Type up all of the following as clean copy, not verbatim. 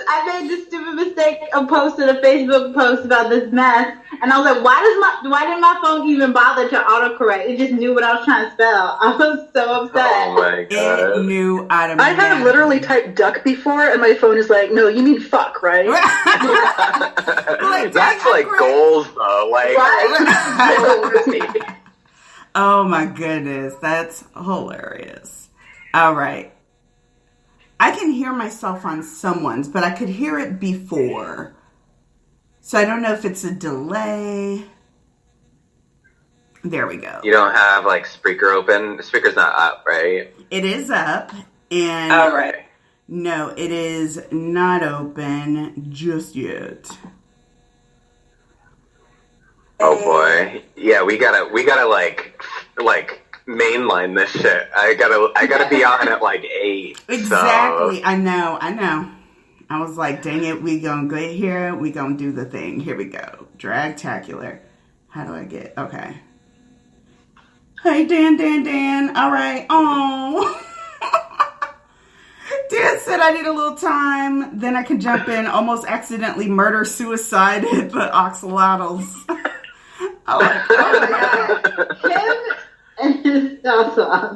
I made this stupid mistake of posting a Facebook post about this mess, and I was like, why didn't my phone even bother to autocorrect? It just knew what I was trying to spell. I was so upset. Oh my god! It knew automatically. I have literally typed duck before, and my phone is like, no, you mean fuck, right? That's like goals, though. Like, oh my goodness, that's hilarious. All right. I can hear myself on someone's, but I could hear it before. So I don't know if it's a delay. There we go. You don't have like Spreaker open? The Spreaker's not up, right? It is up. And all right. No, it is not open just yet. Oh boy. Yeah, we gotta like mainline this shit. I gotta be on at like 8. Exactly. So. I know. I was like, dang it, we gonna get here. We gonna do the thing. Here we go. Dragtacular. How do I get? Okay. Hey, Dan. All right. Oh. Dan said I need a little time. Then I can jump in. Almost accidentally murder-suicided the oxalotls. Oh my God.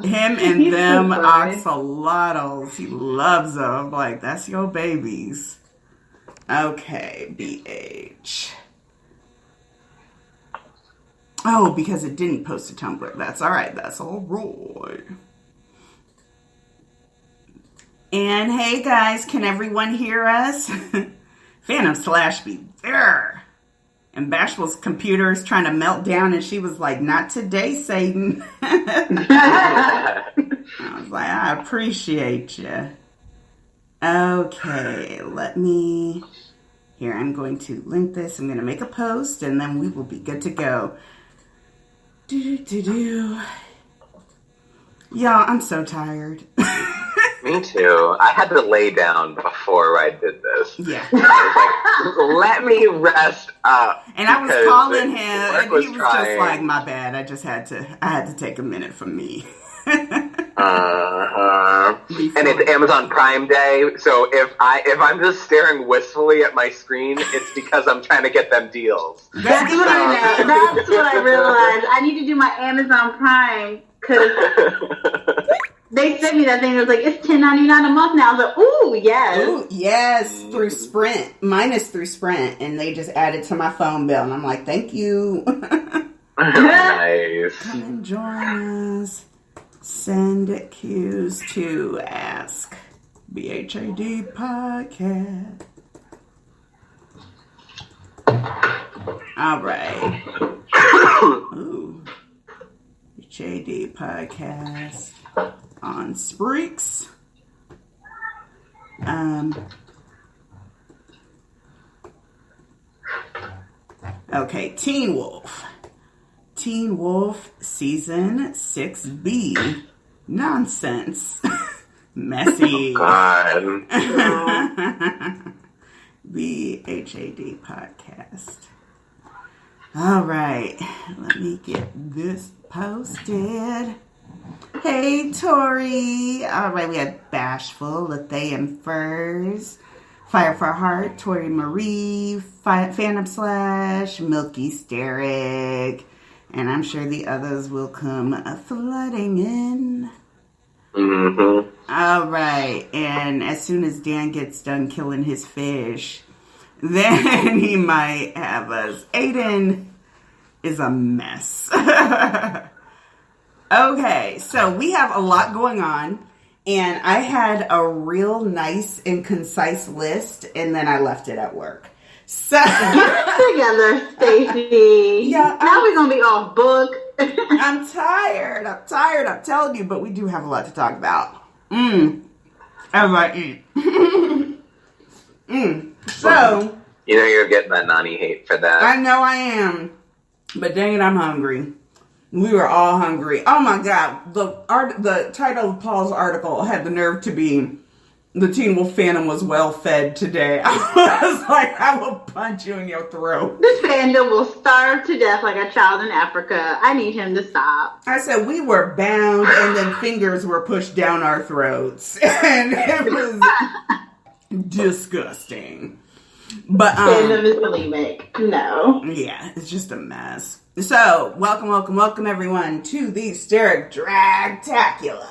Him and them so oxalotls. He loves them. Like, that's your babies. Okay, BH. Oh, because it didn't post to Tumblr. That's all right. That's all right. And hey, guys, can everyone hear us? Phantom Slash be there. And Bashful's computer is trying to melt down, and she was like, not today, Satan. I was like, I appreciate you. Okay, let me... Here, I'm going to link this. I'm going to make a post, and then we will be good to go. Y'all, I'm so tired. Me too. I had to lay down before I did this. Yeah. I was like, let me rest up. And I was calling him, and he was trying. just like, my bad. I had to take a minute for me. And it's Amazon Prime Day, so if I'm just staring wistfully at my screen, it's because I'm trying to get them deals. That's what I know. That's what I realized. I need to do my Amazon Prime because they sent me that thing. It was like, it's $10.99 a month now. I was like, ooh, yes. Ooh, yes, through Sprint. Mine is through Sprint, and they just added to my phone bill, and I'm like, thank you. Nice. Come and join us. Send cues to ask BHAD podcast. All right. Ooh. BHAD podcast on Spreaks. Okay, Teen Wolf. Teen Wolf Season 6B. Nonsense. Messy. Oh, God. BHAD podcast. All right. Let me get this posted. Hey, Tori. All right, we had Bashful, Lathaean Furs, Fire for Heart, Tori Marie, Phantom Slash, Milky Sterek. And I'm sure the others will come flooding in. Mm-hmm. All right. And as soon as Dan gets done killing his fish, then he might have us. Aiden is a mess. Okay. So we have a lot going on. And I had a real nice and concise list. And then I left it at work. So get together, Stacey. Yeah, now we're gonna be off book. I'm tired. I'm telling you, but we do have a lot to talk about. All right. So you know you're getting that Nani hate for that. I know I am, but dang it, I'm hungry. We were all hungry. Oh my God! The title of Paul's article had the nerve to be The Teen Wolf Phantom was well fed today. I was like, I will punch you in your throat. This fandom will starve to death like a child in Africa. I need him to stop. I said we were bound and then fingers were pushed down our throats. And it was disgusting. But fandom is bulimic. No. Yeah, it's just a mess. So, welcome everyone to the Sterek Dragtacular.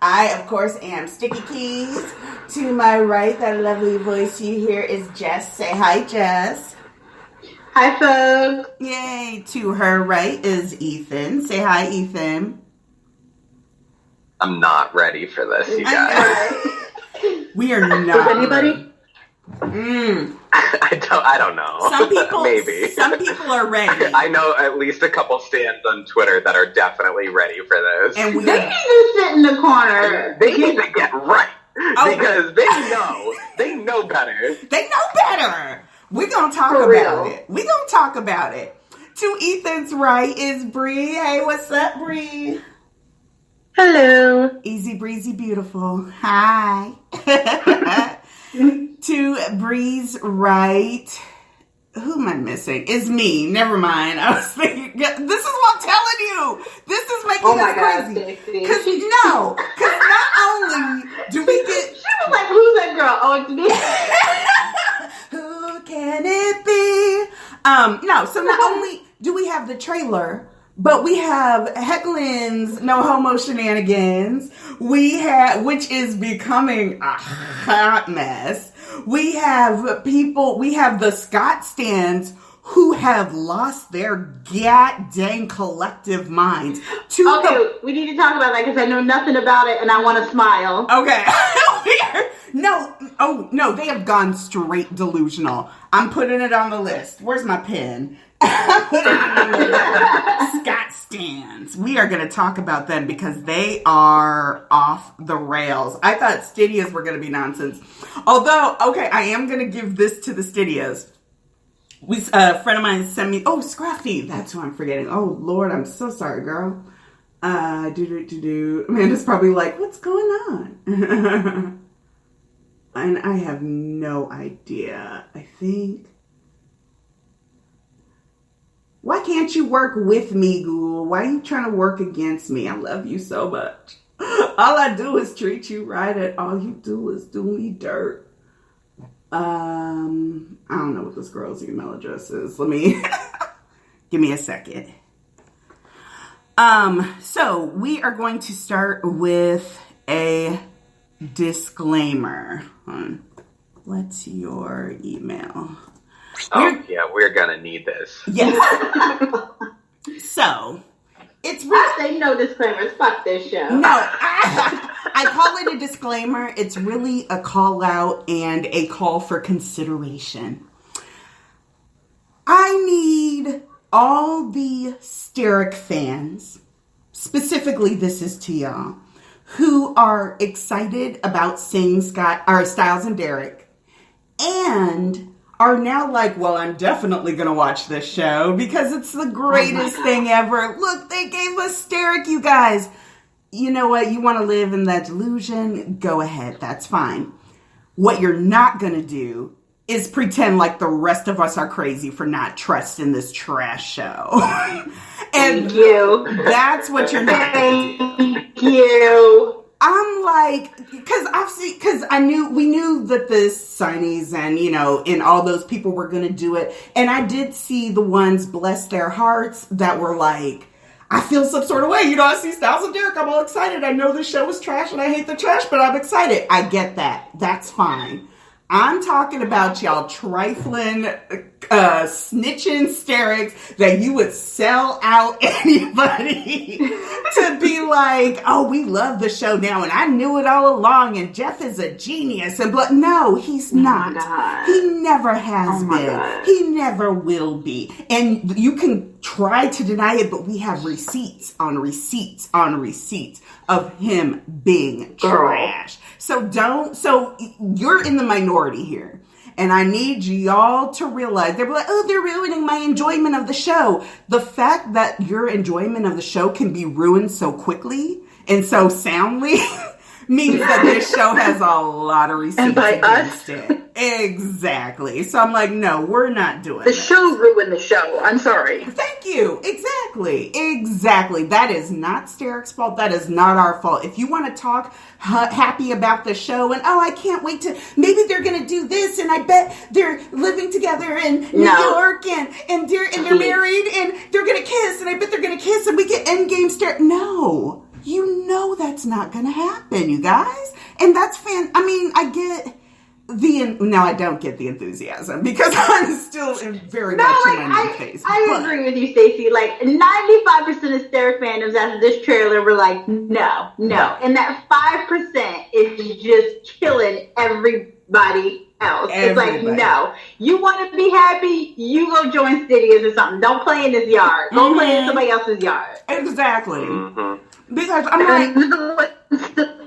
I, of course, am Sticky Keys. To my right, that lovely voice you hear is Jess. Say hi, Jess. Hi, folks. Yay. To her right is Ethan. Say hi, Ethan. I'm not ready for this, you guys. We are not. Is anybody? I don't know. Some people, maybe. Some people are ready. I know at least a couple stands on Twitter that are definitely ready for this. And they need to sit in the corner. They need to get right because they know better. They know better. We're gonna talk For about real. it. We're gonna talk about it. To Ethan's right is Bree. Hey, what's up, Bree? Hello. Easy breezy, beautiful. Hi. To Bree's right, who am I missing? Is me. Never mind. I was thinking, this is what I'm telling you. This is making us crazy. Because not only do we get... She was like, who's that girl? Oh, it's me. Who can it be? No, so not only do we have the trailer, but we have Hecklin's No Homo Shenanigans. Which is becoming a hot mess. We have the Scott stands who have lost their goddamn collective minds. We need to talk about that because I know nothing about it and I want to smile. Okay. No, they have gone straight delusional. I'm putting it on the list. Where's my pen? Scott stands. We are going to talk about them because they are off the rails. I thought Stydias were going to be nonsense. Although, okay, I am going to give this to the Stydias. A friend of mine sent me, Scruffy. That's who I'm forgetting. Oh, Lord, I'm so sorry, girl. Amanda's probably like, what's going on? And I have no idea. I think... Why can't you work with me, Google? Why are you trying to work against me? I love you so much. All I do is treat you right, and all you do is do me dirt. I don't know what this girl's email address is. Let me... Give me a second. So, we are going to start with a disclaimer. What's your email? We're gonna need this. Yes. So, it's I say no disclaimers. Fuck this show. No, I call it a disclaimer. It's really a call out and a call for consideration. I need all the Sterek fans, specifically this is to y'all, who are excited about seeing Styles and Derek and are now like, well, I'm definitely going to watch this show because it's the greatest thing ever. Look, they gave us Sterek, you guys. You know what? You want to live in that delusion? Go ahead. That's fine. What you're not going to do is pretend like the rest of us are crazy for not trusting this trash show. And Thank you. That's what you're not going to do. Thank you. I'm like, because we knew that the signees and, and all those people were going to do it. And I did see the ones, bless their hearts, that were like, I feel some sort of way. I see Styles and Derek. I'm all excited. I know the show is trash and I hate the trash, but I'm excited. I get that. That's fine. I'm talking about y'all trifling, snitching Stereks that you would sell out anybody to be like, oh, we love the show now, and I knew it all along, and Jeff is a genius, and no, he's not. He never has been. God. He never will be. And you can try to deny it, but we have receipts on receipts on receipts of him being trash. So you're in the minority here. And I need y'all to realize, they're like, oh, they're ruining my enjoyment of the show. The fact that your enjoyment of the show can be ruined so quickly and so soundly means that this show has a lot of receipts And by against us? it. Exactly. So I'm like, no, we're not doing The that. show ruined the show. I'm sorry. Thank you. Exactly. That is not Sterek's fault. That is not our fault. If you want to talk happy about the show and, I can't wait to, maybe they're going to do this and I bet they're living together in New York and they're married and they're going to kiss and I bet they're going to kiss and we get endgame Sterek. No, you know that's not going to happen, you guys. And that's I get no, I don't get the enthusiasm because I'm still very much in my new phase. I agree with you, Stacey. Like 95% of Sterek fandoms after this trailer were like, no. And that 5% is just killing everybody else. It's like, no. You want to be happy, you go join Studios or something. Don't play in this yard. Go play in somebody else's yard. Exactly. Because I'm like...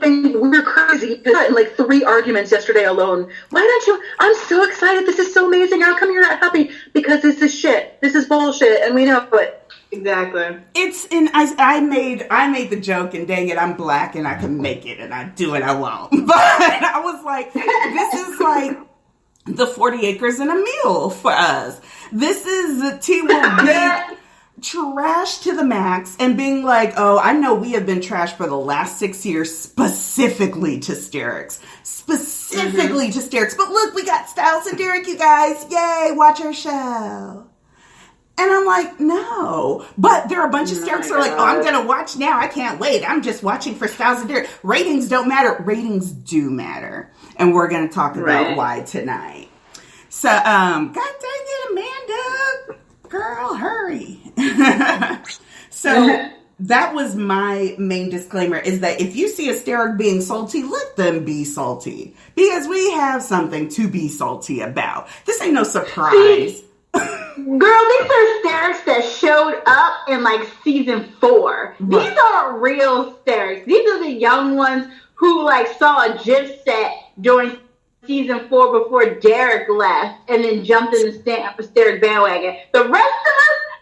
We're crazy because in like 3 arguments yesterday alone. Why don't you? I'm so excited. This is so amazing. How come you're not happy? Because this is shit. This is bullshit, and we know it. Exactly. I made the joke, and dang it, I'm black and I can make it, and I do what I want. But I was like, this is like the 40 acres and a mule for us. This is the T1 trash to the max and being like, I know we have been trashed for the last 6 years specifically to Sterek's. But look, we got Styles and Derek, you guys. Yay, watch our show. And I'm like, no. But there are a bunch of Sterks who are like, I'm going to watch now. I can't wait. I'm just watching for Styles and Derek. Ratings don't matter. Ratings do matter. And we're going to talk about why tonight. So, God dang it, Amanda. Girl, hurry. So that was my main disclaimer, is that if you see a Sterek being salty, let them be salty. Because we have something to be salty about. This ain't no surprise. Girl, these are Stereks that showed up in like season 4. Right. These aren't real Stereks. These are the young ones who like saw a GIF set during season 4 before Derek left and then jumped in the Sterek bandwagon. The rest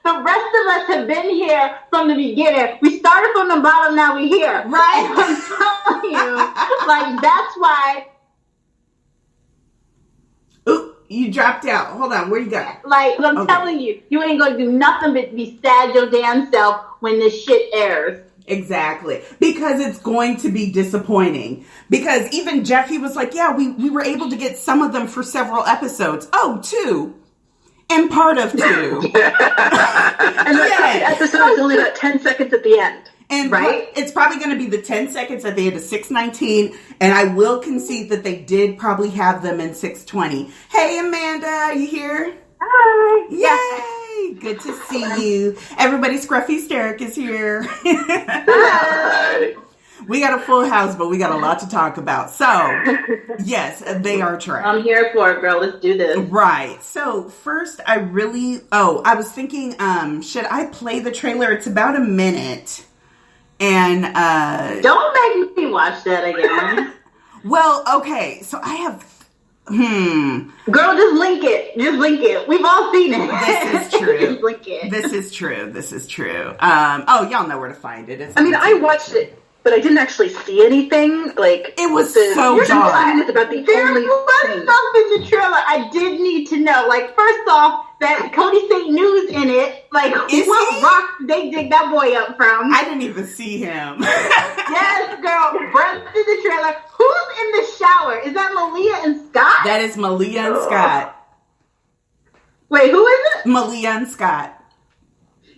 of us have been here from the beginning. We started from the bottom, now we're here. Right. And I'm telling you, like, that's why. Ooh, you dropped out. Hold on, where you go? Like, I'm telling you, you ain't gonna do nothing but be sad your damn self when this shit airs. Exactly. Because it's going to be disappointing. Because even Jeff, he was like, yeah, we were able to get some of them for several episodes. 2. And part of 2. And the episode is only about 10 seconds at the end. And it's probably going to be the 10 seconds at the end of 619. And I will concede that they did probably have them in 620. Hey, Amanda, are you here? Hi. Yay! Good to see you. Everybody, Scruffy Sterek is here. Hi. We got a full house, but we got a lot to talk about. So, yes, they are trash. I'm here for it, girl. Let's do this. Right. So, first, I was thinking, should I play the trailer? It's about a minute. And, don't make me watch that again. Well, okay. So, I have... Girl, just link it. We've all seen it. This is true. Just link it. This is true. Y'all know where to find it. I watched it, but I didn't actually see anything. Like, it was so dark. It's about the there only was thing. stuff in the trailer I did need to know. Like, first off, that Cody St. News in it. Like, what rock they dig that boy up from? I didn't even see him. Yes, girl. Breath in the trailer. Who's in the shower? Is that Malia and Scott? That is Malia and Scott. Wait, who is it? Malia and Scott.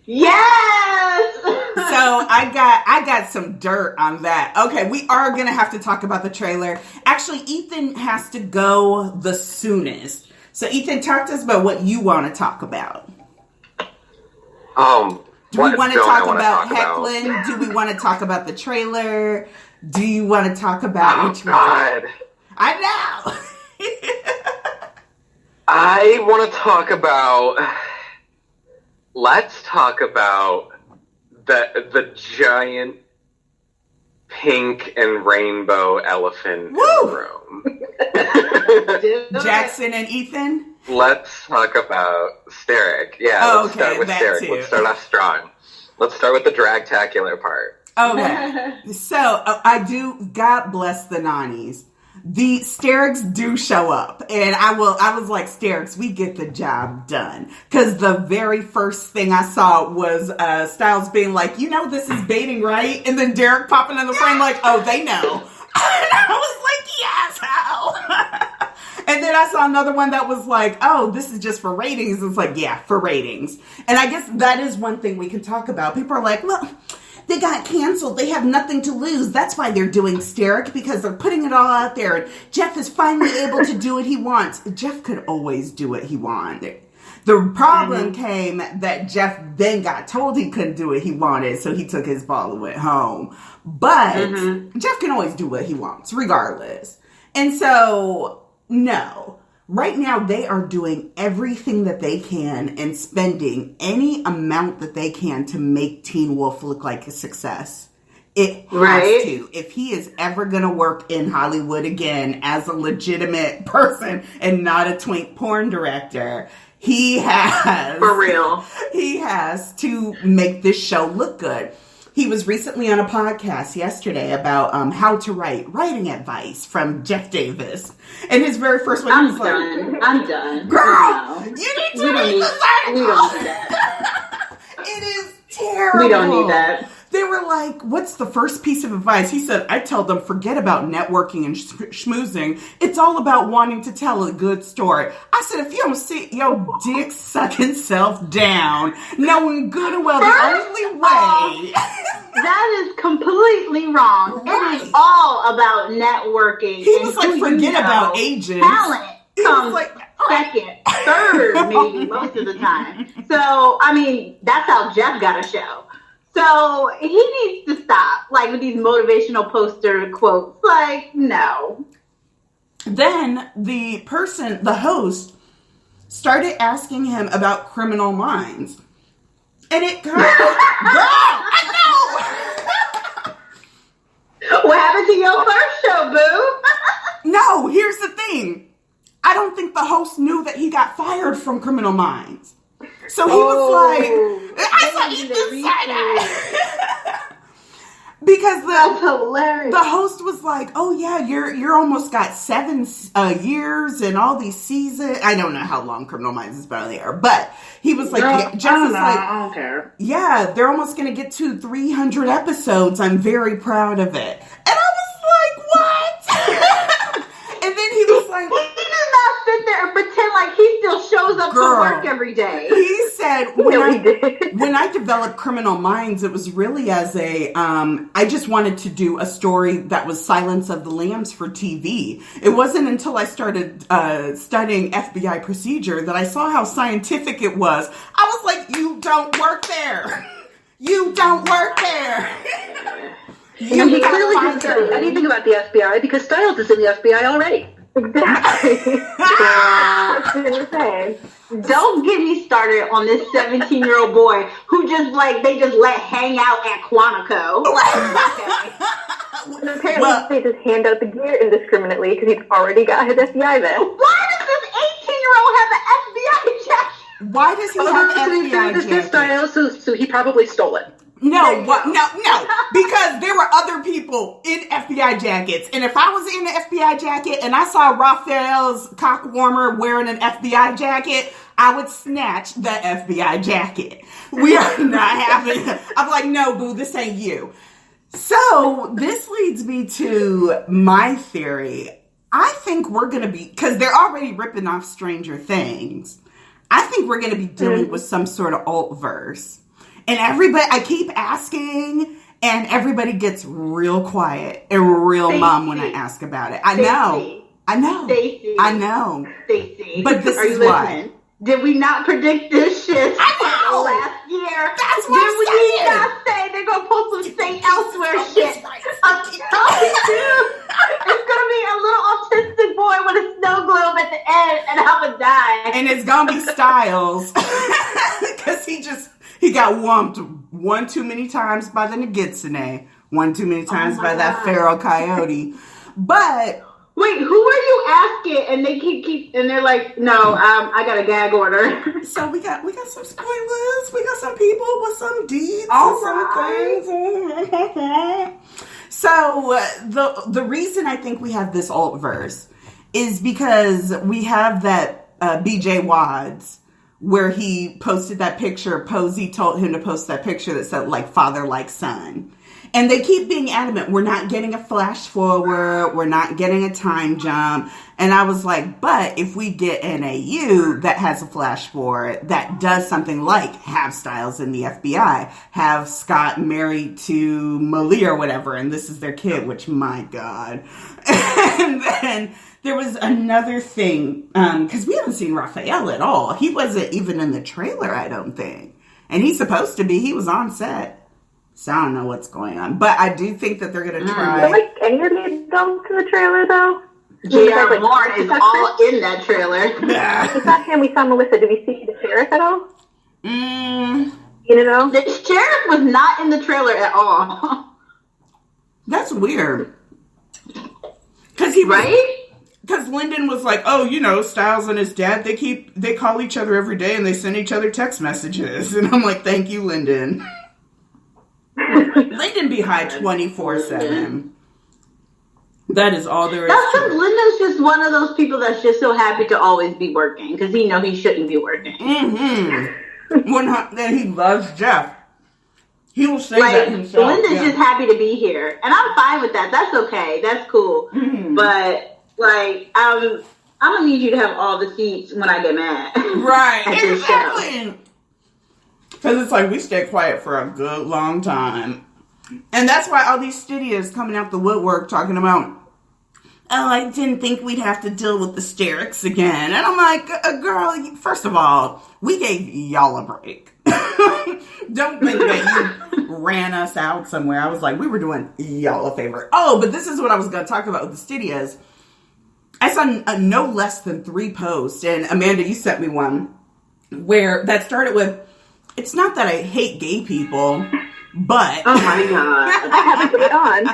Yes. So I got some dirt on that. Okay, we are gonna have to talk about the trailer. Actually, Ethan has to go the soonest. So Ethan, talk to us about what you want to talk about. Do we want to talk about heckling? Do we want to talk about the trailer? Do you want to talk about which one? God. I know. I want to talk about. Let's talk about the giant pink and rainbow elephant in the room. Jackson and Ethan? Let's talk about Sterek. Yeah, let's start with Sterek. Too. Let's start off strong. Let's start with the Dragtacular part. Okay. So, I do, God bless the nannies. The Sterks do show up, and I was like, Sterks, we get the job done. Cause the very first thing I saw was, Styles being like, you know, this is baiting, right? And then Derek popping in the frame like, oh, they know. And I was like, yes, how? And then I saw another one that was like, oh, this is just for ratings. It's like, yeah, for ratings. And I guess that is one thing we can talk about. People are like, well, they got canceled. They have nothing to lose. That's why they're doing Sterek, because they're putting it all out there. And Jeff is finally able to do what he wants. Jeff could always do what he wanted. The problem came that Jeff then got told he couldn't do what he wanted, so he took his ball and went home. But Jeff can always do what he wants, regardless. And so, no. Right now, they are doing everything that they can and spending any amount that they can to make Teen Wolf look like a success. It has to. If he is ever going to work in Hollywood again as a legitimate person and not a twink porn director, he has. For real. He has to make this show look good. He was recently on a podcast yesterday about how to writing advice from Jeff Davis. And his very first one, he was like, I'm done. girl, No. you need to read this article. We don't need that. It is terrible. We don't need that. They were like, what's the first piece of advice? He said, I tell them, forget about networking and schmoozing. It's all about wanting to tell a good story. I said, if you don't sit your dick sucking self down, knowing good and well the only way. That is completely wrong. Right. It is all about networking. He and was like, who you forget know. about agents. Talent He was comes like, second, third, maybe most of the time. So, I mean, that's how Jeff got a show. So he needs to stop, like, with these motivational poster quotes. Like, no. Then the host, started asking him about Criminal Minds. And it girl, I know. What happened to your first show, boo? No, here's the thing. I don't think the host knew that he got fired from Criminal Minds. So he was like, I saw you decided. Because That's hilarious. the host was like, oh yeah, you're almost got 7 years and all these seasons. I don't know how long Criminal Minds is about there, but he was like, Girl, Jeff was like, I don't care. yeah, they're almost going to get to 300 episodes. I'm very proud of it. And I was like, what? And then he was like, He does not sit there and pretend like he still shows up Girl. to work every day. he said, No, he did. when I developed Criminal Minds, it was really as a, I just wanted to do a story that was Silence of the Lambs for TV. It wasn't until I started studying FBI procedure that I saw how scientific it was. I was like, you don't work there. You don't work there. And he clearly gotta didn't study find anything about the FBI because Styles is in the FBI already. Exactly. Don't get me started on this 17-year-old boy who they just let hang out at Quantico. And apparently they just hand out the gear indiscriminately because he's already got his FBI vest. Why does this 18-year-old have an FBI jacket? Why does he have an FBI This is jacket? Styles, so he probably stole it. No, because there were other people in FBI jackets. And if I was in an FBI jacket and I saw Raphael's cock warmer wearing an FBI jacket, I would snatch the FBI jacket. We are not having, I'm like, no, boo, this ain't you. So this leads me to my theory. I think we're going to be, because they're already ripping off Stranger Things. I think we're going to be dealing with some sort of alt verse. And everybody, I keep asking, and everybody gets real quiet and real Stacey. mum when I ask about it. I know. Stacey. I know. Stacey. But this Are you is why. listening? Did we not predict this shit last year? That's what I'm Did we saying. not say they're going to pull some Stay Elsewhere shit? I'm telling you, it's going to be a little autistic boy with a snow globe at the end, and I'm going to die. And it's going to be Styles. Because he got whumped one too many times by the Nagitsune. One too many times by that feral coyote. But Wait, who are you asking? And they keep, and they're like, no, I got a gag order. So we got some spoilers. We got some people with some deeds All and some things. So the reason I think we have this alt verse is because we have that BJ Wads where he posted that picture. Posey told him to post that picture that said like father like son. And they keep being adamant, we're not getting a flash forward, we're not getting a time jump. And I was like, but if we get an AU that has a flash forward, that does something like have Styles in the FBI, have Scott married to Malia or whatever, and this is their kid, which, my God. And then there was another thing, because we haven't seen Raphael at all. He wasn't even in the trailer, I don't think. And he's supposed to be. He was on set. So I don't know what's going on. But I do think that they're going to try. Did like any of the adults in the trailer, though? J.R. Moore is all in that trailer. We saw him, we saw Melissa. Did we see the sheriff at all? You know? The sheriff was not in the trailer at all. That's weird. Because Lyndon was like, oh, you know, Styles and his dad, they call each other every day and they send each other text messages. And I'm like, thank you, Lyndon. Lyndon be high 24/7. That is all there is. That's because Lyndon's just one of those people that's just so happy to always be working because he know he shouldn't be working. Then he loves Jeff. He will say that himself. Lyndon's just happy to be here, and I'm fine with that. That's okay. That's cool. But like, I'm gonna need you to have all the seats when I get mad. Right? Exactly. Because it's like we stay quiet for a good long time. And that's why all these studios coming out the woodwork talking about, oh, I didn't think we'd have to deal with the Sterks again. And I'm like, girl, first of all, we gave y'all a break. Don't think that you ran us out somewhere. I was like, we were doing y'all a favor. Oh, but this is what I was going to talk about with the studios. I saw no less than 3 posts. And Amanda, you sent me one where that started with, it's not that I hate gay people, but... Oh, my God. I haven't put it on.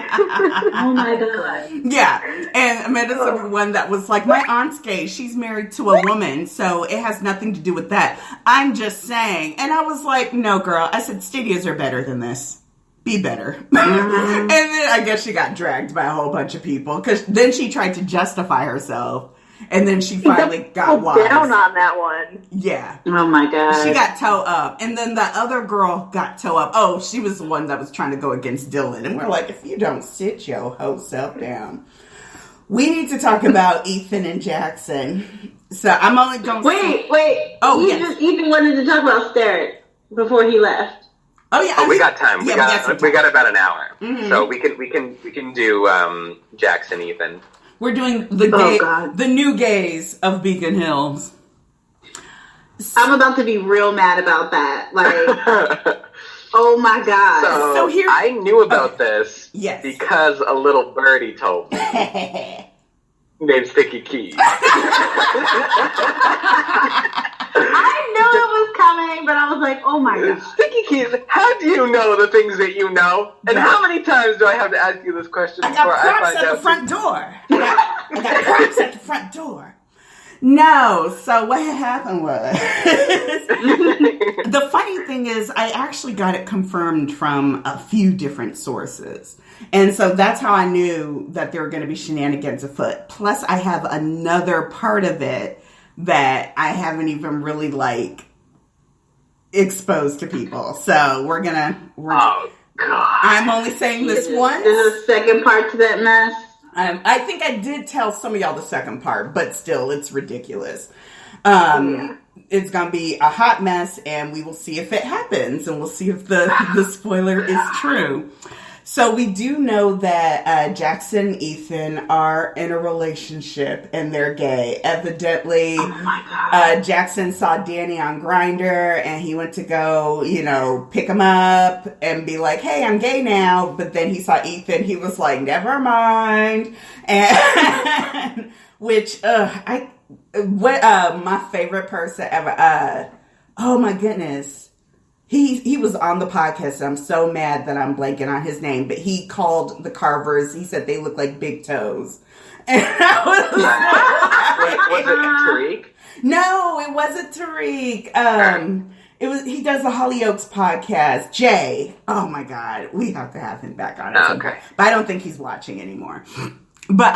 Oh, my God. Yeah. And Amanda sent me one that was like, my aunt's gay. She's married to a woman, so it has nothing to do with that. I'm just saying. And I was like, no, girl. I said, studios are better than this. Be better. And then I guess she got dragged by a whole bunch of people, because then she tried to justify herself. And then she finally got wise. Down on that one. Yeah. Oh my God. She got toe up. And then the other girl got toe up. Oh, she was the one that was trying to go against Dylan. And we're like, if you don't sit your whole self down. We need to talk about Ethan and Jackson. So I'm only going to... Wait. Oh, yes. Ethan wanted to talk about Sterek before he left. Oh, yeah. Oh, we got time. Yeah, we got about an hour. Mm-hmm. So we can do Jackson, Ethan. We're doing the new gays of Beacon Hills. I'm about to be real mad about that. Like, oh my God. So here, I knew about this because a little birdie told me. Named Sticky Keys. I knew it was coming, but I was like, oh my God. Sticky Keys, how do you know the things that you know? And how many times do I have to ask you this question before I find out? At the front door. I got props at the front door. No, so what had happened was, the funny thing is, I actually got it confirmed from a few different sources. And so that's how I knew that there were going to be shenanigans afoot. Plus, I have another part of it that I haven't even really, exposed to people. So we're oh, God. I'm only saying this once. There's a second part to that mess. I think I did tell some of y'all the second part, but still, it's ridiculous. It's going to be a hot mess, and we will see if it happens, and we'll see if the spoiler is true. So we do know that Jackson and Ethan are in a relationship, and they're gay. Evidently, Jackson saw Danny on Grindr, and he went to go, pick him up and be like, hey, I'm gay now. But then he saw Ethan. He was like, never mind. And which, my favorite person ever, oh my goodness. He was on the podcast, and I'm so mad that I'm blanking on his name, but he called the Carvers, he said they look like big toes. And I Was it Tariq? No, it wasn't Tariq. He does the Hollyoaks podcast. Jay. Oh my God. We have to have him back on. Okay. But I don't think he's watching anymore. But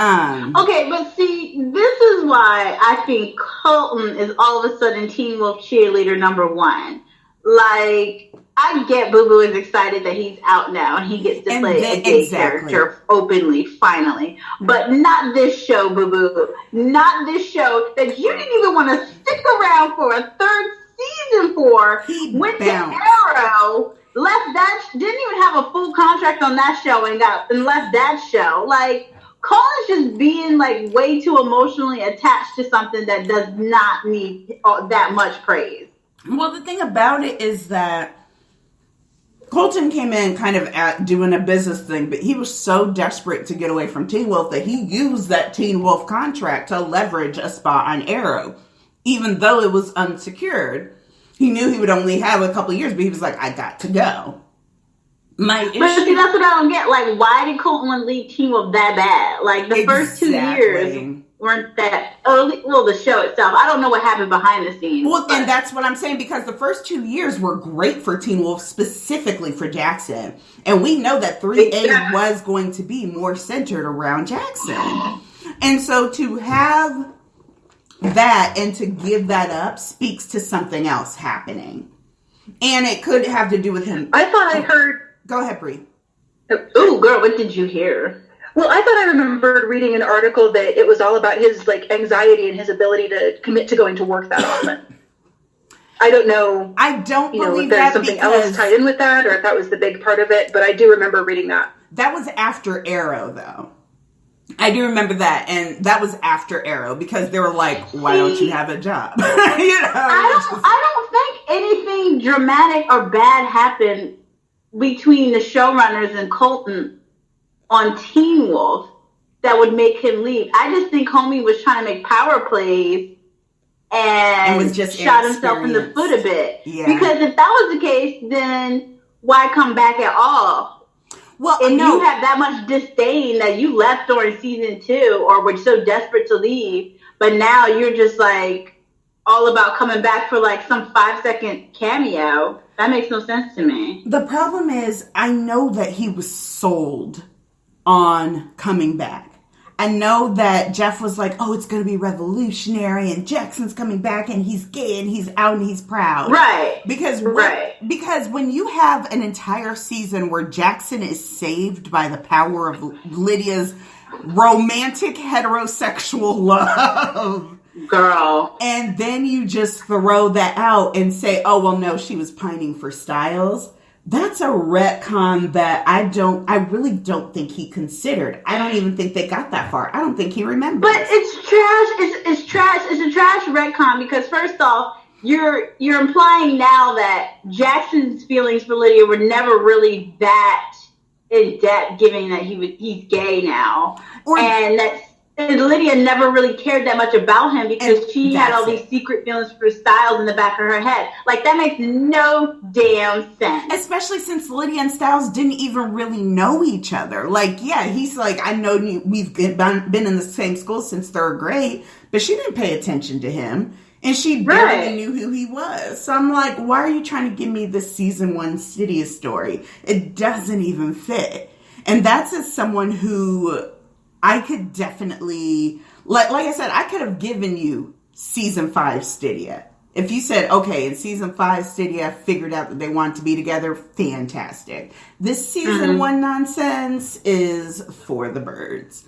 okay, but see, this is why I think Colton is all of a sudden Teen Wolf cheerleader number one. Like, I get Boo Boo is excited that he's out now and he gets to play a gay character openly, finally. But not this show, Boo Boo. Not this show that you didn't even want to stick around for a third season for. He went bounced. to Arrow, left that, didn't even have a full contract on that show and left that show. Like, Colin's just being like way too emotionally attached to something that does not need that much praise. Well, the thing about it is that Colton came in kind of doing a business thing, but he was so desperate to get away from Teen Wolf that he used that Teen Wolf contract to leverage a spot on Arrow. Even though it was unsecured, he knew he would only have a couple of years, but he was like, I got to go. But see, that's what I don't get. Like, why did Colton want to leave Teen Wolf that bad? Like, the first 2 years weren't that... Well, the show itself. I don't know what happened behind the scenes. Well, and that's what I'm saying, because the first 2 years were great for Teen Wolf, specifically for Jackson. And we know that 3A was going to be more centered around Jackson. And so to have that and to give that up speaks to something else happening. And it could have to do with him. I thought I heard... Go ahead, Bree. Ooh, girl, what did you hear? Well, I thought I remembered reading an article that it was all about his like anxiety and his ability to commit to going to work that often. I don't know. I don't believe if there's that something because else tied in with that, or if that was the big part of it. But I do remember reading that. That was after Arrow, though. I do remember that, and that was after Arrow because they were like, "Why don't you have a job?" I don't think anything dramatic or bad happened between the showrunners and Colton on Teen Wolf that would make him leave. I just think homie was trying to make power plays and was just shot himself in the foot a bit. Yeah. Because if that was the case, then why come back at all? Well, if you have that much disdain that you left during season 2 or were so desperate to leave, but now you're just like all about coming back for like some 5-second cameo, that makes no sense to me. The problem is, I know that he was sold on coming back. I know that Jeff was like, oh, it's going to be revolutionary and Jackson's coming back and he's gay and he's out and he's proud. Right. Because when you have an entire season where Jackson is saved by the power of Lydia's romantic heterosexual love. Girl. And then you just throw that out and say, oh, well, no, she was pining for Styles. That's a retcon that I really don't think he considered. I don't even think they got that far. I don't think he remembers. But it's trash. It's trash. It's a trash retcon because first off, you're implying now that Jackson's feelings for Lydia were never really that in depth, given that he's gay now, and Lydia never really cared that much about him because she had all these secret feelings for Styles in the back of her head. Like, that makes no damn sense. Especially since Lydia and Styles didn't even really know each other. Like, yeah, he's like, I know we've been in the same school since 3rd grade, but she didn't pay attention to him. And she barely knew who he was. So I'm like, why are you trying to give me this season 1 Sidious story? It doesn't even fit. And that's as someone who I could definitely, like I said, I could have given you season 5 Stydia. If you said, okay, in season 5 Stydia figured out that they want to be together, fantastic. This season 1 nonsense is for the birds.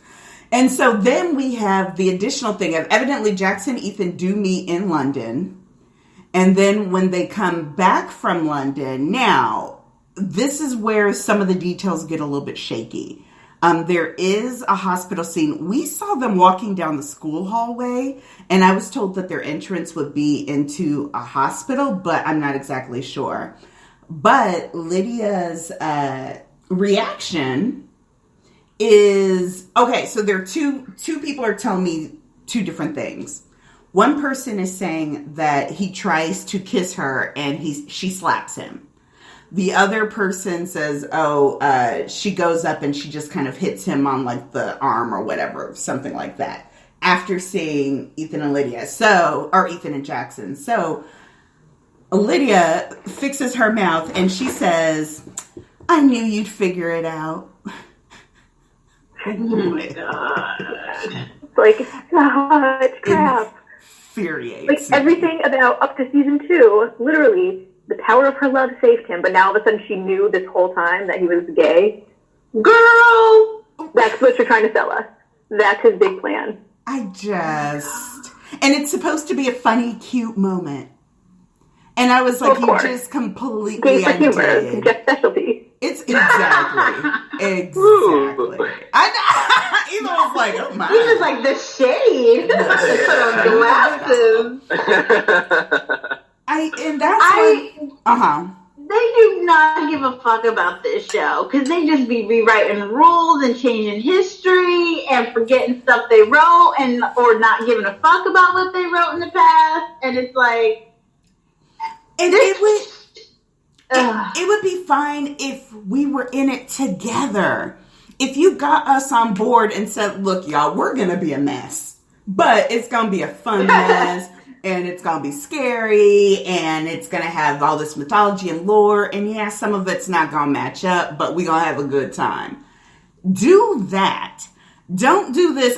And so then we have the additional thing of evidently Jackson and Ethan do meet in London. And then when they come back from London, now, this is where some of the details get a little bit shaky. There is a hospital scene. We saw them walking down the school hallway, and I was told that their entrance would be into a hospital, but I'm not exactly sure. But Lydia's reaction is, okay, so there are two people are telling me 2 different things. One person is saying that he tries to kiss her and she slaps him. The other person says, she goes up and she just kind of hits him on like the arm or whatever, something like that. After seeing Ethan and Lydia. Or Ethan and Jackson. So Lydia fixes her mouth and she says, I knew you'd figure it out. Oh my God. Like, it's crap. Infuriates Like, me. everything about up to season 2, literally, the power of her love saved him, but now all of a sudden she knew this whole time that he was gay. Girl! That's what you're trying to sell us. That's his big plan. And it's supposed to be a funny, cute moment. And I was like, Of you course. just completely Gay for humor. undid. It's Jeff's specialty. It's exactly. I know. Eva was like, oh my. He was like, the shade. Put on glasses. They do not give a fuck about this show because they just be rewriting rules and changing history and forgetting stuff they wrote or not giving a fuck about what they wrote in the past. And it's like, it would be fine if we were in it together. If you got us on board and said, look, y'all, we're going to be a mess, but it's going to be a fun mess. And it's going to be scary, and it's going to have all this mythology and lore, and yeah, some of it's not going to match up, but we're going to have a good time. Do that. Don't do this,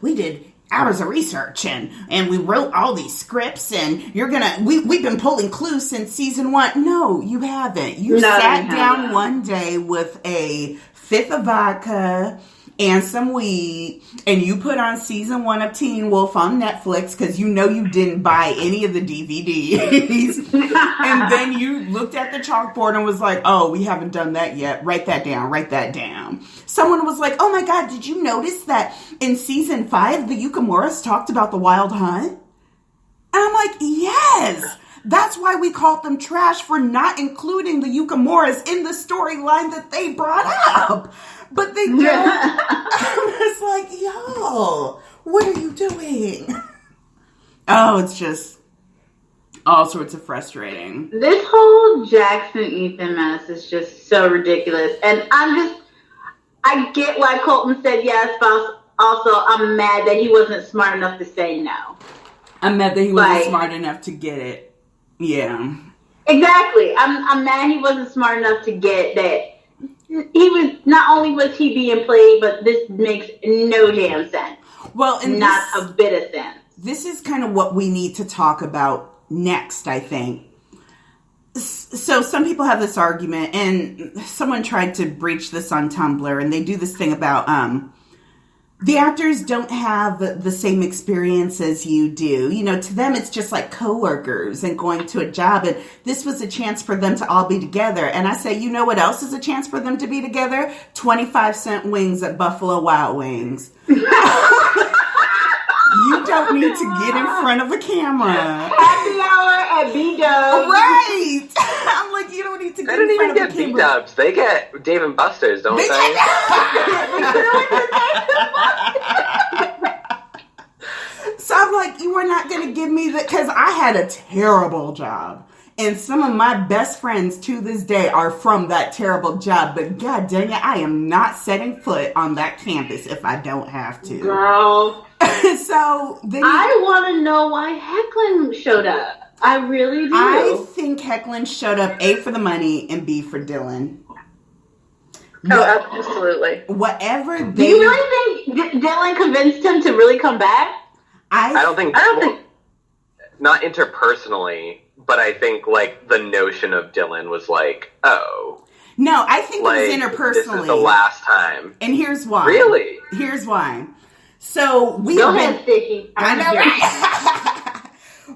we did hours of research, and we wrote all these scripts, and we've been pulling clues since season 1. No, you haven't. You sat down one day with a fifth of vodka and some weed, and you put on season 1 of Teen Wolf on Netflix because you know you didn't buy any of the DVDs. And then you looked at the chalkboard and was like, oh, we haven't done that yet. Write that down. Someone was like, oh my God, did you notice that in season 5, the Yukamuras talked about the Wild Hunt? And I'm like, yes. That's why we called them trash for not including the Yukamuras in the storyline that they brought up. But they don't. I was like, yo, what are you doing? Oh, it's just all sorts of frustrating. This whole Jackson Ethan mess is just so ridiculous. And I get why Colton said yes, but also I'm mad that he wasn't smart enough to say no. I'm mad that he wasn't smart enough to get it. Yeah. Exactly. I'm mad he wasn't smart enough to get that. Not only was he being played, but this makes no damn sense. Well, and not a bit of sense. This is kind of what we need to talk about next, I think. So some people have this argument, and someone tried to breach this on Tumblr, and they do this thing about the actors don't have the same experience as you do. You know, to them, it's just like coworkers and going to a job. And this was a chance for them to all be together. And I say, you know what else is a chance for them to be together? 25-cent wings at Buffalo Wild Wings. You don't need to get in front of a camera. Happy hour at B-Dubs. Right. I'm like, you don't need to get in front of a camera. They don't even get B-Dubs. They get Dave and Buster's, don't they? So I'm like, you are not going to give me that, because I had a terrible job. And some of my best friends to this day are from that terrible job. But god dang it, I am not setting foot on that campus if I don't have to. Girl. So then I want to know why Hecklin showed up. I really do. I think Hecklin showed up A, for the money, and B, for Dylan. Oh, absolutely. Whatever they... Do you really think Dylan convinced him to really come back? I don't think... Not interpersonally, but I think, like, the notion of Dylan was like, oh... No, I think like, it was interpersonally. This is the last time. And here's why. Really? Here's why. So we Go have ahead, been... Sticky. I know, right?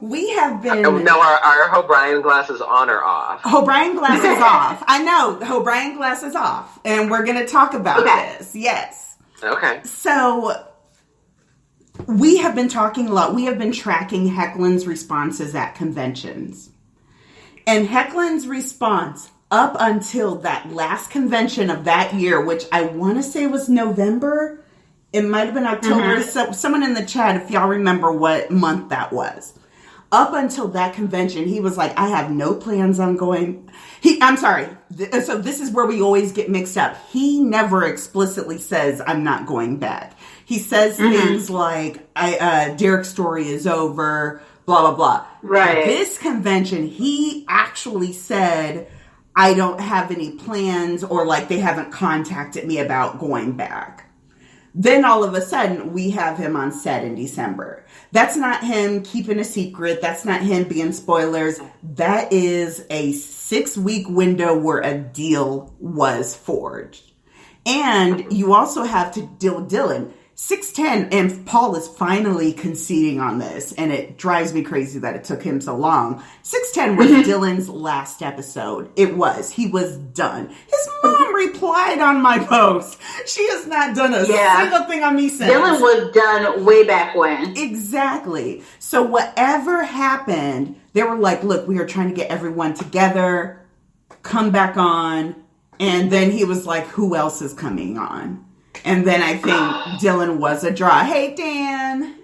We have been... Now, are O'Brien glasses on or off? O'Brien glasses off. I know. O'Brien glasses off. And we're going to talk about this. Yes. Okay. So... we have been talking a lot. We have been tracking Hecklin's responses at conventions. And Hecklin's response up until that last convention of that year, which I want to say was November. It might have been October. So someone in the chat, if y'all remember what month that was. up until that convention, he was like, I have no plans on going. I'm sorry. So this is where we always get mixed up. He never explicitly says, I'm not going back. He says things like, Derek's story is over, blah, blah, blah. Right. This convention, he actually said, I don't have any plans, or like they haven't contacted me about going back. Then all of a sudden, we have him on set in December. That's not him keeping a secret. That's not him being spoilers. That is a 6-week window where a deal was forged. And you also have to deal with Dylan. 610, and Paul is finally conceding on this, and it drives me crazy that it took him so long. 610 was Dylan's last episode. It was. He was done. His mom replied on my post. She has not done a single thing on me since. Dylan was done way back when. Exactly. So whatever happened, they were like, look, we are trying to get everyone together, come back on, and then he was like, who else is coming on? And then I think Dylan was a draw. Hey, Dan.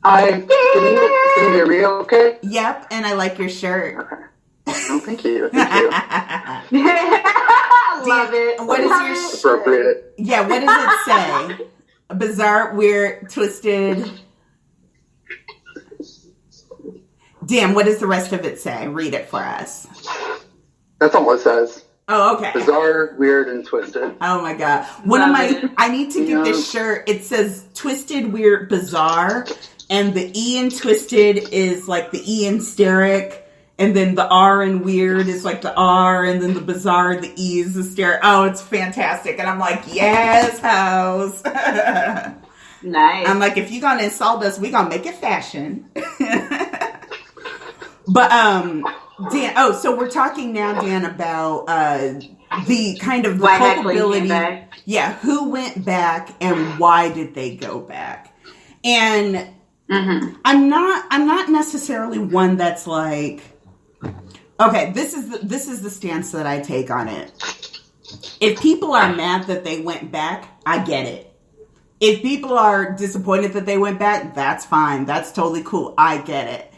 Can you hear me okay? Yep, and I like your shirt. Okay. Oh, thank you. Thank you. Love it. What is your shirt? Appropriate. Yeah, what does it say? Bizarre, weird, twisted. Dan, what does the rest of it say? Read it for us. That's all it says. Oh, okay. Bizarre, weird, and twisted. Oh my God. I need to get this shirt. It says twisted, weird, bizarre. And the E in twisted is like the E in Sterek. And then the R in weird is like the R. And then the bizarre, the E is the Sterek. Oh, it's fantastic. And I'm like, yes, house. Nice. I'm like, if you're going to insult us, we're going to make it fashion. But, Dan, so we're talking now, Dan, about the kind of the culpability. Yeah, who went back and why did they go back? And I'm not necessarily one that's like, okay, this is the stance that I take on it. If people are mad that they went back, I get it. If people are disappointed that they went back, that's fine. That's totally cool. I get it.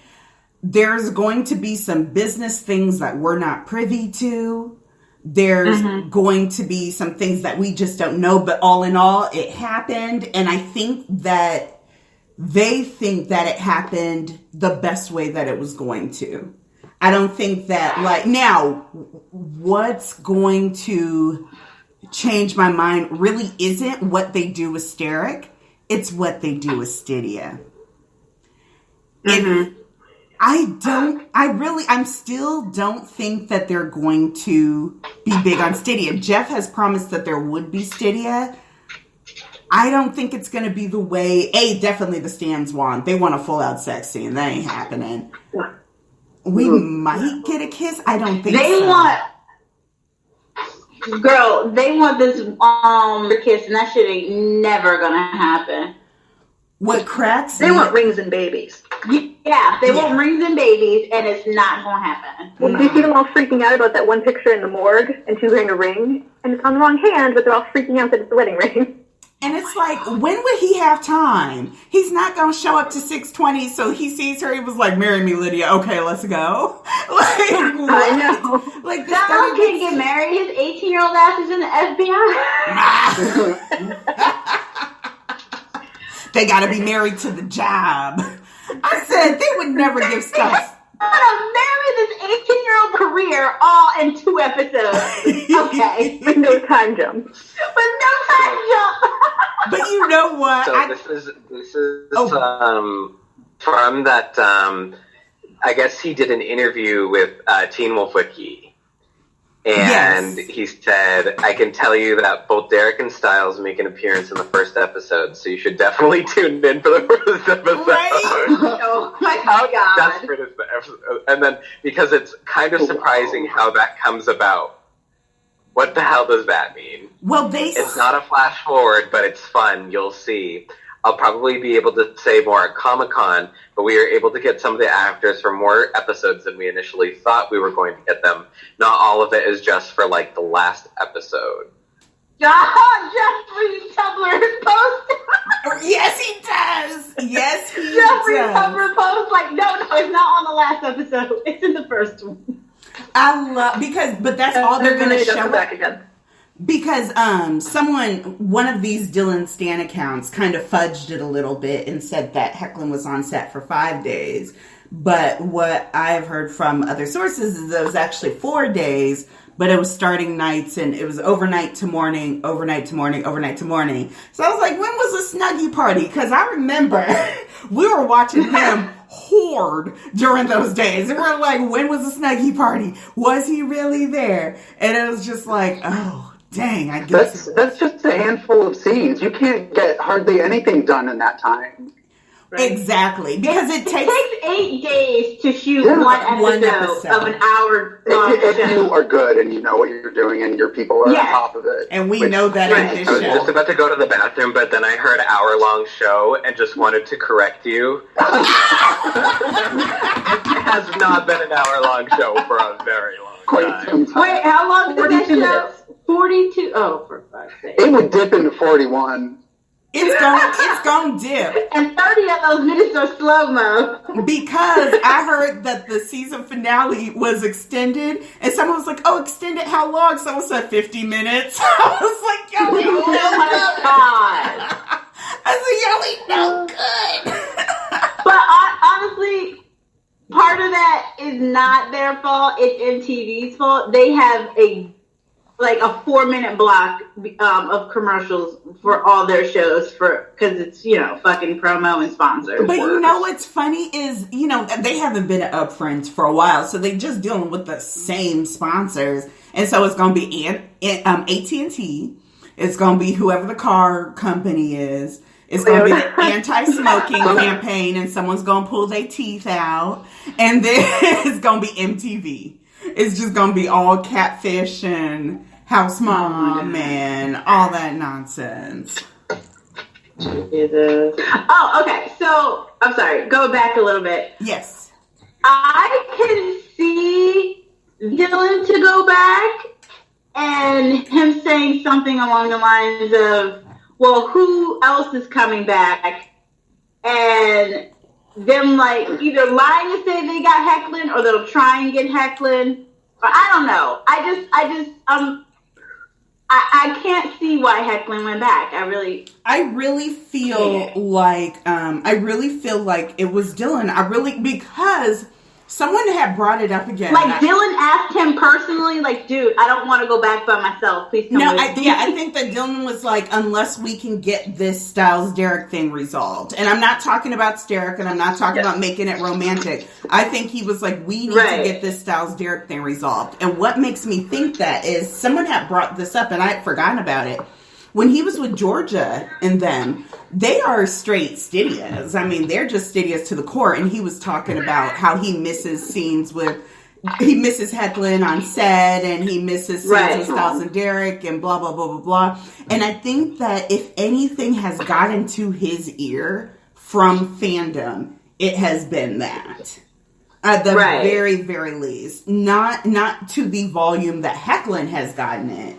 There's going to be some business things that we're not privy to. There's going to be some things that we just don't know. But all in all, it happened. And I think that they think that it happened the best way that it was going to. I don't think that, like, now, what's going to change my mind really isn't what they do with Sterek. It's what they do with Stydia. I still don't think that they're going to be big on Stydia. Jeff has promised that there would be Stydia. I don't think it's going to be the way, definitely the Stans want. They want a full-out sex scene. That ain't happening. We might get a kiss. I don't think they want this kiss, and that shit ain't never going to happen. What cracks They want rings and babies. Yeah, they want rings and babies, and it's not going to happen. Well, do you see them all freaking out about that one picture in the morgue, and she's wearing a ring, and it's on the wrong hand, but they're all freaking out that it's the wedding ring. And it's like, when would he have time? He's not going to show up to 6:20, so he sees her, he was like, marry me, Lydia. Okay, let's go. Like, what? I know. Like, this Donald can't get married. His 18-year-old ass is in the FBI. They got to be married to the job. I said they would never give stuff. I'm gonna marry this 18-year-old career all in 2 episodes. Okay. With no time jump. With no time jump. But you know what? So this is from that. I guess he did an interview with Teen Wolf Wiki. And he said, I can tell you that both Derek and Styles make an appearance in the first episode, so you should definitely tune in for the first episode. Right? Oh my How God. desperate is the episode? And then, because it's kind of surprising how that comes about. What the hell does that mean? Well, it's not a flash forward, but it's fun. You'll see. I'll probably be able to say more at Comic-Con, but we were able to get some of the actors for more episodes than we initially thought we were going to get them. Not all of it is just for, like, the last episode. Jeffrey's Tumblr post. Yes, he does. Yes, he Jeffrey's does. Tumblr post. Like, no, it's not on the last episode. It's in the first one. I love but that's all they're going to show back again. Because one of these Dylan Stan accounts kind of fudged it a little bit and said that Hecklin was on set for 5 days. But what I've heard from other sources is that it was actually 4 days, but it was starting nights and it was overnight to morning, overnight to morning, overnight to morning. So I was like, when was the Snuggie party? Because I remember we were watching him hoard during those days. And we're like, when was the Snuggie party? Was he really there? And it was just like, oh, dang, I guess. That's just a handful of scenes. You can't get hardly anything done in that time. Right? Exactly. Because it takes 8 days to shoot one episode of an hour long if show. you are good and you know what you're doing and your people are on top of it. And we know that in this I was show. just about to go to the bathroom, but then I heard hour-long show and just wanted to correct you. It has not been an hour-long show for a very long time. Wait, how long did that show? Minutes. 42? Oh, for fuck's sake. It would dip into 41. It's going to dip. And 30 of those minutes are slow-mo. Because I heard that the season finale was extended, and someone was like, oh, extended how long? Someone said 50 minutes. I was like, yo, we Oh my God. I said, yo, we no good. But honestly, part of that is not their fault. It's MTV's fault. They have a 4-minute block of commercials for all their shows because it's, fucking promo and sponsors. But you know what's funny is, they haven't been at Upfronts for a while, so they're just dealing with the same sponsors. And so it's going to be AT&T. It's going to be whoever the car company is. It's going to be the anti-smoking campaign, and someone's going to pull their teeth out. And then it's going to be MTV. It's just going to be all catfish and house mom and all that nonsense. Oh, okay. So, I'm sorry. Go back a little bit. Yes. I can see Dylan to go back and him saying something along the lines of, well, who else is coming back? And them either lying to say they got Hecklin or they'll try and get Hecklin. Or I don't know. I can't see why Hecklin went back. I really feel like it was Dylan. Because someone had brought it up again. Dylan asked him personally, dude, I don't want to go back by myself. Please come with me. I think that Dylan was like, unless we can get this Styles Derek thing resolved. And I'm not talking about Sterek, and I'm not talking about making it romantic. I think he was like, we need to get this Styles Derek thing resolved. And what makes me think that is someone had brought this up, and I had forgotten about it. When he was with Georgia and them, they are straight Stydias. I mean, they're just Stydias to the core. And he was talking about how he misses scenes he misses Hecklin on set, and he misses scenes with Styles and Derek, and blah, blah, blah, blah, blah. And I think that if anything has gotten to his ear from fandom, it has been that. At the very, very least. Not to the volume that Hecklin has gotten it.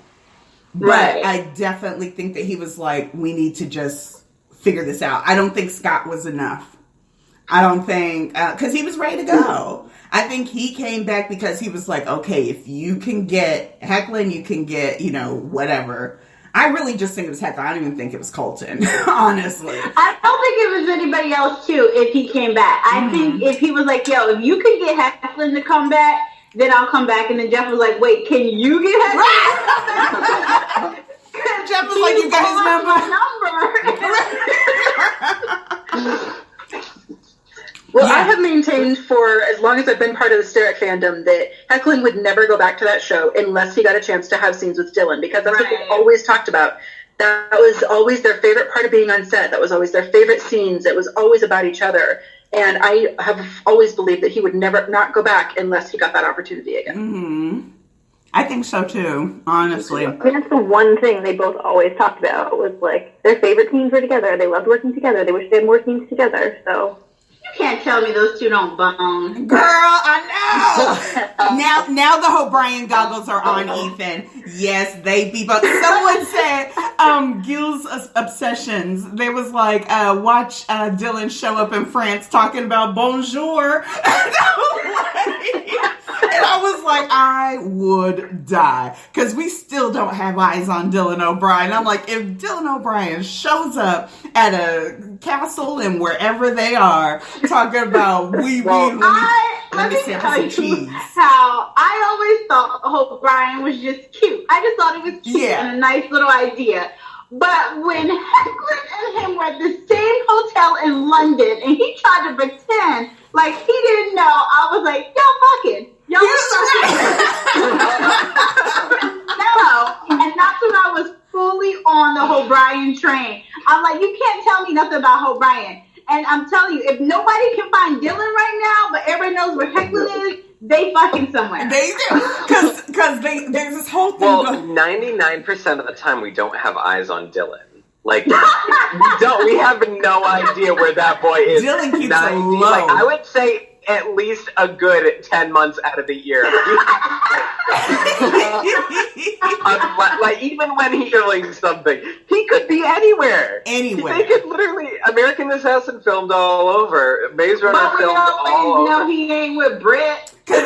But I definitely think that he was like, we need to just figure this out. I don't think Scott was enough. I don't think, because he was ready to go. I think he came back because he was like, okay, if you can get Hecklin, you can get, whatever. I really just think it was Hecklin. I don't even think it was Colton, honestly. I don't think it was anybody else, too, if he came back. I think if he was like, yo, if you can get Hecklin to come back, then I'll come back. And then Jeff was like, wait, can you get Hecklin to come back? Jeff was like, you got his number? Well, I have maintained for as long as I've been part of the Sterek fandom that Hecklin would never go back to that show unless he got a chance to have scenes with Dylan, because that's what they always talked about. That was always their favorite part of being on set. That was always their favorite scenes. It was always about each other. And I have always believed that he would never not go back unless he got that opportunity again. Mm-hmm. I think so too, honestly. I mean, that's the one thing they both always talked about was their favorite teams were together. They loved working together. They wish they had more teams together. So can't tell me those two don't bone. Girl, I know. Now the O'Brien goggles are on, Ethan. Yes, they be both. Someone said, Gil's Obsessions. They was like, watch Dylan show up in France talking about bonjour. And I was like, I would die. Because we still don't have eyes on Dylan O'Brien. I'm like, if Dylan O'Brien shows up at a castle and wherever they are, talking about let me tell you how I always thought O'Brien was just cute. I just thought it was cute and a nice little idea. But when Hecklin and him were at the same hotel in London and he tried to pretend like he didn't know, I was like, y'all fucking. Y'all fucking. No. And that's when I was fully on the O'Brien train. I'm like, you can't tell me nothing about O'Brien. And I'm telling you, if nobody can find Dylan right now, but everybody knows where Hecklin is, they fucking somewhere. They do. Because there's this whole thing. Well, 99% of the time we don't have eyes on Dylan. Like, we have no idea where that boy is. Dylan keeps it low. Like, I would say at least a good 10 months out of the year. Like, even when he's doing something, he could be anywhere. Anywhere. They could literally, American Assassin filmed all over. Maze Runner filmed all over. No, he ain't with Britt. Don't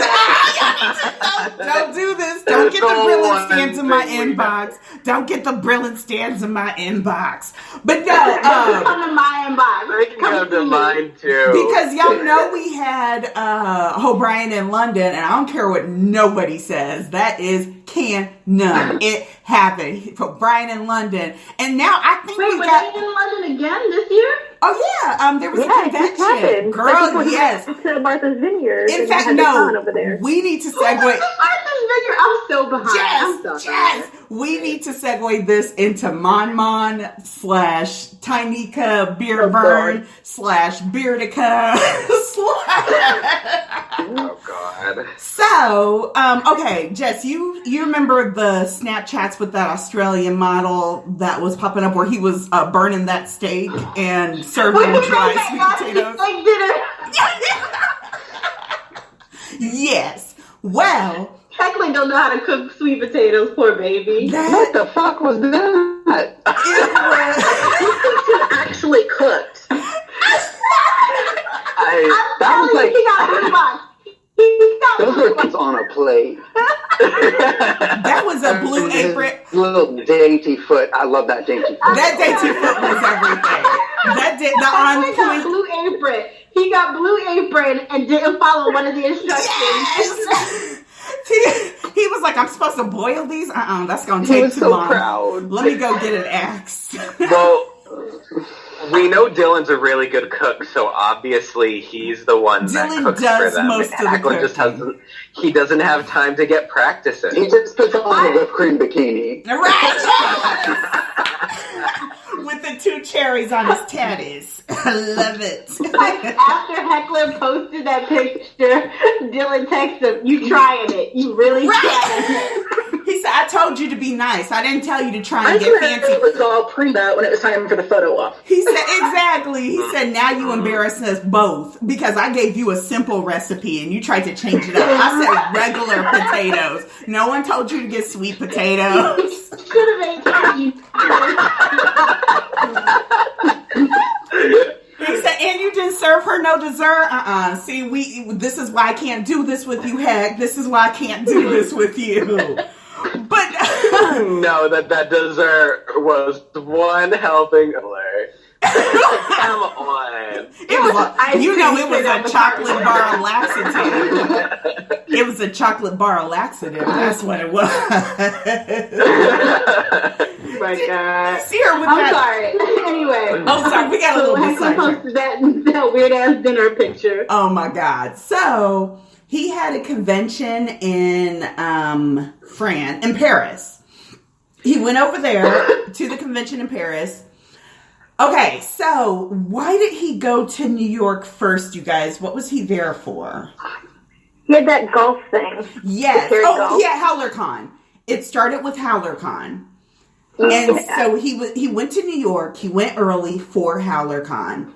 do this. Don't get the brilliant stands in my inbox. Don't get the brilliant stands in my inbox. But no, come to my inbox. They can come to mine too. Because y'all know we had O'Brien in London, and I don't care what nobody says. That is canon. It happened. O'Brien in London, and now I think we got they in London again this year. Oh yeah, there was a convention. Girl, yes. To Martha's Vineyard. In fact, no. Over there. We need to segue. Martha's Vineyard. I'm so behind. Yes. We need to segue this into Mon Mon / Tynika Beer Burn / Beardica / Oh God. So, okay, Jess, you remember the Snapchats with that Australian model that was popping up where he was burning that steak and serving dry sweet potatoes? Yes. Well, Hecklin don't know how to cook sweet potatoes, poor baby. What the fuck was that? It actually cooked. That was like, he got a box. those were just on a plate. That was a blue apron. Little dainty foot. I love that dainty foot. That dainty foot was everything. The on point. Blue apron. He got blue apron and didn't follow one of the instructions. Yes. He was like, I'm supposed to boil these? That's going to take too long. Proud. Let me go get an axe. Well, we know Dylan's a really good cook, so obviously he's the one that cooks for them. Most of the cooking. He doesn't have time to get practicing. He just puts on a whipped cream bikini. Right. With the 2 cherries on his tatties. I love it. Like after Hecklin posted that picture, Dylan texted him, "You trying it? You really trying it?" He said, "I told you to be nice. I didn't tell you to try and get fancy." It was all pre-that when it was time for the photo op. He said, exactly. He said, now you embarrass us both because I gave you a simple recipe and you tried to change it up. I said regular potatoes. No one told you to get sweet potatoes. Should have made you. He said, and you didn't serve her no dessert? See, this is why I can't do this with you, Heck. This is why I can't do this with you. But no, that dessert was one helping. Come on. It was a chocolate bar of laxative. It was a chocolate bar of laxative. That's what it was. Oh my God. See her with I'm sorry. Anyway. Oh, sorry. We got a little bit sidetracked. Posted that weird ass dinner picture. Oh my God. So he had a convention in Paris. He went over there to the convention in Paris. Okay, so why did he go to New York first, you guys? What was he there for? He had that golf thing. Yes. Oh, yeah, HowlerCon. It started with HowlerCon. And so he went to New York. He went early for HowlerCon.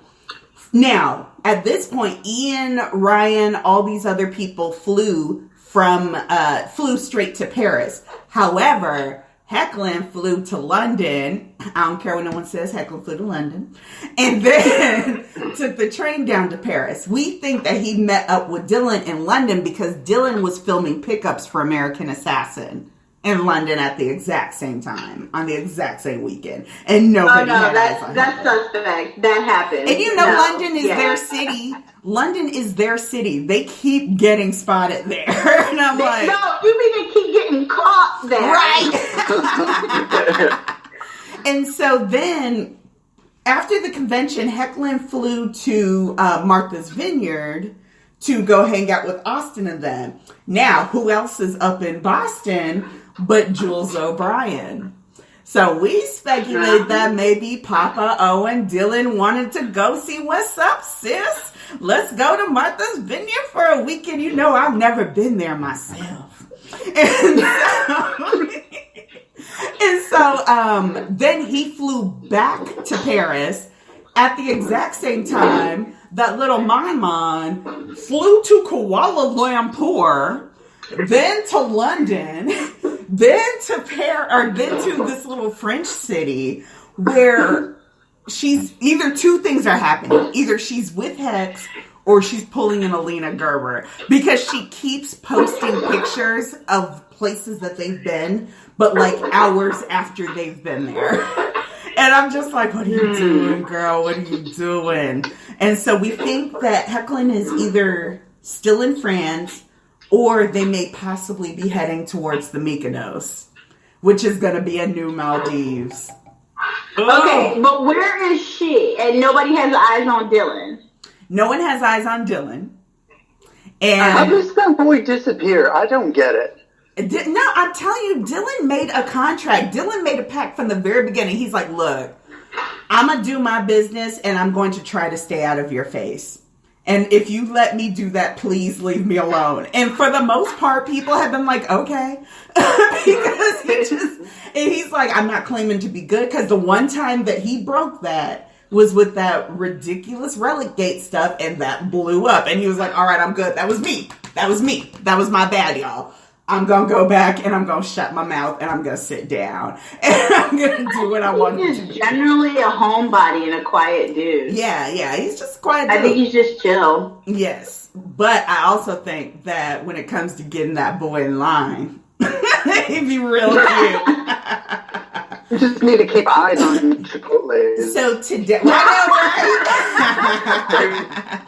Now, at this point, Ian, Ryan, all these other people flew straight to Paris. However, Hecklin flew to London. I don't care what no one says. Hecklin flew to London. And then took the train down to Paris. We think that he met up with Dylan in London because Dylan was filming pickups for American Assassin in London at the exact same time, on the exact same weekend. And nobody that's suspect. That happened. And London is their city. London is their city. They keep getting spotted there. And I'm like... No, you mean they keep getting caught there. Right. And so then, after the convention, Hecklin flew to Martha's Vineyard to go hang out with Austin and them. Now, who else is up in Boston but Jules O'Brien? So we speculate that maybe Papa O and Dylan wanted to go see what's up, sis. Let's go to Martha's Vineyard for a weekend. I've never been there myself. And so then he flew back to Paris at the exact same time that little Maimon flew to Kuala Lumpur, then to London, then to then to this little French city where she's either two things are happening. Either she's with Hex or she's pulling an Alina Gerber because she keeps posting pictures of places that they've been, but like hours after they've been there. And I'm just like, what are you doing, girl? What are you doing? And so we think that Hecklin is either still in France or they may possibly be heading towards the Mykonos, which is going to be a new Maldives. Okay, but where is she? And nobody has eyes on Dylan. No one has eyes on Dylan. And how does that boy disappear? I don't get it. No, I'm telling you, Dylan made a contract. Dylan made a pact from the very beginning. He's like, look, I'm going to do my business and I'm going to try to stay out of your face. And if you let me do that, please leave me alone. And for the most part, people have been like, okay. Because he's like, I'm not claiming to be good. Because the one time that he broke that was with that ridiculous Relic Gate stuff and that blew up. And he was like, all right, I'm good. That was me. That was my bad, y'all. I'm going to go back and I'm going to shut my mouth and I'm going to sit down. And I'm going to do what I want to do. He's generally a homebody and a quiet dude. Yeah. He's just a quiet dude. I think he's just chill. Yes. But I also think that when it comes to getting that boy in line, he'd be real cute. You just need to keep eyes on Chipotle. So today...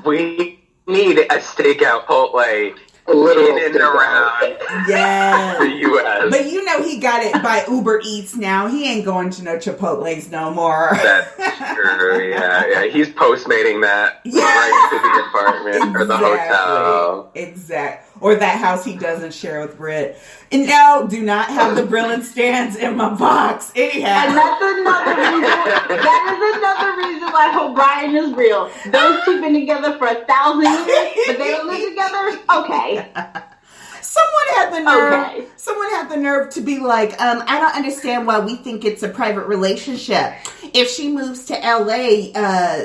We need a stakeout Chipotle. A little in and around the U.S. But he got it by Uber Eats now. He ain't going to no Chipotle's no more. That's true, yeah. He's postmating that right to the apartment or the hotel. Exactly. Or that house he doesn't share with Britt. And no, do not have the Brilliant stands in my box. Anyhow. And that's another reason. That is another reason why O'Brien is real. Those two been together for 1,000 years, but they don't live together? Okay. Someone had the nerve to be like, I don't understand why we think it's a private relationship. If she moves to LA,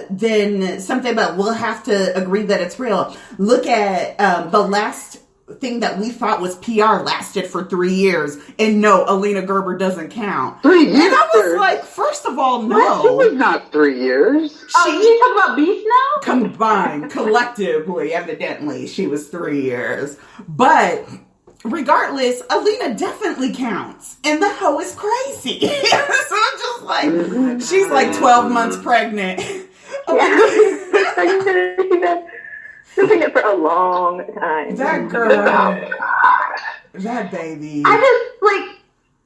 then something about we'll have to agree that it's real. Look at the last thing that we thought was PR lasted for 3 years. And no, Alina Gerber doesn't count. 3 years? And I was like, first of all, no. She was not 3 years. You talking about Beast now? Combined, collectively, evidently, she was 3 years. But regardless, Alina definitely counts. And the hoe is crazy. So I'm just like, she's like 12 months pregnant. She's been pregnant for a long time. That girl. That baby. I just,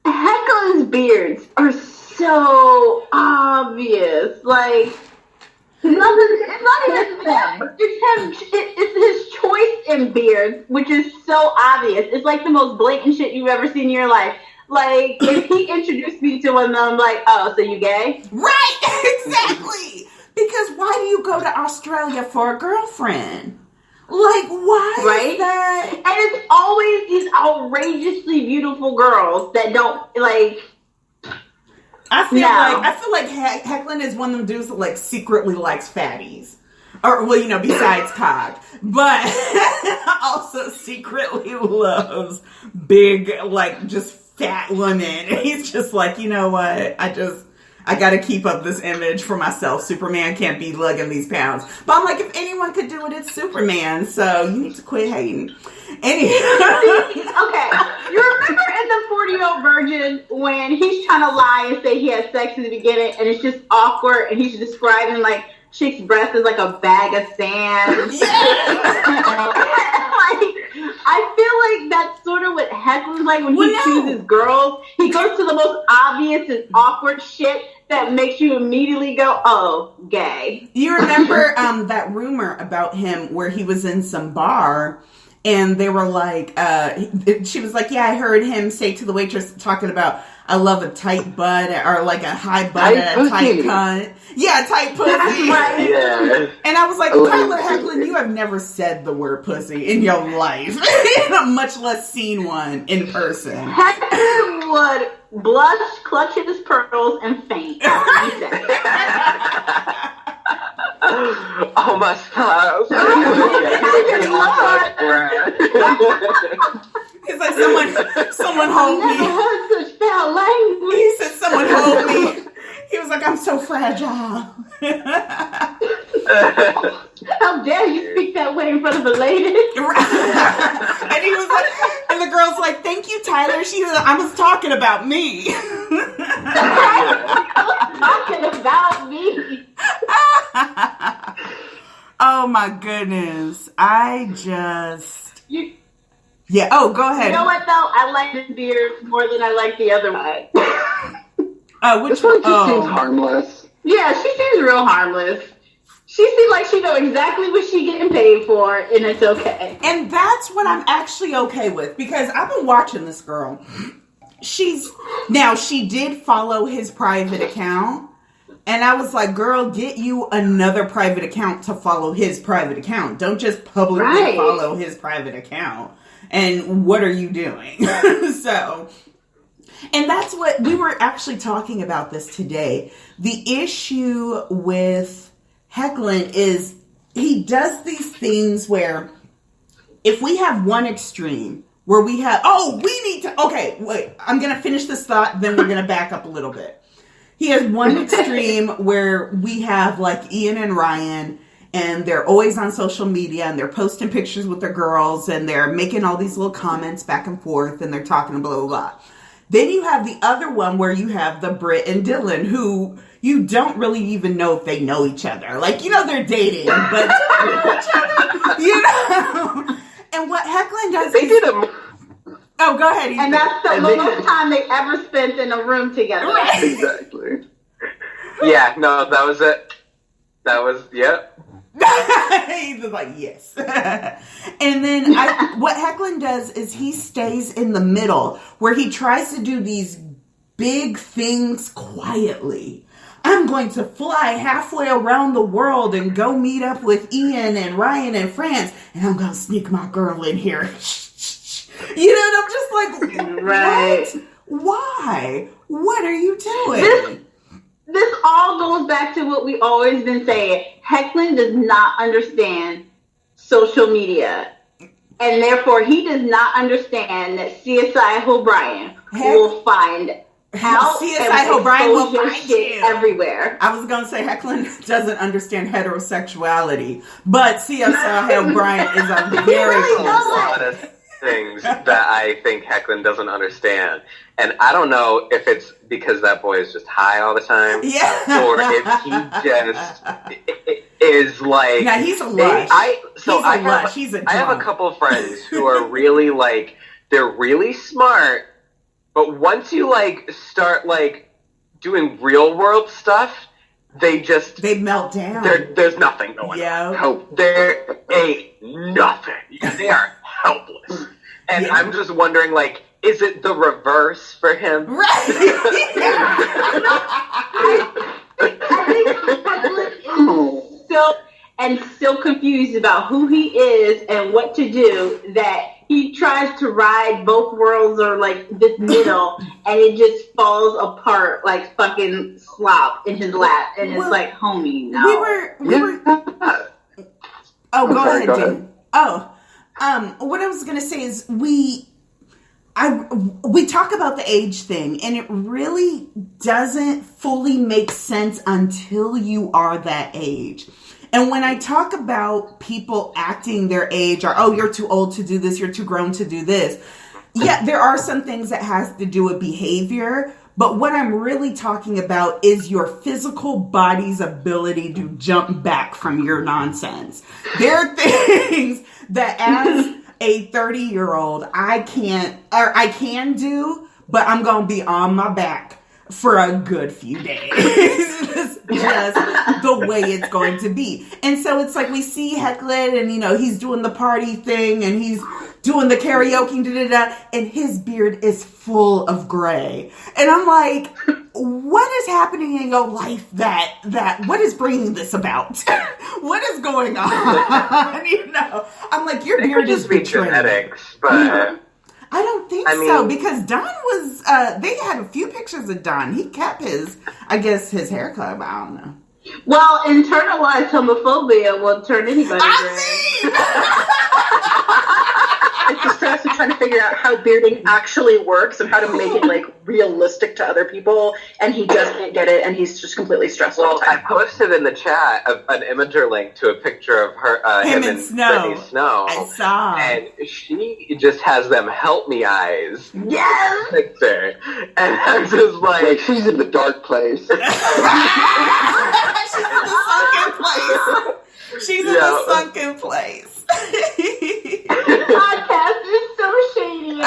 Hecklin's beards are so obvious. Like, it's not even them. It's his choice in beards, which is so obvious. It's like the most blatant shit you've ever seen in your life. Like, if he introduced me to one, I'm like, oh, so you gay? Right, exactly. Because why do you go to Australia for a girlfriend? Like, why is that? And it's always these outrageously beautiful girls that don't, I feel like Hecklin is one of them dudes that, secretly likes fatties. Or, well, you know, besides cock. But also secretly loves big, like, just fat women. And he's just like, you know what? I gotta keep up this image for myself. Superman can't be lugging these pounds. But I'm like, if anyone could do it, it's Superman. So you need to quit hating. Anyway. Okay. You remember in the 40-Year-Old Virgin when he's trying to lie and say he had sex in the beginning and it's just awkward and he's describing like chick's breast as like a bag of sand? I feel like that's sort of what Heckler's like when he chooses girls. He goes to the most obvious and awkward shit that makes you immediately go, oh, gay. You remember that rumor about him where he was in some bar and they were like, she was like, yeah, I heard him say to the waitress talking about, I love a tight butt or like a high butt and a tight cunt. Yeah, tight pussy. Right. Yeah. And I was like, Tyler Hecklin, you have never said the word pussy in your life. Much less seen one in person. Hecklin would blush, clutch his pearls, and faint. Oh, my stars. He's like, someone hold me. Never such foul language. He said, someone hold me. He was like, I'm so fragile. How dare you speak that way in front of a lady? And he was like, and the girl's like, thank you, Tyler. She was, I was talking about me. Talking about me. Oh my goodness. Yeah. Oh, go ahead. You know what though? I like the beard more than I like the other one. Which This one one? just seems harmless. Yeah, she seems real harmless. She seems like she know exactly what she getting paid for, and it's okay. And that's what I'm actually okay with because I've been watching this girl. She did follow his private account. And I was like, girl, get you another private account to follow his private account. Don't just publicly follow his private account. And what are you doing? So, and that's what we were actually talking about this today. The issue with Hecklin is he does these things where if we have one extreme where we have, okay, wait, I'm going to finish this thought, then we're going to back up a little bit. He has one extreme where we have like Ian and Ryan and they're always on social media and they're posting pictures with their girls and they're making all these little comments back and forth and they're talking blah, blah, blah. Then you have the other one where you have the Britt and Dylan who you don't really even know if they know each other. Like, you know, they're dating, but, you know. And what Hecklin does Oh, go ahead. And that's the most time they ever spent in a room together. Right. Exactly. Yeah, no, that was it. That was, yep. He's like, yes. And then what Hecklin does is he stays in the middle where he tries to do these big things quietly. I'm going to fly halfway around the world and go meet up with Ian and Ryan in France. And I'm going to sneak my girl in here. You know, and I'm just like, right. What? Why? What are you doing? This all goes back to what we always been saying. Hecklin does not understand social media. And therefore, he does not understand that CSI O'Brien will find out CSI O'Brien will find shit you everywhere. I was going to say Hecklin doesn't understand heterosexuality, but CSI O'Brien is a very close things that I think Hecklin doesn't understand. And I don't know if it's because that boy is just high all the time. Yeah. Or if he just is like... Now, he's a lush. I have a couple of friends who are really like, they're really smart, but once you like start like doing real world stuff, they melt down. There's nothing going on. There ain't nothing. They are helpless. And I'm just wondering, like, is it the reverse for him? Right. I think still confused about who he is and what to do, that he tries to ride both worlds or like this middle and it just falls apart like fucking slop in his lap, and it's like, homie, no. Oh, go sorry, ahead, go Dan. ahead. What I was going to say is we talk about the age thing, and it really doesn't fully make sense until you are that age. And when I talk about people acting their age, or, oh, you're too old to do this, you're too grown to do this. Yeah, there are some things that has to do with behavior. But what I'm really talking about is your physical body's ability to jump back from your nonsense. There are things that as a 30-year-old, I can do, but I'm going to be on my back for a good few days. It's just the way it's going to be. And so it's like we see Hecklin and, he's doing the party thing and he's doing the karaoke, and his beard is full of gray. And I'm like, what is happening in your life what is bringing this about? What is going on? I'm like, your beard is betraying. Genetics, but I don't think so, because Don was, they had a few pictures of Don. He kept his hair color, but I don't know. Well, internalized homophobia will turn anybody gray. It's the stress of trying to figure out how bearding actually works and how to make it realistic to other people, and he just can't get it, and he's just completely stressed all the time. I posted in the chat an Imager link to a picture of him and Brittany Snow. I saw. And she just has them help me eyes. Yes! Picture. And I'm just like, she's in the dark place. She's in the sunken place. She's in the sunken place. Podcast is so shady.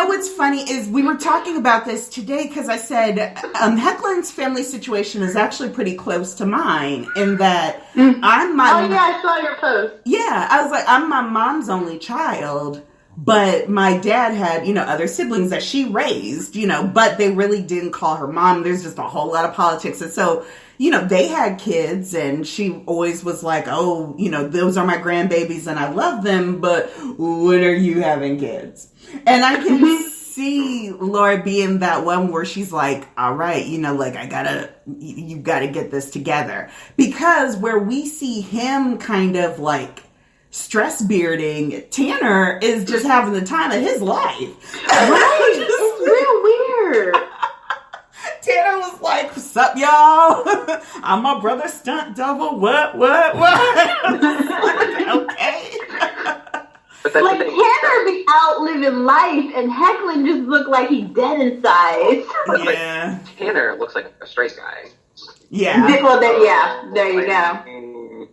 What's funny is we were talking about this today because I said Hecklin's family situation is actually pretty close to mine in that I'm my... Oh, yeah, I saw your post. Yeah, I was like, I'm my mom's only child, but my dad had, other siblings that she raised, but they really didn't call her mom. There's just a whole lot of politics. And so, they had kids and she always was like, oh, those are my grandbabies and I love them, but when are you having kids? And I can see Laura being that one where she's like, all right, you gotta get this together. Because where we see him kind of stress bearding, Tanner is just having the time of his life. Right? It's real weird. Tanner was like, what's up, y'all? I'm my brother's stunt double. What? Okay. Tanner be out living life, and Hecklin just look like he's dead inside. Yeah. Tanner looks like a straight guy. Yeah. Well, there you go.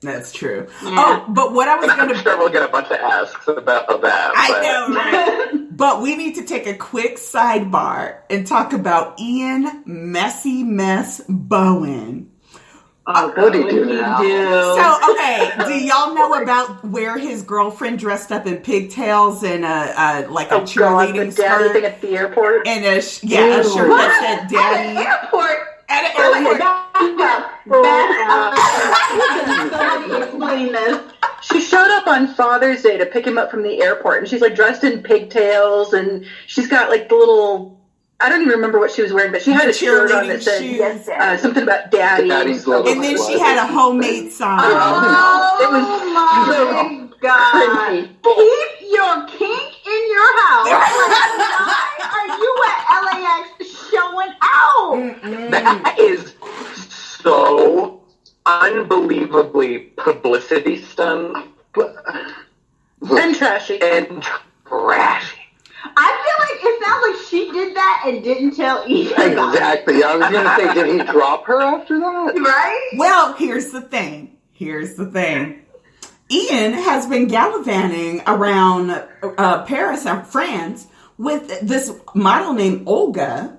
That's true. Yeah. Oh, but what I was going to... I'm sure we'll get a bunch of asks about that. I know, right? But we need to take a quick sidebar and talk about Ian Messy Mess Bowen. What did he do now? So, okay, do y'all know about where his girlfriend dressed up in pigtails and a cheerleading skirt? Daddy thing at the airport? And a shirt that said Daddy. At the airport. At an airport. Somebody explain this. She showed up on Father's Day to pick him up from the airport, and she's dressed in pigtails, and she's got the little... I don't even remember what she was wearing, but she had a shirt on that said something about Daddy. And then she had a homemade sign. Oh, it was my God. Keep your kink in your house. Why are you at LAX showing out? That is so unbelievably publicity stunt. And trashy. And trashy. I feel like it sounds like she did that and didn't tell Ian. Exactly. I was going to say, did he drop her after that? Right? Well, here's the thing. Ian has been gallivanting around Paris and France with this model named Olga,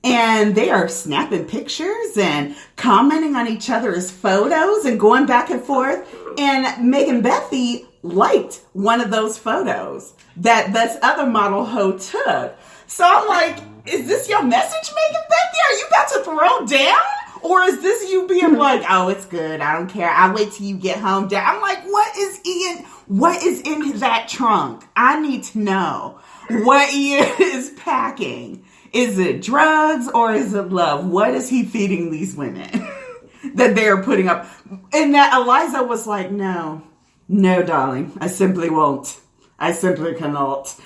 and they are snapping pictures and commenting on each other's photos and going back and forth. And Megan Bethy liked one of those photos that this other model ho took. So I'm like, is this your message, Megan Bethy? Are you about to throw down? Or is this you being like, oh, it's good, I don't care, I'll wait till you get home. I'm like, what is in that trunk? I need to know what Ian is packing. Is it drugs or is it love? What is he feeding these women? that they're putting up. And that Eliza was like, no, darling, I simply won't. I simply cannot.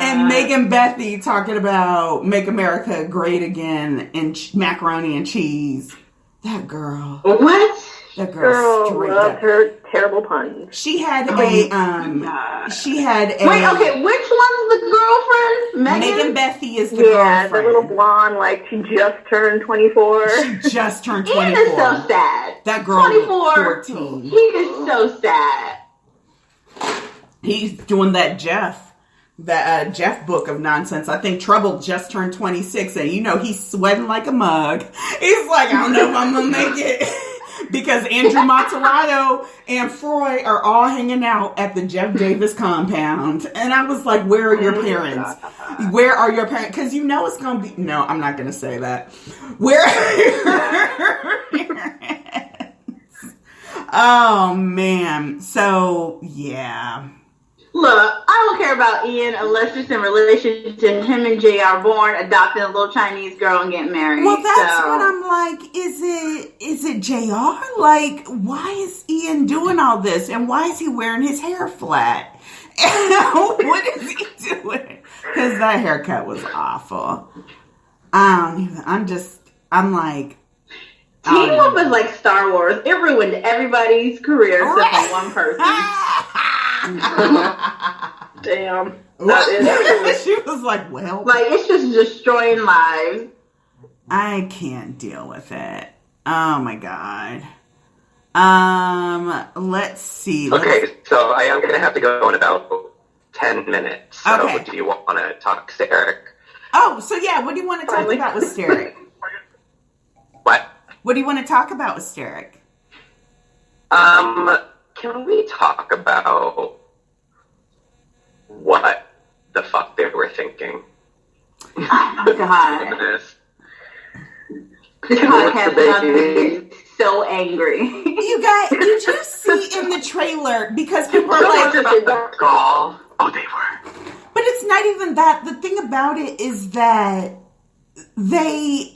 And Megan Bethy talking about Make America Great Again and macaroni and cheese. That girl. What? That girl loves her terrible puns. She had Wait, okay, which one's the girlfriend? Megan Bethy is the girlfriend. Yeah, the little blonde, like, she just turned 24. She just turned 24. Ian is so sad. That girl 24. 14. He is so sad. He's doing that Jeff book of nonsense. I think Trouble just turned 26, and he's sweating like a mug. He's like, I don't know if I'm gonna make it. Because Andrew Monterado and Froy are all hanging out at the Jeff Davis compound. And I was like, where are your parents? Where are your parents? Because it's going to be... No, I'm not going to say that. Where are your parents? Oh, man. So, yeah. Look, I don't care about Ian unless it's in relation to him and J.R. Bourne adopting a little Chinese girl and getting married. Well, that's what I'm like. Is it J.R.? Like, why is Ian doing all this? And why is he wearing his hair flat? What is he doing? Because that haircut was awful. I'm like... Teen Wolf was like Star Wars. It ruined everybody's career except for one person. Damn. She was like, well. Like, it's just destroying lives. I can't deal with it. Oh my God. Let's see. Okay, so I am going to have to go in about 10 minutes. So Okay. do you want to talk Sterek? Oh, so yeah, what do you want to talk about with Sterek? What? What do you want to talk about with Sterek? Can we talk about what the fuck they were thinking? Oh my God. This. This podcast got me so angry. You guys, did you see in the trailer? Because people are like, Oh, they were. but it's not even that. The thing about it is that they,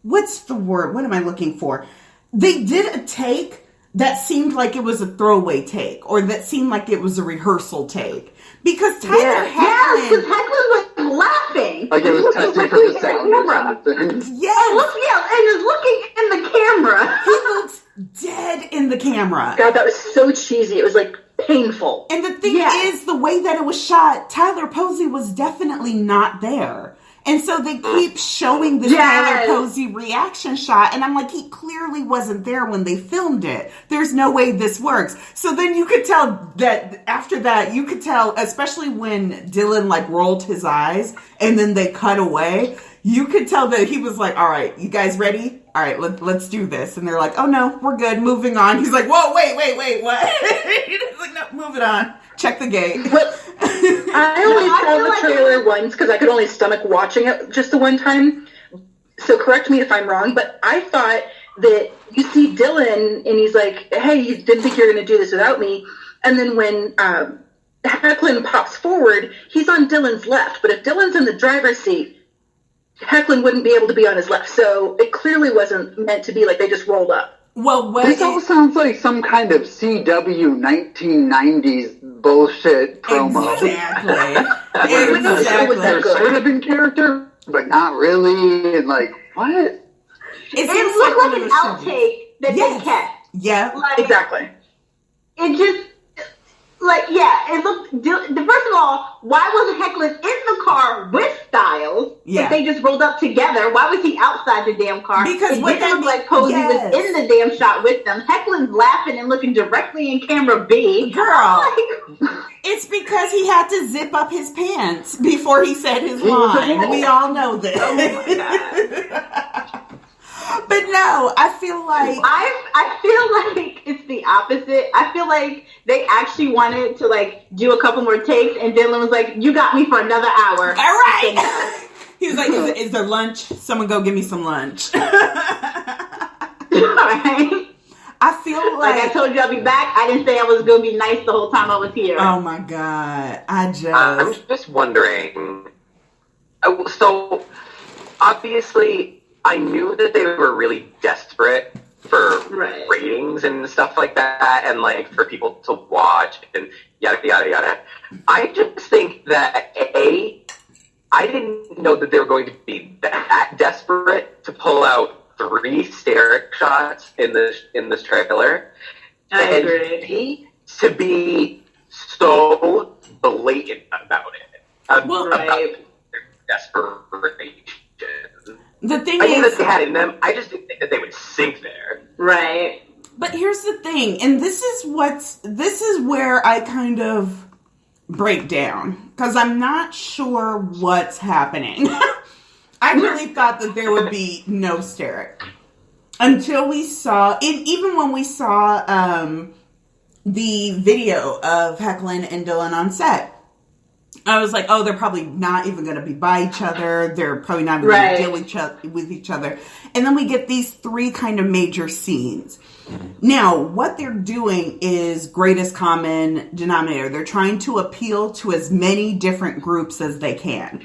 what's the word? What am I looking for? They did a take that seemed like it was a throwaway take, or that seemed like it was a rehearsal take. Because Tyler Hoechlin... because Hoechlin was laughing. Like it was testing for the sound or something. Yes! And is looking in the camera. He looks dead in the camera. God, that was so cheesy. It was like painful. And the thing is, the way that it was shot, Tyler Posey was definitely not there. And so they keep showing this Tyler Posey reaction shot, and I'm like, he clearly wasn't there when they filmed it. There's no way this works. So then you could tell that after that, you could tell, especially when Dylan like rolled his eyes and then they cut away, you could tell that he was like, all right, you guys ready? All right, let's do this. And they're like, oh no, we're good, moving on. He's like, whoa, wait, what? He's like, no, move it on. Check the gate. I only saw the trailer once because I could only stomach watching it just the one time. So correct me if I'm wrong, but I thought that you see Dylan and he's like, hey, you didn't think you were going to do this without me. And then when Hoechlin pops forward, he's on Dylan's left. But if Dylan's in the driver's seat, Hoechlin wouldn't be able to be on his left. So it clearly wasn't meant to be like they just rolled up. Well, this all sounds like some kind of CW 1990s bullshit promo. Exactly. They're sort of in character, but not really. And like, what? It looked like an outtake that they kept. Yeah, exactly. It just, it looked, first of all, why wasn't Hoechlin in the car with Styles? If they just rolled up together, why was he outside the damn car? Because it didn't look like Posey was in the damn shot with them. Hoechlin's laughing and looking directly in camera B. Girl, it's because he had to zip up his pants before he said his line. We all know this. Oh my God. But no, I feel like it's the opposite. I feel like they actually wanted to do a couple more takes, and Dylan was like, "You got me for another hour." All right. So, no. He was like, "Is there lunch? Someone go give me some lunch." All right. I feel like I told you I'll be back. I didn't say I was going to be nice the whole time I was here. Oh my God! I'm just wondering. So obviously, I knew that they were really desperate for ratings and stuff like that, and like for people to watch and yada yada yada. I just think that I didn't know that they were going to be that desperate to pull out 3 Sterek shots in this trailer. I agree. To be so blatant about it. About their desperation. The thing I knew is, that they had it in them. I just didn't think that they would sink there. Right. But here's the thing, and this is where I kind of break down, because I'm not sure what's happening. I really thought that there would be no Sterek until we saw, even when we saw the video of Hecklin and Dylan on set. I was like, oh, they're probably not even going to be by each other. They're probably not even going to deal with each other. And then we get these 3 kind of major scenes. Now, what they're doing is greatest common denominator. They're trying to appeal to as many different groups as they can.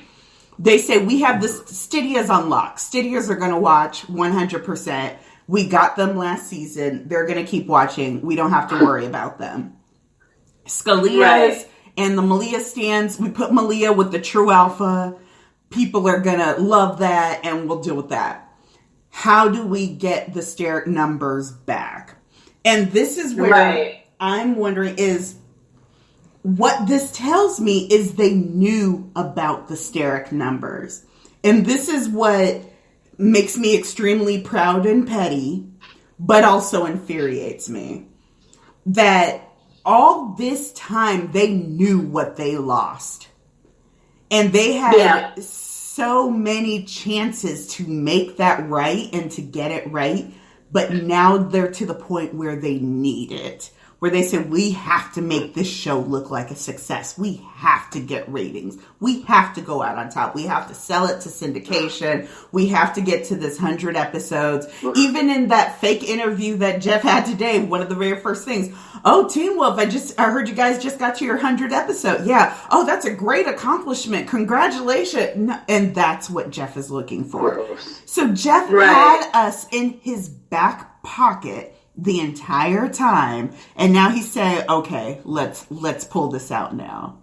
They say, we have this, Stydia's unlocked. Stydias are going to watch 100%. We got them last season. They're going to keep watching. We don't have to worry about them. Scalia's and the Malia stands, we put Malia with the true alpha. People are going to love that, and we'll deal with that. How do we get the Sterek numbers back? And this is where I'm wondering is, what this tells me is they knew about the Sterek numbers. And this is what makes me extremely proud and petty, but also infuriates me. That all this time, they knew what they lost. And they had so many chances to make that right and to get it right. But now they're to the point where they need it. Where they said, we have to make this show look like a success. We have to get ratings. We have to go out on top. We have to sell it to syndication. We have to get to this 100 episodes. Even in that fake interview that Jeff had today, one of the very first things, oh, Teen Wolf, I heard you guys just got to your 100th episode. Yeah. Oh, that's a great accomplishment. Congratulations. And that's what Jeff is looking for. So Jeff had us in his back pocket the entire time, and now he's saying, okay, let's pull this out now.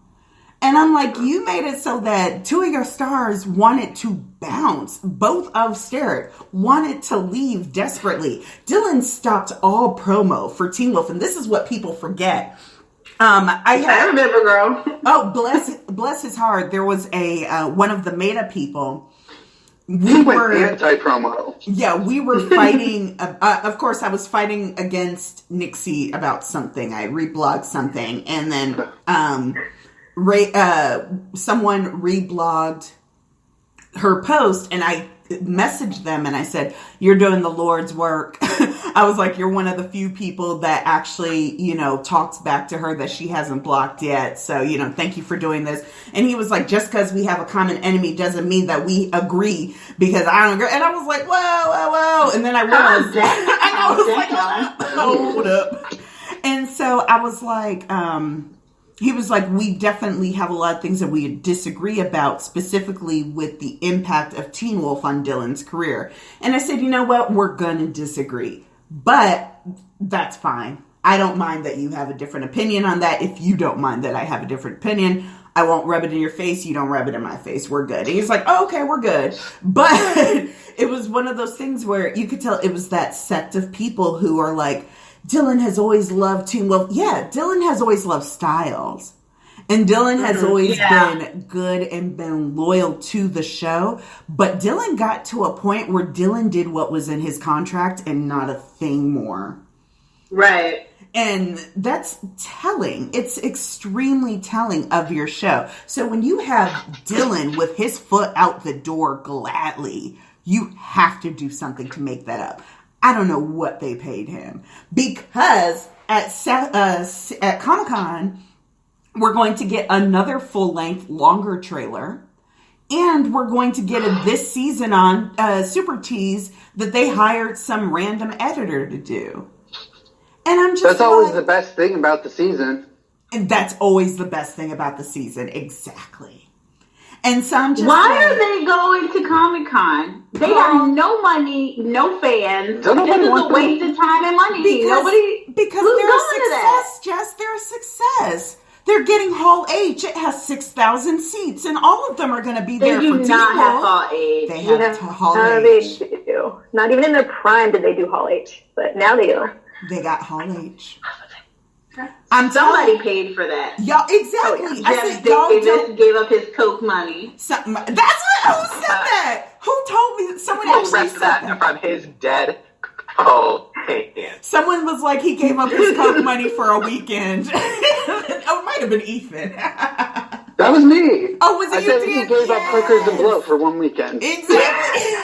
And I'm like, you made it so that 2 of your stars wanted to bounce. Both of Sterek wanted to leave desperately. Dylan stopped all promo for Teen Wolf, and this is what people forget. I remember, girl. Oh, bless his heart. There was a one of the Meta people. We were anti-promo. Yeah, we were fighting. Of course, I was fighting against Nixie about something. I reblogged something, and then someone reblogged her post, and I messaged them and I said, "You're doing the Lord's work." I was like, "You're one of the few people that actually, talks back to her that she hasn't blocked yet. So, thank you for doing this." And he was like, "Just because we have a common enemy doesn't mean that we agree, because I don't agree." And I was like, whoa. And then I realized that. And I was like, hold up. And so I was like, he was like, we definitely have a lot of things that we disagree about, specifically with the impact of Teen Wolf on Dylan's career. And I said, you know what? We're going to disagree. But that's fine. I don't mind that you have a different opinion on that. If you don't mind that I have a different opinion, I won't rub it in your face. You don't rub it in my face. We're good. And he's like, oh, okay, we're good. But it was one of those things where you could tell it was that sect of people who are like, Dylan has always loved Teen Wolf. Yeah, Dylan has always loved Styles. And Dylan has always been good and been loyal to the show. But Dylan got to a point where Dylan did what was in his contract and not a thing more. Right. And that's telling. It's extremely telling of your show. So when you have Dylan with his foot out the door gladly, you have to do something to make that up. I don't know what they paid him, because at Comic-Con, we're going to get another full-length, longer trailer, and we're going to get this season on Super Tease that they hired some random editor to do. And I'm just That's always the best thing about the season. And that's always the best thing about the season, exactly. And so I'm just why are they going to Comic-Con? They have no money, no fans. This is a waste of time and money. Because they're a success, Jess. They're a success. They're getting Hall H. It has 6,000 seats, and all of them are going to be there for Teen Wolf. They do not have Hall H. They have Hall H. They do. Not even in their prime did they do Hall H, but now they do. They got Hall H. Somebody paid for that. Y'all, exactly. Jeff Davis gave up his Coke money. Who said that? Who told me that? Someone actually said that from his dead cold hand. Someone was like, he gave up his Coke money for a weekend. Oh, it might have been Ethan. That was me. Oh, was it you? He gave up hookers and blow for one weekend. Exactly.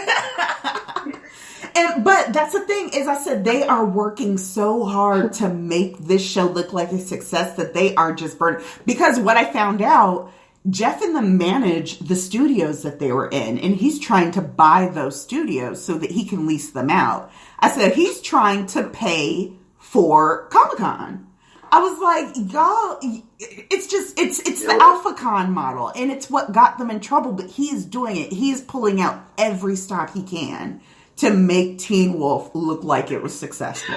But that's the thing, is I said they are working so hard to make this show look like a success that they are just burning. Because what I found out, Jeff and them manage the studios that they were in, and he's trying to buy those studios so that he can lease them out. I said he's trying to pay for Comic-Con. I was like, y'all, it's the AlphaCon model, and it's what got them in trouble, but he is doing it. He is pulling out every stop he can to make Teen Wolf look like it was successful.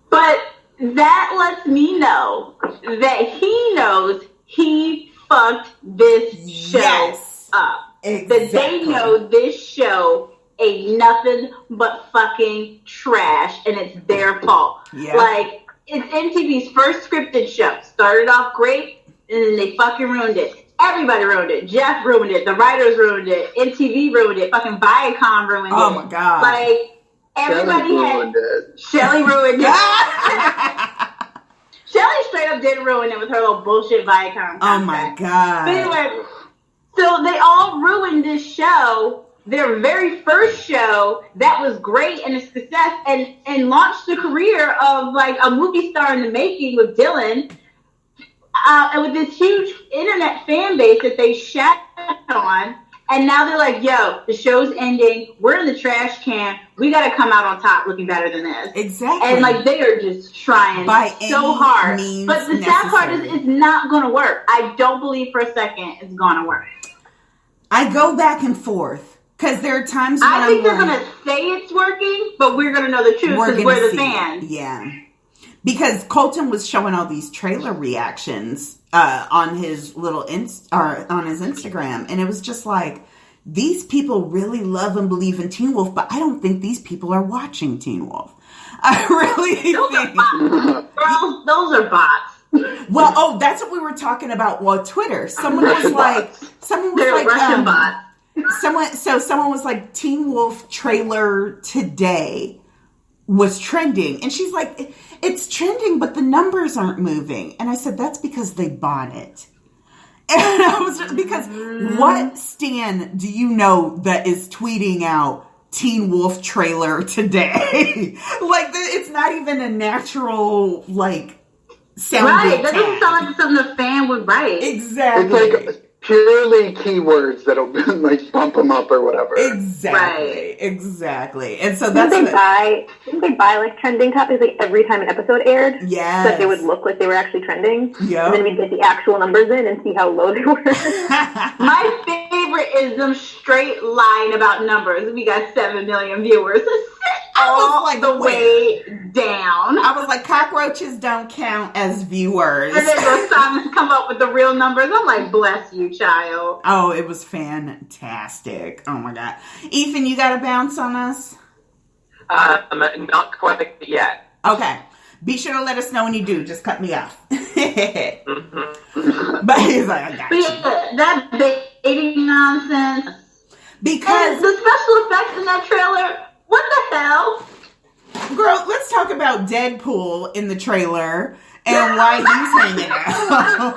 But that lets me know that he knows he fucked this show up. Exactly. That they know this show ain't nothing but fucking trash, and it's their fault. Yeah. Like, it's MTV's first scripted show. Started off great, and then they fucking ruined it. Everybody ruined it. Jeff ruined it. The writers ruined it. MTV ruined it. Fucking Viacom ruined it. Oh my god! Like everybody Shelly ruined it. Shelly straight up did ruin it with her little bullshit Viacom contract. Oh my god! But anyway, so they all ruined this show. Their very first show that was great and a success, and launched the career of like a movie star in the making with Dylan. And with this huge internet fan base that they shat on, and now they're like, yo, the show's ending, we're in the trash can, we gotta come out on top looking better than this. Exactly. And like, they are just trying so hard. But the sad part is, it's not gonna work. I don't believe for a second it's gonna work. I go back and forth, because there are times when I think they're gonna say it's working, but we're gonna know the truth because we're the fans. Yeah. Because Colton was showing all these trailer reactions on his little on his Instagram, and it was just like, these people really love and believe in Teen Wolf, but I don't think these people are watching Teen Wolf. I really think are bots. Girls, those are bots. Well, that's what we were talking about. Well, Twitter. Someone was like, Russian bots. Someone was like, Teen Wolf trailer today was trending, and she's like, it's trending, but the numbers aren't moving. And I said, that's because they bought it. And I was just, because what stan do you know that is tweeting out Teen Wolf trailer today? Like, it's not even a natural, like, sounding right, that doesn't sound like something a fan would write. Exactly. It's like purely keywords that'll like bump them up or whatever. Exactly. And so that's didn't they buy like trending topics like every time an episode aired? Yeah. So that they would look like they were actually trending. Yeah. And then we'd get the actual numbers in and see how low they were. My favorite is them straight lying about numbers. We got 7 million viewers. All like the way down. I was like, cockroaches don't count as viewers. And then those Simons come up with the real numbers. I'm like, bless you, child. Oh, it was fantastic. Oh my god. Ethan, you got to bounce on us? Not quite yet. Okay. Be sure to let us know when you do. Just cut me off. But he's like, I got you. Yeah, that baiting nonsense. Because and the special effects in that trailer, what the hell? Girl, let's talk about Deadpool in the trailer and why he's hanging out.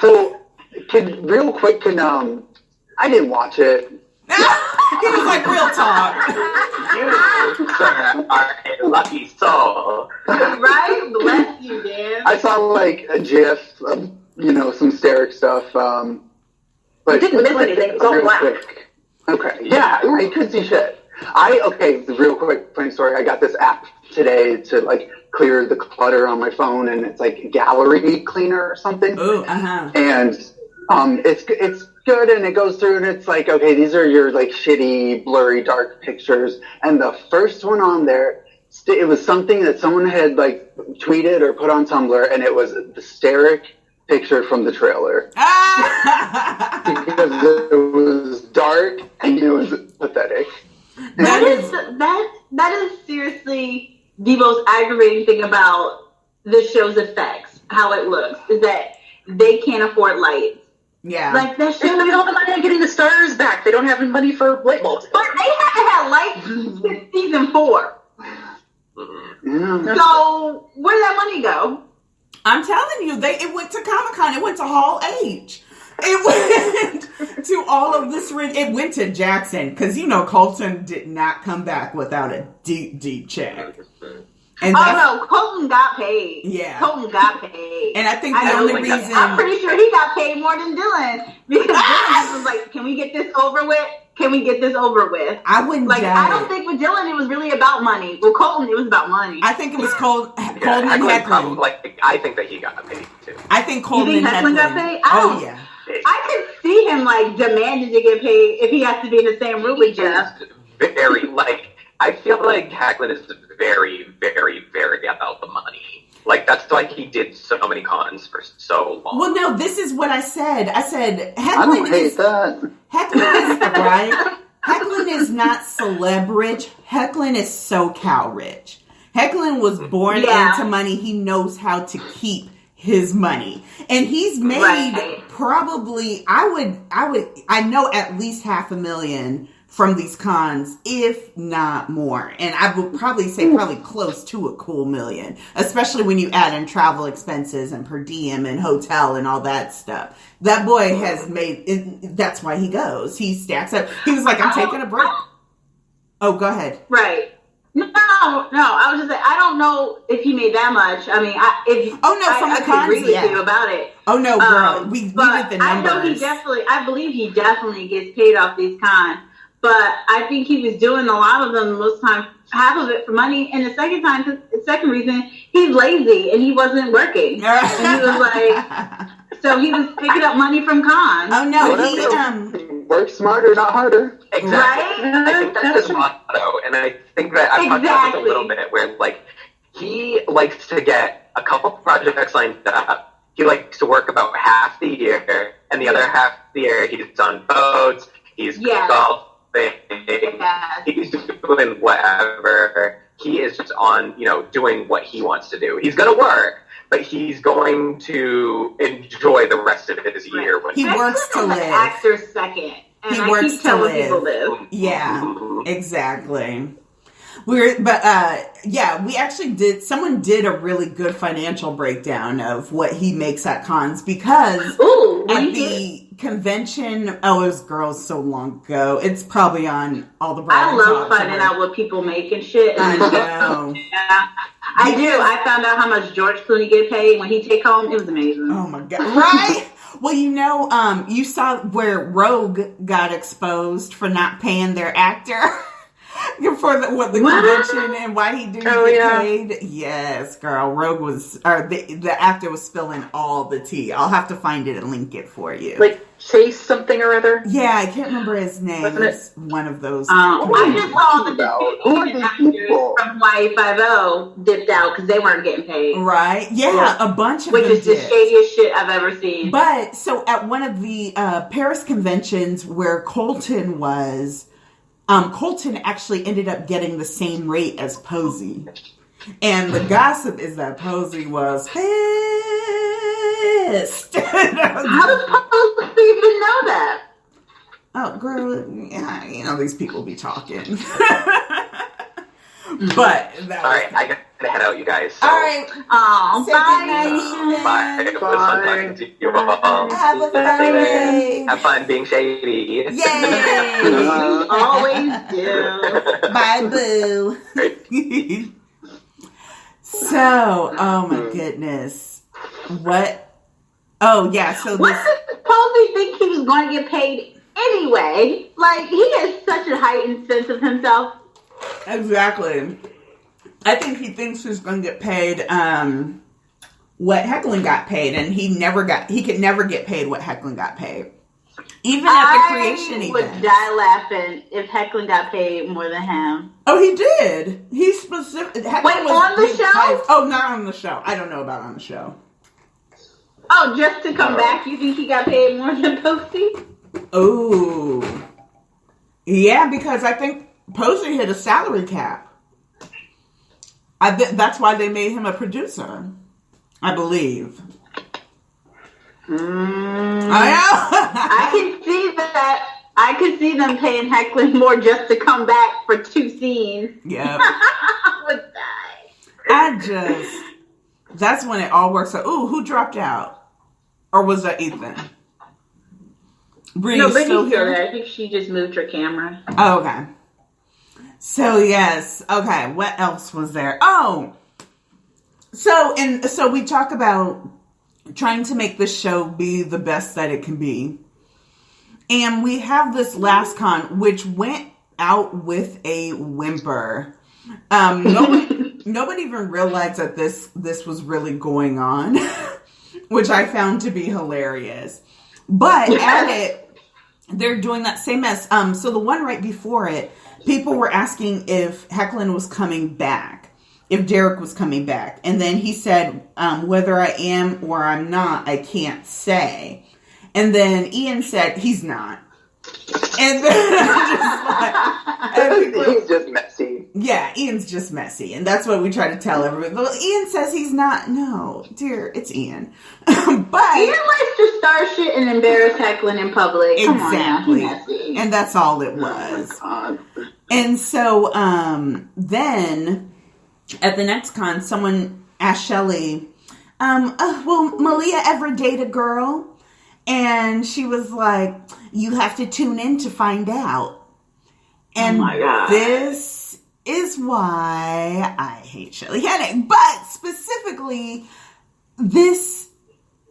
So, real quick, I didn't watch it. He was like, real talk. You, sir, are a lucky soul. Right? Bless you, Dan. I saw like a GIF of, some Sterek stuff. But you didn't miss anything. It's all black. Okay. Yeah, I couldn't see shit. Real quick, funny story. I got this app today to like clear the clutter on my phone, and it's like gallery cleaner or something. Ooh, uh-huh. And It's good, and it goes through, and it's like, okay, these are your like shitty, blurry, dark pictures. And the first one on there, it was something that someone had like tweeted or put on Tumblr, and it was the Sterek picture from the trailer. Because it was dark and it was pathetic. That is seriously the most aggravating thing about the show's effects. How it looks is that they can't afford lights. Yeah, like that show. They don't have the money on getting the stars back. They don't have any money for light bulbs. But they haven't had lights since season 4. Yeah. So where did that money go? I'm telling you, it went to Comic-Con. It went to Hall H. It went to all of this. It went to Jackson because Colton did not come back without a deep, deep check. And no, Colton got paid. Yeah, Colton got paid. And I think the only reason I'm pretty sure he got paid more than Dylan because Dylan was like, "Can we get this over with? Can we get this over with?" I wouldn't. I don't think with Dylan it was really about money. With Colton, it was about money. I think it was Colton and Hecklin. I think that he got paid too. I think Colton and Hecklin got paid. Oh yeah. I could see him demanding to get paid if he has to be in the same room with Jeff. Very I feel like Hecklin is very, very, very about the money. That's why he did so many cons for so long. Well, no, this is what I said. I said, Hecklin I don't hate that. Hecklin is, right? Hecklin is not celeb rich. Hecklin is SoCal rich. Hecklin was born into money. He knows how to keep his money. And he's made probably, I know at least $500,000 from these cons, if not more. And I would probably say close to $2 million, especially when you add in travel expenses and per diem and hotel and all that stuff. That boy has made, that's why he goes. He stacks up. He was like, I'm taking a break. Oh, go ahead. Right. No, I was just saying, I don't know if he made that much. I mean, from the cons, agree with you about it. Oh, no, girl. We did the numbers. I believe he definitely gets paid off these cons. But I think he was doing a lot of them most times, half of it for money. And the second reason, he's lazy and he wasn't working. And he was so he was picking up money from cons. Oh no, he work smarter, not harder. Exactly. Right? I think that's his motto. And I think that I've talked about this a little bit where he likes to get a couple projects lined up. He likes to work about half the year, and the other half of the year he's on boats, he's golf. He's doing whatever. He is just on, doing what he wants to do. He's going to work, but he's going to enjoy the rest of his year. When he works to live. Actor second. And he works to live. Yeah, exactly. We actually did. Someone did a really good financial breakdown of what he makes at cons because at the convention. Oh, it was girls so long ago. It's probably on all the. I love finding out what people make and shit. I know. Yeah, I do. I found out how much George Clooney get paid when he take home. It was amazing. Oh my god! Right. Well, you saw where Rogue got exposed for not paying their actor. For the convention and why he didn't get paid. Yes, girl. Rogue the actor was spilling all the tea. I'll have to find it and link it for you. Chase something or other? Yeah, I can't remember his name. It's one of those. I just saw the people from Hawaii 5-0 dipped out because they weren't getting paid. Right? Yeah, a bunch of them Which is the shadiest shit I've ever seen. But, so at one of the Paris conventions where Colton was, Colton actually ended up getting the same rate as Posey. And the gossip is that Posey was pissed. How does Posey even know that? Oh, girl, yeah, these people be talking. But that all right, I gotta head out, you guys. So. All right. Say bye. It was fun talking to you all. Have a fun day. Have fun being shady. Yay! We always do. Bye, boo. So, oh my goodness. What? Oh, yeah, so what did Posey think he was going to get paid anyway? He has such a heightened sense of himself. Exactly. I think he thinks he's going to get paid, what Hecklin got paid, and he could never get paid what Hecklin got paid. Even at the creation event. I would die laughing if Hecklin got paid more than him. Oh, he did. He specific. Wait, on the show? Oh, not on the show. I don't know about on the show. Oh, just to come back, you think he got paid more than Posey? Oh. Yeah, because I think Posey hit a salary cap. That's why they made him a producer, I believe. I can see that. I could see them paying Hecklin more just to come back for 2 scenes. Yeah. With that. That's when it all works out. Ooh, who dropped out? Or was that Ethan? No, Brittany's still there. I think she just moved her camera. Oh, okay. So, yes. Okay, what else was there? Oh! So we talk about trying to make this show be the best that it can be. And we have this last con, which went out with a whimper. Nobody even realized that this was really going on, which I found to be hilarious. But at it, they're doing that same mess. So the one right before it, people were asking if Hecklin was coming back, if Derek was coming back. And then he said, whether I am or I'm not, I can't say. And then Ian said, he's not. And then he's just messy. Yeah, Ian's just messy. And that's what we try to tell everybody. Well, Ian says he's not. No, dear, it's Ian. But Ian likes to start shit and embarrass Hecklin in public. Exactly. And that's all it was. Oh, and so then at the next con, someone asked Shelley, will Malia ever date a girl? And she was like, you have to tune in to find out. And this is why I hate Shelley Hennig. But specifically, this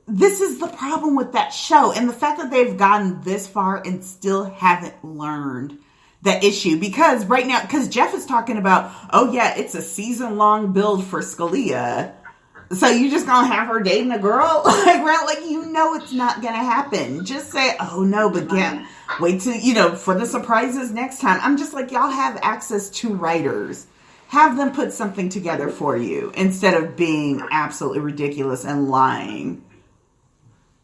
is the problem with that show. And the fact that they've gotten this far and still haven't learned the issue. Because right now, because Jeff is talking about, oh yeah, it's a season-long build for Scalia. So you just gonna have her dating a girl? Like, you know it's not gonna happen. Just say, oh no, but wait till, for the surprises next time. I'm just like, y'all have access to writers. Have them put something together for you instead of being absolutely ridiculous and lying.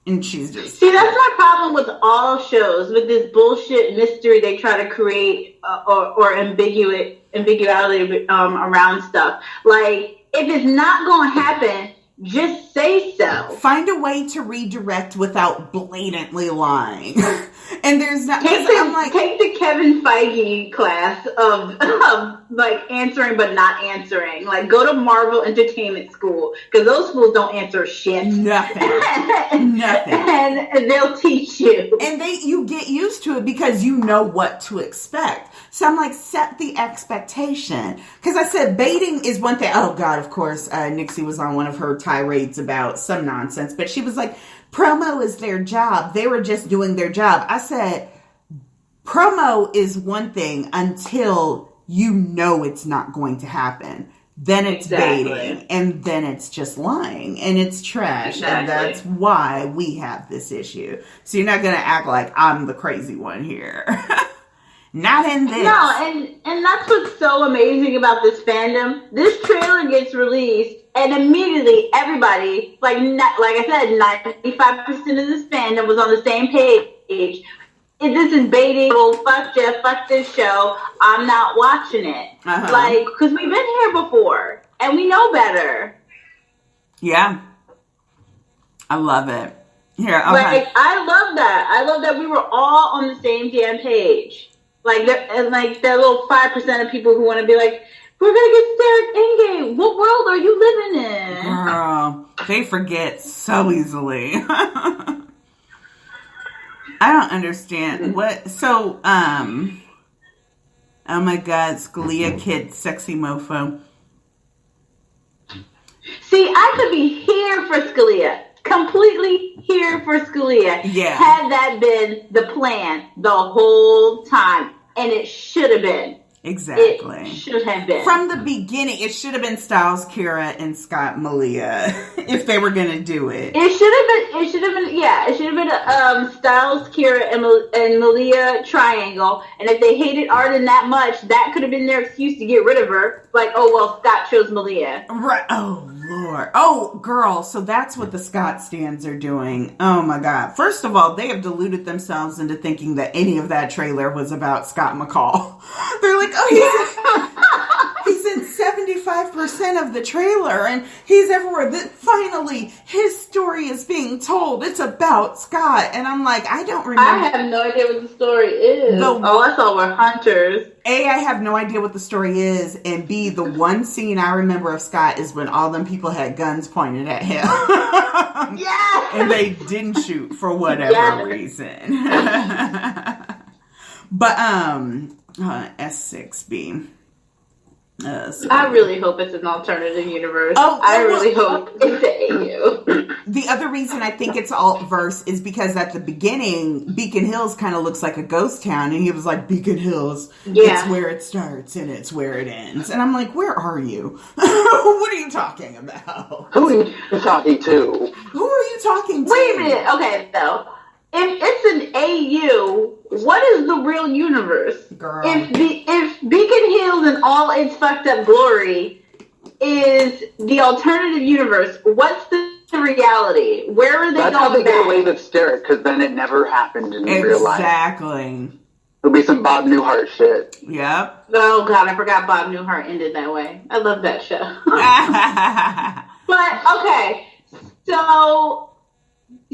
And she's just... See, that's my problem with all shows, with this bullshit mystery they try to create or ambiguity around stuff. Like, if it's not going to happen, just say so. Find a way to redirect without blatantly lying. And there's not... Take the Kevin Feige class of like answering but not answering. Like, go to Marvel Entertainment School, because those schools don't answer shit. Nothing. And they'll teach you. And you get used to it because you know what to expect. So I'm like, set the expectation. Because I said baiting is one thing. Oh, God, of course, Nixie was on one of her tirades about some nonsense. But she was like, promo is their job. They were just doing their job. I said, promo is one thing until you know it's not going to happen. Then it's baiting. And then it's just lying. And it's trash. Exactly. And that's why we have this issue. So you're not going to act like I'm the crazy one here. Not in this. No, and that's what's so amazing about this fandom. This trailer gets released, and immediately everybody, like I said, 95% of this fandom was on the same page. If this is baiting, well, fuck Jeff, fuck this show, I'm not watching it. Uh-huh. Like, because we've been here before, and we know better. Yeah. I love it. Here, okay. Like, I love that. I love that we were all on the same damn page. Like, that little 5% of people who want to be like, we're going to get Sterek Endgame. What world are you living in? Girl, they forget so easily. I don't understand. What? So, oh my God, Scalia kid, sexy mofo. See, I could be here for Scalia. Completely here for Scalia. Yeah. Had that been the plan the whole time. And it should have been. Exactly. It should have been. From the beginning, it should have been Styles, Kira, and Scott Malia. if they were gonna do it. It should have been Styles, Kira, and Malia triangle. And if they hated Arden that much, that could have been their excuse to get rid of her. Like, oh well, Scott chose Malia. Right. Oh Lord. Oh girl. So that's what the Scott stands are doing. Oh my God. First of all, they have deluded themselves into thinking that any of that trailer was about Scott McCall. They're like, oh, he's in 75% of the trailer, and he's everywhere. That finally his story is being told. It's about Scott, and I'm like, I don't remember. I have no idea what the story is. I saw we're hunters. A, I have no idea what the story is, and B, the one scene I remember of Scott is when all them people had guns pointed at him. Yes! And they didn't shoot for whatever reason. But, S6B. I really hope it's an alternative universe. I really hope it's an AU. The other reason I think it's alt-verse is because at the beginning, Beacon Hills kind of looks like a ghost town, and he was like, Beacon Hills, it's where it starts and it's where it ends. And I'm like, where are you? What are you talking about? Who are you talking to? Who are you talking to? Wait a minute. Okay, though. If it's an AU, what is the real universe? Girl. If Beacon Hills and all its fucked up glory is the alternative universe, what's the reality? Where are they That's going how they back? get away with Sterek, because then it never happened in real life. Exactly. It'll be some Bob Newhart shit. Yep. Oh, God, I forgot Bob Newhart ended that way. I love that show. But, okay,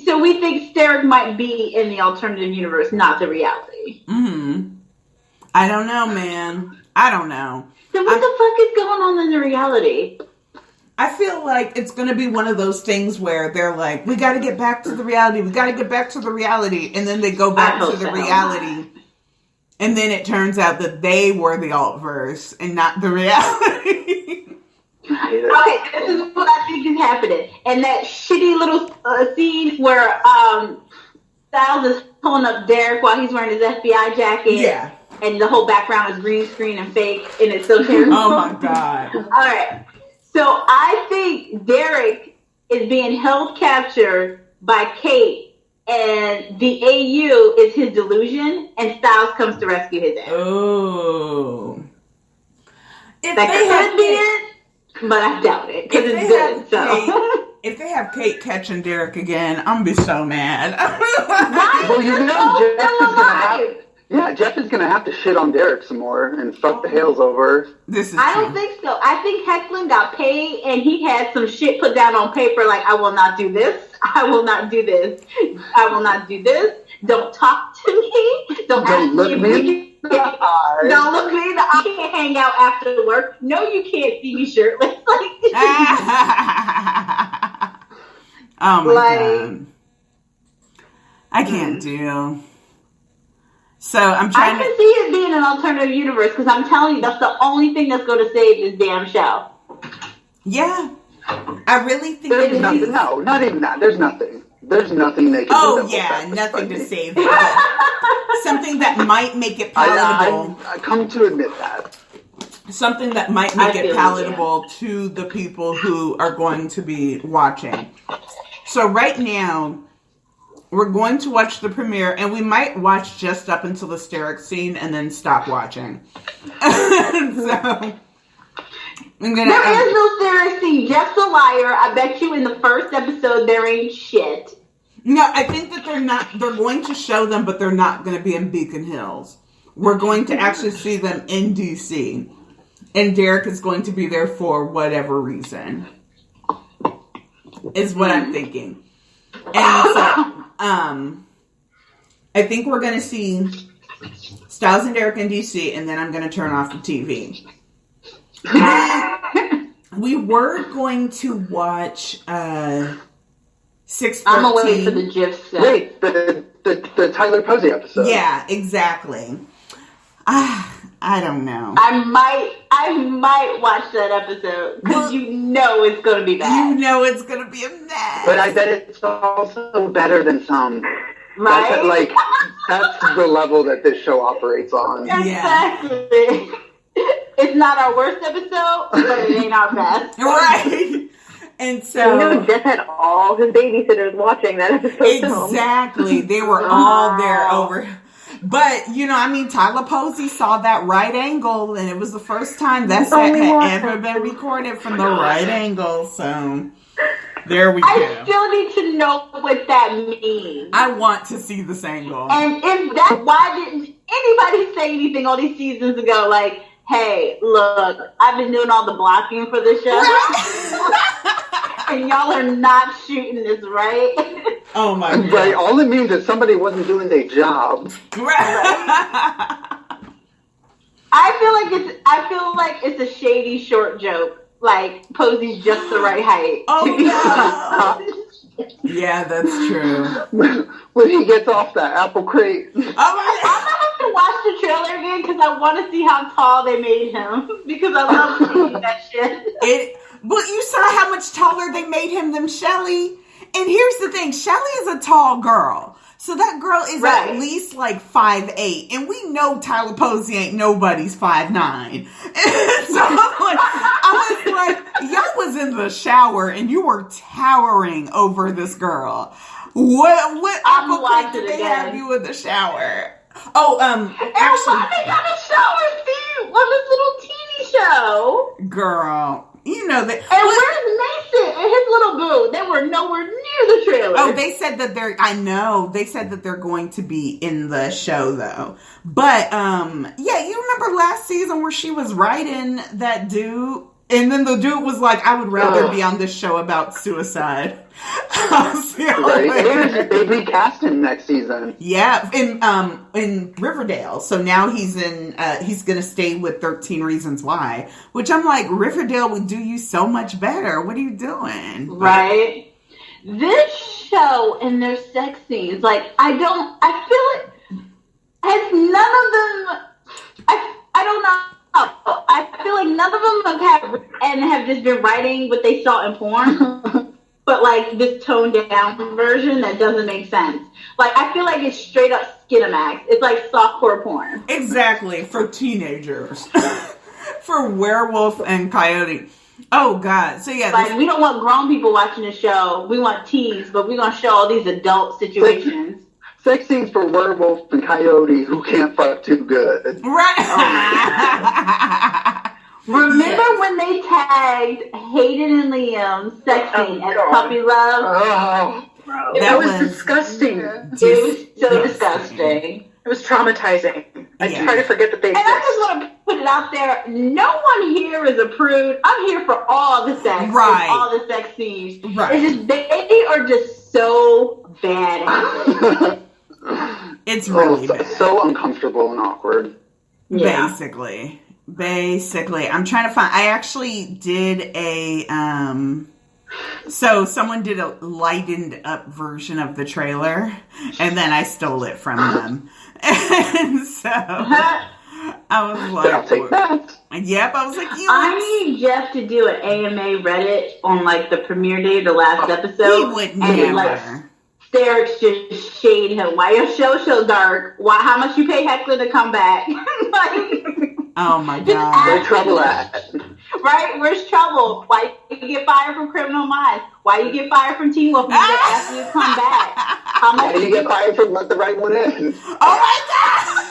So we think Sterek might be in the alternative universe, not the reality. Mm-hmm. I don't know, man. I don't know. So what the fuck is going on in the reality? I feel like it's going to be one of those things where they're like, we got to get back to the reality. We got to get back to the reality. And then they go back to the reality. And then it turns out that they were the alt-verse and not the reality. Okay, this is what I think is happening. And that shitty little scene where Styles is pulling up Derek while he's wearing his FBI jacket. Yeah. And the whole background is green screen and fake, and it's so terrible. Oh my God. All right. So I think Derek is being held captured by Kate, and the AU is his delusion, and Styles comes to rescue his ass. Oh. That could be it. But I doubt it, because it's good, so. If they have Kate catching Derek again, I'm going to be so mad. Well, Jeff is going to have to shit on Derek some more and fuck the Hales over. I don't think so. I think Hecklin got paid, and he had some shit put down on paper, like, I will not do this. I will not do this. I will not do this. Don't talk to me. Don't look me. Don't look me. I can't hang out after work. No, you can't see me shirtless. Oh my God. I can't do. So I'm trying I can see it being an alternative universe, because I'm telling you, that's the only thing that's going to save this damn show. Yeah. I really think there's nothing. No, not even that. There's nothing. There's nothing they can do. Oh, yeah, nothing to save it. Something that might make it palatable. I come to admit that. Something that might make it palatable to the people who are going to be watching. So right now, we're going to watch the premiere, and we might watch just up until the Sterek scene and then stop watching. So... There is no Sterek scene. Jeff's a liar. I bet you in the first episode there ain't shit. No, I think that they're going to show them, but they're not going to be in Beacon Hills. We're going to actually see them in DC. And Derek is going to be there for whatever reason. Is what I'm thinking. And so, I think we're going to see Styles and Derek in DC, and then I'm going to turn off the TV. We were going to watch 614. I'm gonna wait for the GIF stuff. Wait, the Tyler Posey episode. Yeah, exactly. I don't know. I might watch that episode, because you know it's gonna be bad. You know it's gonna be a mess. But I bet it's also better than some. Right? That's the level that this show operates on. Exactly. Yeah. It's not our worst episode, but it ain't our best. Right. And so, you know, Jeff had all his babysitters watching that episode. Exactly. They were all there over. But, you know, I mean, Tyler Posey saw that right angle, and it was the first time that set had ever been recorded from the right angle. So, there we go. I still need to know what that means. I want to see this angle. And if that, why didn't anybody say anything all these seasons ago? Like, hey, look, I've been doing all the blocking for the show. And y'all are not shooting this, right? Oh my God. Right. All it means is somebody wasn't doing their job. Right. I feel like it's a shady short joke. Like Posey's just the right height. Oh no. Yeah, that's true. When he gets off that apple crate. Oh my I'm gonna have to watch the trailer again because I want to see how tall they made him because I love seeing that shit. But you saw how much taller they made him than Shelley. And here's the thing, Shelley is a tall girl. So that girl is at least like 5'8". And we know Tyler Posey ain't nobody's 5'9". And so I was like, y'all was in the shower and you were towering over this girl. What apple crate did they have you in the shower? Oh, actually. And why they got a shower scene on this little TV show? Girl. You know that. And where's Mason and his little boo? They were nowhere near the trailer. Oh, they said that they said that they're going to be in the show though. But, yeah, you remember last season where she was writing that dude and then the dude was like, I would rather be on this show about suicide. Right. They recast him next season. Yeah, in Riverdale. So now he's gonna stay with 13 Reasons Why, which I'm like, Riverdale would do you so much better. What are you doing? Right. This show and their sex scenes, like I feel like has none of them. I don't know. I feel like none of them have just been writing what they saw in porn. But like this toned down version that doesn't make sense. Like I feel like it's straight up Skinamax. It's like softcore porn. Exactly, for teenagers. For Werewolf and Coyote. Oh God. So yeah, like we don't want grown people watching the show. We want teens, but we're gonna show all these adult situations. Sex scenes for Werewolf and Coyote who can't fuck too good. Right. Remember when they tagged Hayden and Liam's sex scene as puppy love? Oh, that was disgusting. It was so disgusting. It was traumatizing. I try to forget that they exist. And I just want to put it out there. No one here is a prude. I'm here for all the sex. Right. All the sex scenes. Right. It's just, they are just so bad at it. It's really bad. So uncomfortable and awkward. Yeah. Basically, I'm trying to find. I actually did so someone did a lightened up version of the trailer, and then I stole it from them. And so I was like, I'll take that. Yep, I was like, I need Jeff to do an AMA Reddit on like the premiere day of the last episode. He would never. Like, Sterek just shade him. Why your show so dark? Why? How much you pay Heckler to come back? Like, oh my God. Where's trouble at? Right? Where's trouble? Why you get fired from Criminal Minds? Why you get fired from Teen Wolf? You get asked you to come back. How much Why do you get fired from Let the Right One In? Oh my God.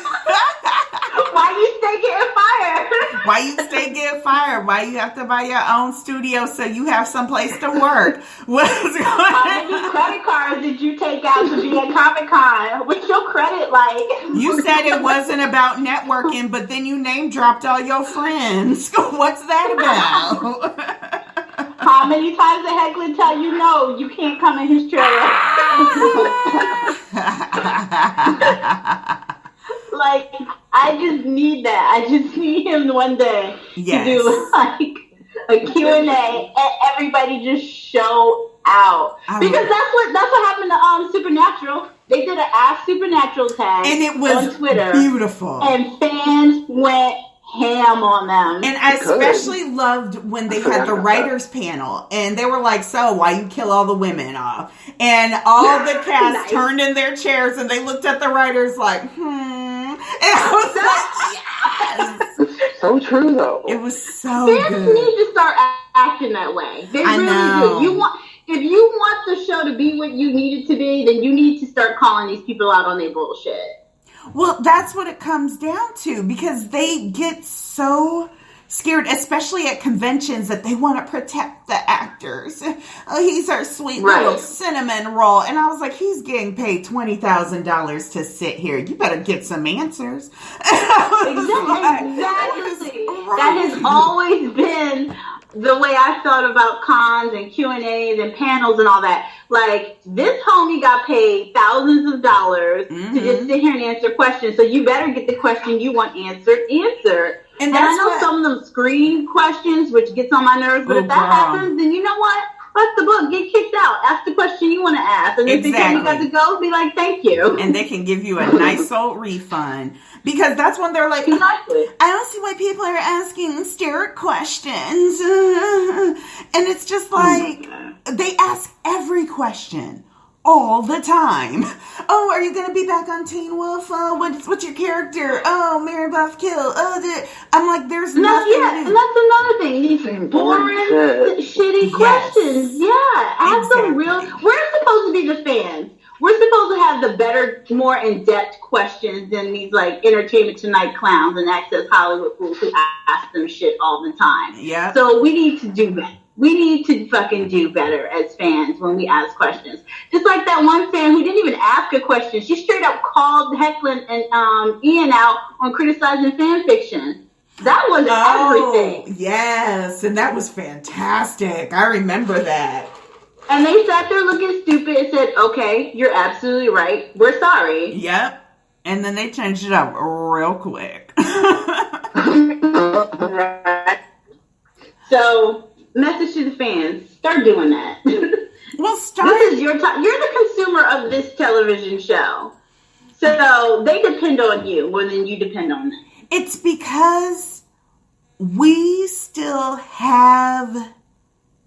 Why you stay getting fired? Why you stay getting fired? Why you have to buy your own studio so you have someplace to work? What's going on? How many credit cards did you take out to be at Comic-Con? What's your credit like? You said it wasn't about networking, but then you name dropped all your friends. What's that about? How many times did Heckler tell you no, you can't come in his trailer? Like, I just need that. I just need him one day to do like a Q&A and everybody just show out. Because that's what happened to Supernatural. They did an Ask Supernatural tag and it was on Twitter. Beautiful. And fans went ham on them. And I especially loved when they had the writers panel and they were like, so why you kill all the women off? And all the cast turned in their chairs and they looked at the writers like, And I was like, yes. so true, though. It was so Fans good. need to start acting that way. They I really know. do. If you want the show to be what you need it to be, then you need to start calling these people out on their bullshit. Well, that's what it comes down to, because they get so scared, especially at conventions, that they want to protect the actors. Oh, he's our sweet little cinnamon roll. And I was like, he's getting paid $20,000 to sit here. You better get some answers. Exactly. That has always been the way I thought about cons and Q&As and panels and all that. Like, this homie got paid thousands of dollars to just sit here and answer questions. So you better get the question you want answered. And I know some of them screen questions, which gets on my nerves, but if that happens, then you know what? Bust the book, get kicked out. Ask the question you want to ask. And if they tell you got to go, be like, thank you. And they can give you a nice old refund. Because that's when they're like, exactly. I don't see why people are asking Sterek questions. And it's just like, they ask every question. All the time. Oh, are you going to be back on Teen Wolf? Oh, what's your character? Oh, Mary Beth Kill. Oh, I'm like, there's nothing. Yeah, and that's another thing. These boring, shitty questions. Yeah, ask them real. We're supposed to be the fans. We're supposed to have the better, more in-depth questions than these, like, Entertainment Tonight clowns and Access Hollywood fools who ask them shit all the time. Yeah. So we need to do that. We need to fucking do better as fans when we ask questions. Just like that one fan who didn't even ask a question. She straight up called Hecklin and Ian out on criticizing fan fiction. That was everything. Yes, and that was fantastic. I remember that. And they sat there looking stupid and said, okay, you're absolutely right. We're sorry. Yep. And then they changed it up real quick. Right. So... message to the fans: start doing that. Well, This is your time. You're the consumer of this television show, so they depend on you more than you depend on them. It's because we still have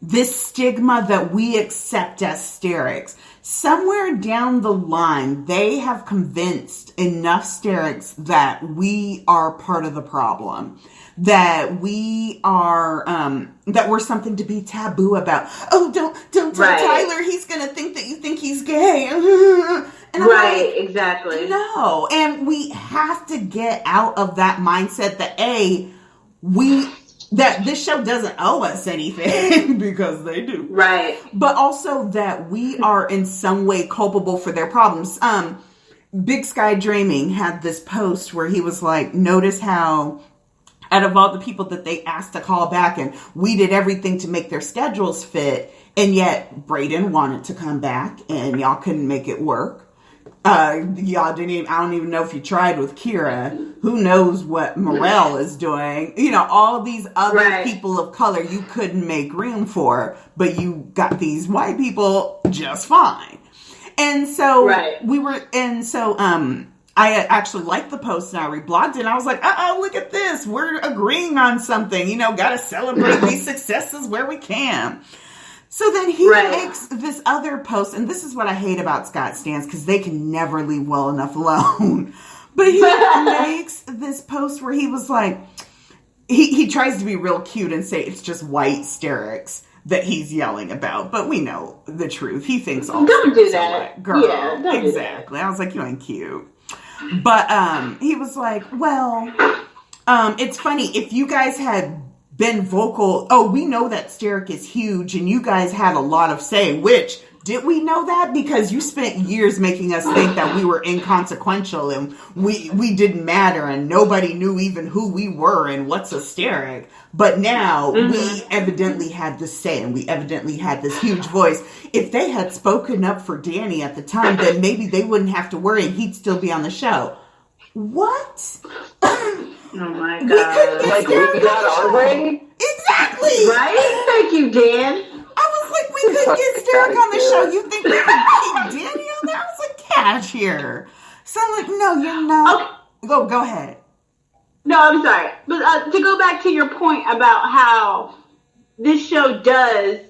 this stigma that we accept as Stereks. Somewhere down the line, they have convinced enough Stereks that we are part of the problem. That we are, that we're something to be taboo about. Oh, don't tell Tyler, he's gonna think that you think he's gay. And I'm like, exactly. No, and we have to get out of that mindset that that this show doesn't owe us anything because they do. Right. But also that we are in some way culpable for their problems. Big Sky Dreaming had this post where he was like, notice how out of all the people that they asked to call back, and we did everything to make their schedules fit, and yet Brayden wanted to come back, and y'all couldn't make it work. Y'all didn't even, I don't even know if you tried with Kira. Who knows what Morel is doing. You know, all these other people of color you couldn't make room for, but you got these white people just fine. And so I actually liked the post and I reblogged it and I was like, look at this. We're agreeing on something. You know, gotta celebrate these successes where we can. So then he makes this other post, and this is what I hate about Scott Stans, because they can never leave well enough alone. But he makes this post where he was like, he tries to be real cute and say it's just white Stereks that he's yelling about, but we know the truth. He thinks all don't do Stereks that, are white. Girl, yeah, don't exactly. I was like, you ain't cute. But he was like, well, it's funny if you guys had been vocal. Oh, we know that Sterek is huge, and you guys had a lot of say. Which did we know that? Because you spent years making us think that we were inconsequential and we didn't matter, and nobody knew even who we were and what's a Sterek. But now we evidently had this say, and we evidently had this huge voice. If they had spoken up for Danny at the time, then maybe they wouldn't have to worry, and he'd still be on the show. What? Oh my God. We couldn't get like, Sterek we got our way? Exactly. Right? Thank you, Dan. I was like, we couldn't get Sterek on the show. You think we could keep Danny on there? I was like, catch here. So I'm like, no, you're not. Okay. Go ahead. No, I'm sorry. But to go back to your point about how this show does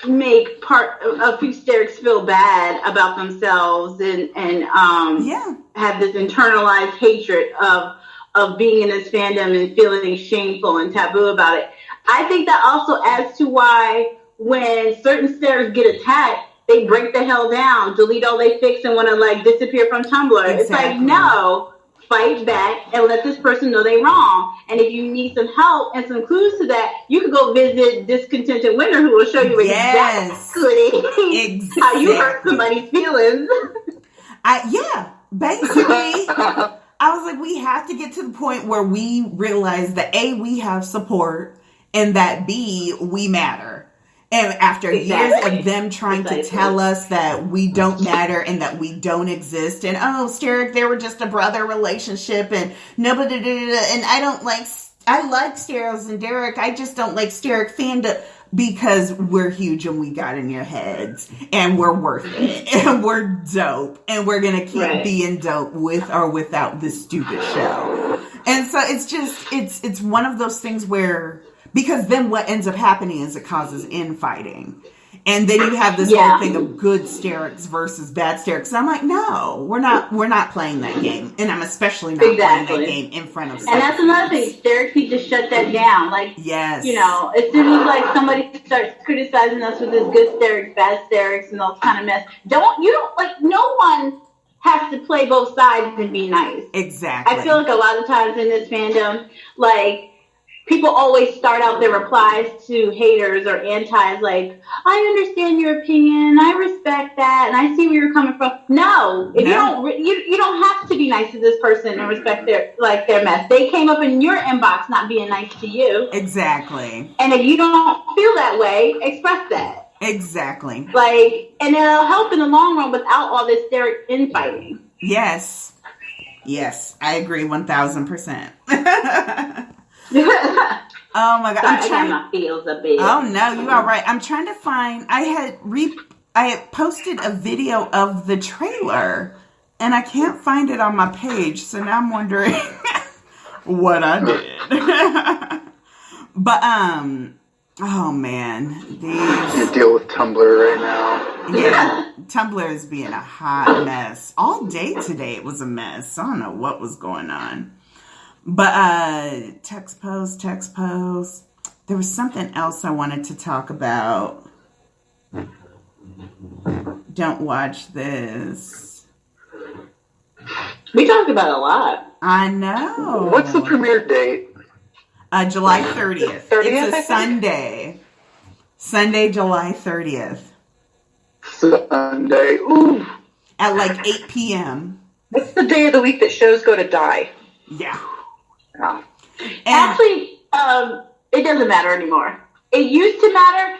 make a few Stereks feel bad about themselves and have this internalized hatred of of being in this fandom and feeling shameful and taboo about it. I think that also adds to why when certain stars get attacked, they break the hell down, delete all they fix, and want to like disappear from Tumblr. Exactly. It's like, no, fight back and let this person know they're wrong. And if you need some help and some clues to that, you can go visit Discontented Winter, who will show you exactly how you hurt somebody's feelings. Basically, I was like, we have to get to the point where we realize that A, we have support, and that B, we matter. And after years of them trying to tell us that we don't matter and that we don't exist, and Sterek, they were just a brother relationship, and nobody, and I like Sterek and Derek, I just don't like Sterek fandom, because we're huge and we got in your heads, and we're worth it, and we're dope, and we're gonna keep being dope with or without this stupid show. And so it's just, it's one of those things where, because then what ends up happening is it causes infighting. And then you have this whole thing of good Stereks versus bad Stereks. And I'm like, no, we're not playing that game. And I'm especially not playing that game in front of And that's another thing. Stereks need to shut that down. Like, you know, as soon as like somebody starts criticizing us with this good Stereks, bad Stereks, and those kind of mess, no one has to play both sides and be nice. Exactly. I feel like a lot of times in this fandom, like, people always start out their replies to haters or antis like, I understand your opinion, I respect that, and I see where you're coming from. No, you don't have to be nice to this person and respect their mess. They came up in your inbox not being nice to you. Exactly. And if you don't feel that way, express that. Exactly. Like, and it'll help in the long run without all this infighting. Yes, I agree 1,000%. Oh my God! I got my feels a bit. Oh no, you are right. I'm trying to find. I had posted a video of the trailer, and I can't find it on my page. So now I'm wondering what I did. But oh man, you deal with Tumblr right now. Yeah, Tumblr is being a hot mess all day today. It was a mess. I don't know what was going on. But text post. There was something else I wanted to talk about. Don't watch this. We talked about it a lot. I know. What's the premiere date? July 30th. It's a Sunday. Sunday, July 30th. Sunday. Ooh. At like 8 p.m. What's the day of the week that shows go to die? Yeah. Oh. Actually, it doesn't matter anymore. It used to matter.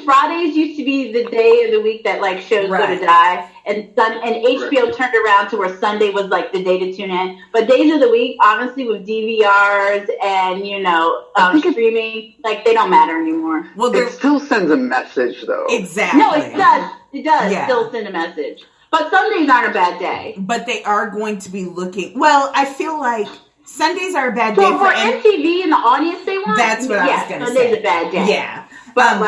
Fridays used to be the day of the week that like shows go to die, and HBO turned around to where Sunday was like the day to tune in. But days of the week, honestly, with DVRs and streaming, like they don't matter anymore. Well, it still sends a message, though. Exactly. No, it does. It does still send a message. But Sundays aren't a bad day. But they are going to be looking. Well, I feel like Sundays are a bad day for MTV and the audience they want. That's what I was going to say. Sunday's a bad day. Yeah. But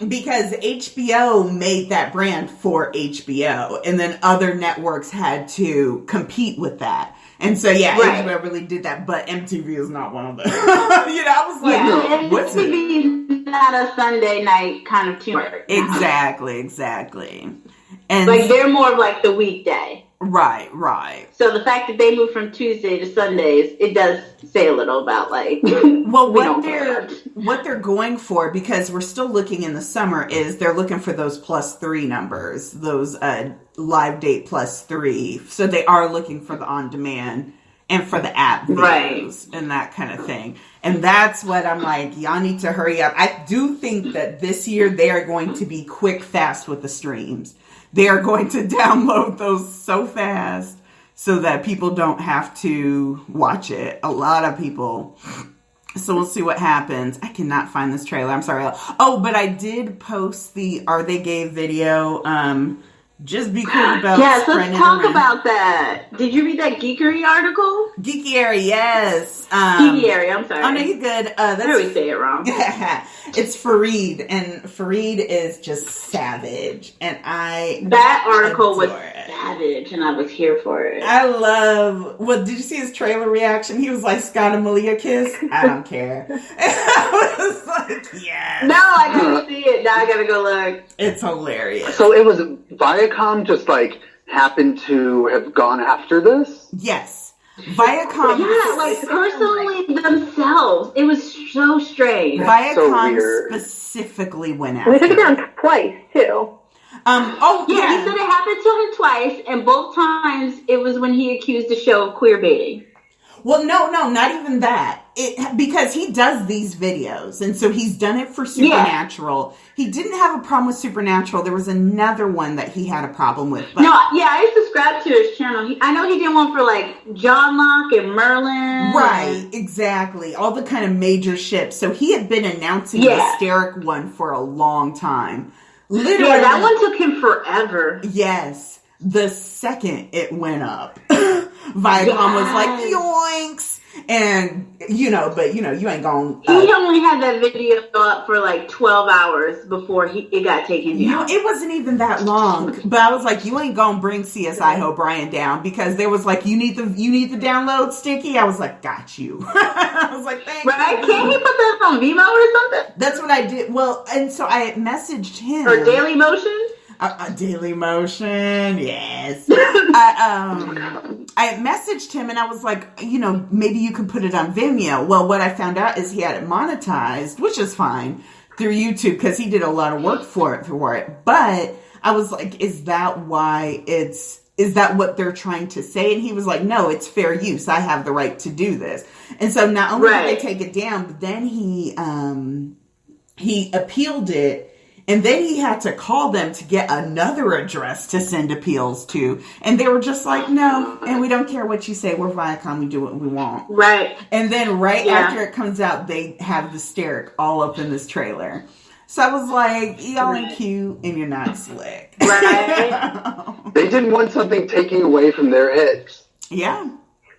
because HBO made that brand for HBO, and then other networks had to compete with that. And so, HBO really did that, but MTV is not one of them. I was like, what's it? MTV is not a Sunday night kind of tour. Exactly. And like they're more of like the weekday. Right. So the fact that they moved from Tuesday to Sundays, it does say a little about like what they're going for, because we're still looking in the summer, is they're looking for those +3 numbers, those live date +3. So they are looking for the on demand and for the app videos and that kind of thing. And that's what I'm like, y'all need to hurry up. I do think that this year they are going to be quick, fast with the streams. They are going to download those so fast so that people don't have to watch it. A lot of people. So we'll see what happens. I cannot find this trailer. I'm sorry. Oh, but I did post the Are They Gay video Just be cool about Yes, spreading let's talk it around. about that. Did you read that Geekery article? Geekiary, yes. Geekiary, I'm sorry. Oh, no, you're good. I always say it wrong. It's Fareed, and Fareed is just savage, and that article was it. savage, and I was here for it. I love. Well, did you see his trailer reaction? He was like, "Scott and Malia kiss." I don't care. I was like, yeah. No, I gotta see it. Now I gotta go look. It's hilarious. So it was Viacom just like happened to have gone after this? Yes. Viacom. Yeah, like personally themselves. It was so strange. Viacom so weird. specifically went And they after took it down twice, too. Yeah, he said it happened to him twice, and both times it was when he accused the show of queer baiting. Well, no, not even that. Because he does these videos, and so he's done it for Supernatural. Yeah. He didn't have a problem with Supernatural. There was another one that he had a problem with. But I used to subscribe to his channel. I know he did one for like John Locke and Merlin. Right, exactly. All the kind of major ships. So he had been announcing the Sterek one for a long time. Literally, yeah, that one took him forever. Yes. The second it went up, Viacom was like, yoinks. And, you ain't gonna... he only had that video up for like 12 hours before it got taken down. It wasn't even that long. But I was like, you ain't gonna bring CSI O'Brien down, because there was like, you need the download, Stinky. I was like, got you. I was like, thank you. Can't he put that on Vimeo or something? That's what I did. Well, and so I messaged him. Or Daily Motion? Daily Motion, yes. I messaged him and I was like, maybe you could put it on Vimeo. Well, what I found out is he had it monetized, which is fine, through YouTube, because he did a lot of work for it. But I was like, is that what they're trying to say? And he was like, no, it's fair use. I have the right to do this. And so not only did they take it down, but then he appealed it. And then he had to call them to get another address to send appeals to. And they were just like, no, and we don't care what you say. We're Viacom. We do what we want. Right. And then after it comes out, they have the Sterk all up in this trailer. So I was like, y'all ain't cute and you're not slick. Right. They didn't want something taking away from their hits. Yeah.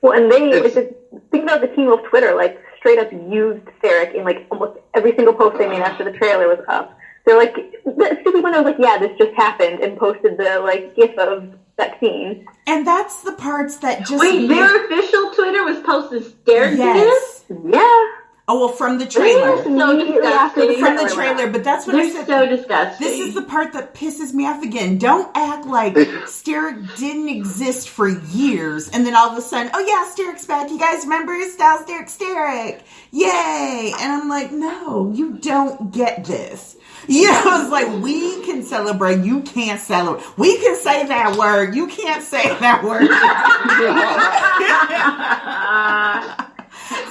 Well, and think about the team of Twitter, like, straight up used Sterek in, like, almost every single post they made after the trailer was up. They're like, the stupid one was like, yeah, this just happened, and posted the, like, gif of that scene. And that's the parts that just... Wait, their official Twitter was posting Sterek Yes. Yeah. Oh, well, from the trailer. So disgusting. From the trailer, but that's what I said. So disgusting. This is the part that pisses me off again. Don't act like Sterek didn't exist for years, and then all of a sudden, oh yeah, Sterek's back. You guys remember Style Sterek? Yay! And I'm like, no, you don't get this. It's like, we can celebrate, you can't celebrate. We can say that word, you can't say that word.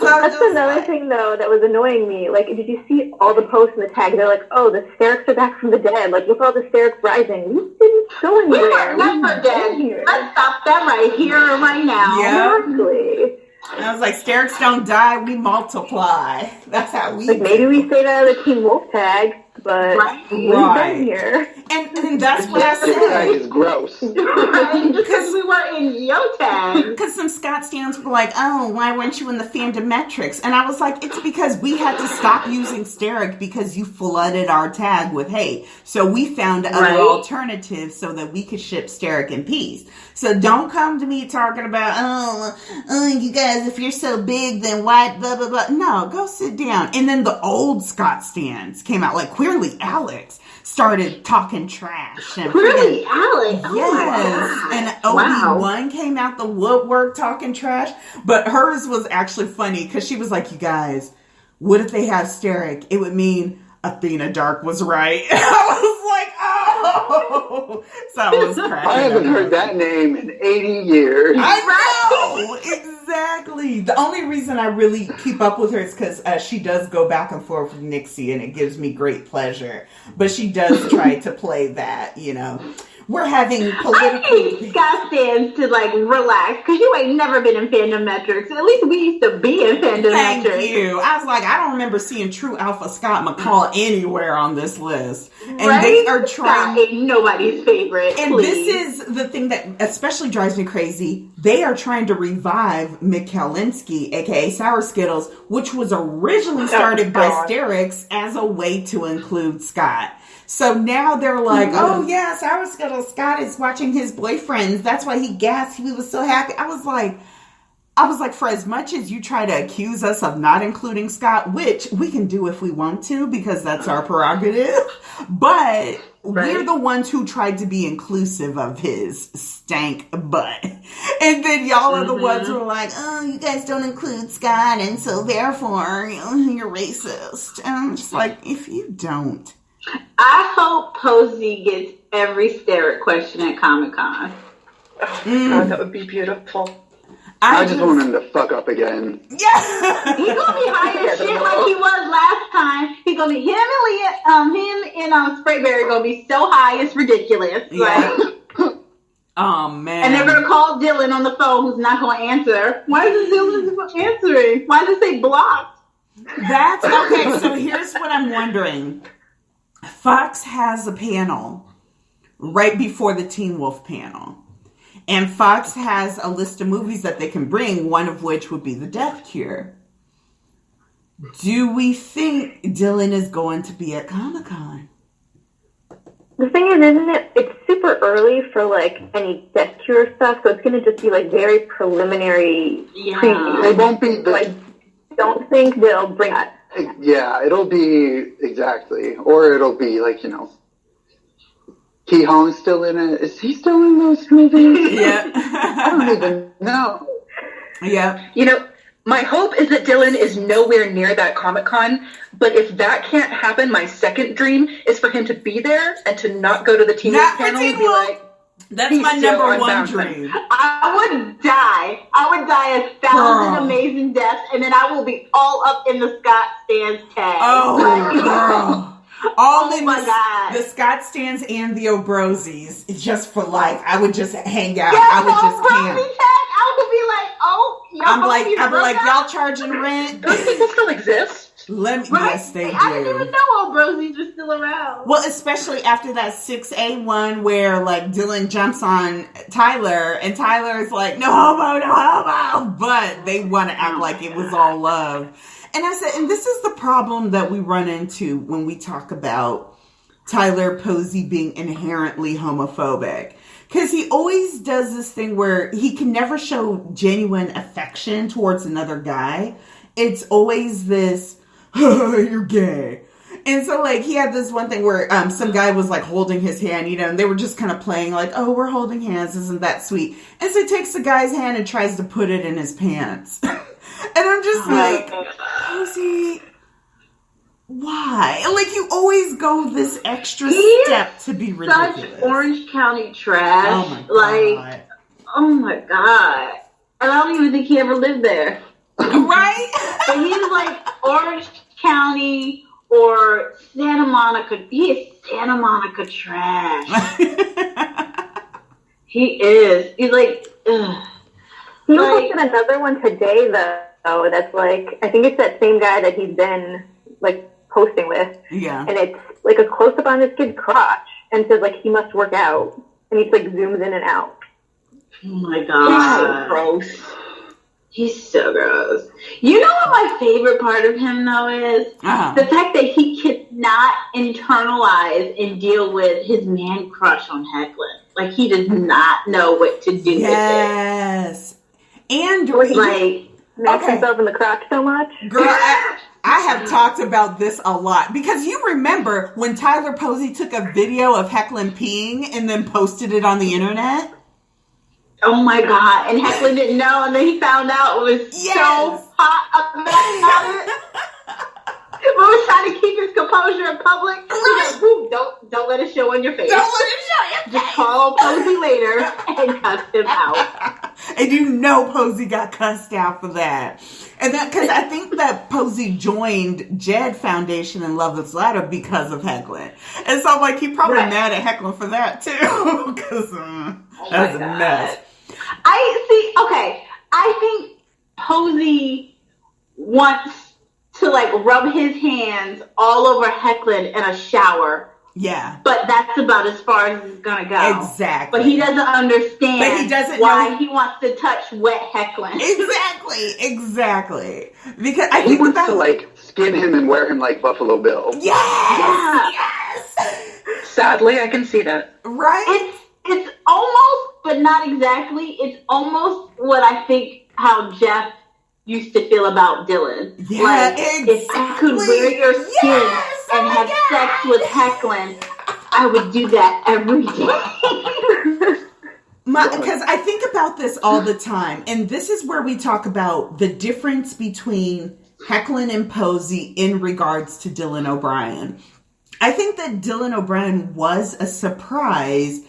So that's another thing, though, that was annoying me. Like, did you see all the posts in the tag? They're like, oh, the Stereks are back from the dead. Like, look, all the Stereks rising. We didn't go anywhere. We were never dead. Let's stop that right here, right now. Yeah. Exactly. And I was like, Stereks don't die, we multiply. That's how we maybe we stayed out of the Team Wolf tag, but we've been here. And that's what I Your tag said. is gross. Because we were in your tag. Because some Scott stands were like, oh, why weren't you in the fandom metrics? And I was like, it's because we had to stop using Sterek because you flooded our tag with hate. So we found other alternatives so that we could ship Sterek in peace. So don't come to me talking about, oh, you guys, if you're so big, then why, blah, blah, blah. No, go sit down. And then the old Scott stands came out, like Queerly Alex started talking trash. And Queerly Alex? Oh yes. And Obi-Wan came out the woodwork talking trash. But hers was actually funny because she was like, you guys, what if they have Sterek? It would mean Athena Dark was right. I was like, oh. So I was cracking. I haven't heard that name in 80 years. I know. Exactly. The only reason I really keep up with her is because she does go back and forth with Nixie, and it gives me great pleasure. But she does try to play that, we're having I political. need Scott stands to like relax because you ain't never been in fandom metrics. At least we used to be in fandom Thank metrics. you. I was like, I don't remember seeing True Alpha Scott McCall anywhere on this list, and right? they are trying. Scott ain't nobody's favorite. And please. this is the thing that especially drives me crazy. They are trying to revive Mick Kalinske, aka Sour Skittles, which was originally started by Sterek as a way to include Scott. So now they're like, oh yeah, Sour Skittles, Scott is watching his boyfriends. That's why he gasped. He was so happy. I was like, for as much as you try to accuse us of not including Scott, which we can do if we want to, because that's our prerogative, but we're the ones who tried to be inclusive of his stank butt. And then y'all are the ones who are like, oh, you guys don't include Scott, and so therefore, you're racist. And I'm just like, if you don't. I hope Posey gets every Sterek question at Comic-Con. Oh, God, that would be beautiful. I just want him to fuck up again. Yeah. He's gonna be high as shit like he was last time. He's gonna be him and Sprayberry gonna be so high it's ridiculous. Yeah. Like, oh man. and they're gonna call Dylan on the phone who's not gonna answer. Why isn't Dylan answering? Why does it say blocked? That's okay. So here's what I'm wondering. Fox has a panel right before the Teen Wolf panel. And Fox has a list of movies that they can bring, one of which would be The Death Cure. Do we think Dylan is going to be at Comic-Con? The thing is, isn't it, it's super early for, like, any Death Cure stuff, so it's going to just be, like, very preliminary preview. It won't be... I don't think they'll bring it. Yeah, it'll be... Exactly. Or it'll be, like, Key Hong's still in it. Is he still in those movies? Yeah. I don't even know. Yeah. My hope is that Dylan is nowhere near that Comic-Con, but if that can't happen, my second dream is for him to be there and to not go to the Teen Wolf panel and be like, that's my number one dream. I would die. I would die 1,000 amazing deaths, and then I will be all up in the Scott Stands tag. Oh, girl. All in God. The Scott Stands and the Obrosies, just for life. I would just hang out. Yes, I would just camp. I would be like, oh, I'm like, y'all charging rent? those people still exist? Yes, they do. I didn't even know old Brosies were still around. Well, especially after that 6A one where, like, Dylan jumps on Tyler, and Tyler is like, no homo, but they want to act like it was all love. And I said, and this is the problem that we run into when we talk about Tyler Posey being inherently homophobic. Because he always does this thing where he can never show genuine affection towards another guy. It's always this, you're gay. And so, like, he had this one thing where some guy was, like, holding his hand, and they were just kind of playing, like, oh, we're holding hands, isn't that sweet? And so he takes the guy's hand and tries to put it in his pants. And I'm just like, Posey, why? Like, you always go this extra step to be ridiculous. Such Orange County trash. Oh my God. Like, oh my God. And I don't even think he ever lived there. Right? But he's like Orange County or Santa Monica. He is Santa Monica trash. He is. He's like, ugh. He posted another one today, though, that's like, I think it's that same guy that he's been, like, posting with. Yeah. And it's, like, a close-up on this kid's crotch, and says, like, he must work out. And he's, like, zooms in and out. Oh, my God. So gross. He's so gross. You know what my favorite part of him, though, is? Uh-huh. The fact that he cannot internalize and deal with his man crush on Hecklin. Like, he does not know what to do with it. Yes. And Like, Makes himself in the crotch so much. Girl, I have talked about this a lot because you remember when Tyler Posey took a video of Hecklin peeing and then posted it on the internet? oh my God. And Hecklin didn't know, and then he found out it was so hot about it. But was trying to keep his composure in public. He's like, don't let it show on your face. Don't let it show your face. Just call Posey later and cuss him out. And you know Posey got cussed out for that. And that, because I think that Posey joined Jed Foundation and Love This Ladder because of Hecklin. And so I'm like, he probably mad at Hecklin for that too. Because that's a mess. I think Posey wants to like rub his hands all over Hecklin in a shower. Yeah. But that's about as far as it's going to go. Exactly. But he doesn't understand why he wants to touch wet Hecklin. Exactly. Because I he think wants to like skin him and wear him like Buffalo Bill. Yes! Sadly, I can see that. Right? It's almost, but not exactly. It's almost what I think how Jeff used to feel about Dylan. Yeah, like, exactly. if I could wear your skin and have sex with Hecklin, I would do that every day. Because I think about this all the time, and this is where we talk about the difference between Hecklin and Posey in regards to Dylan O'Brien. I think that Dylan O'Brien was a surprise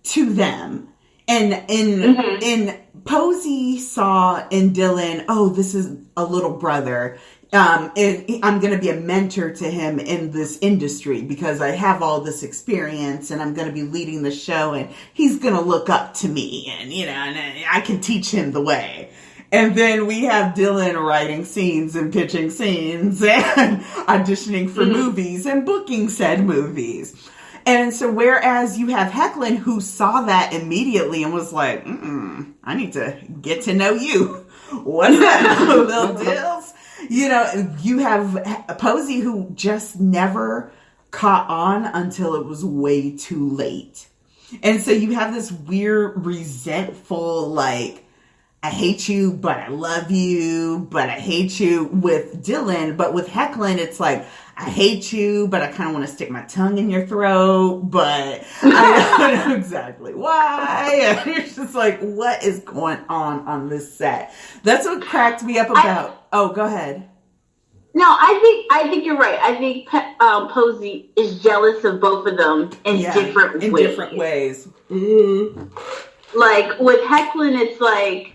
to them. And in Posey saw in Dylan, oh, this is a little brother. I'm going to be a mentor to him in this industry because I have all this experience and I'm going to be leading the show and he's going to look up to me and, and I can teach him the way. And then we have Dylan writing scenes and pitching scenes and auditioning for movies and booking said movies. And so whereas you have Hecklin who saw that immediately and was like, I need to get to know you. What's that little deals? You have Posey who just never caught on until it was way too late. And so you have this weird, resentful, like, I hate you, but I love you, but I hate you with Dylan. But with Hecklin, it's like, I hate you, but I kind of want to stick my tongue in your throat, but I don't know exactly why. And it's just like, what is going on this set? That's what cracked me up about. Go ahead. No, I think you're right. I think Posey is jealous of both of them in different ways. Mm-hmm. Like with Hecklin, it's like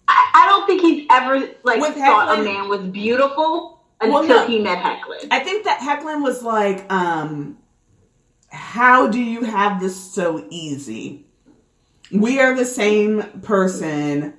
I don't think he's ever like thought a man was beautiful until he met Hecklin. I think that Hecklin was like, how do you have this so easy? We are the same person.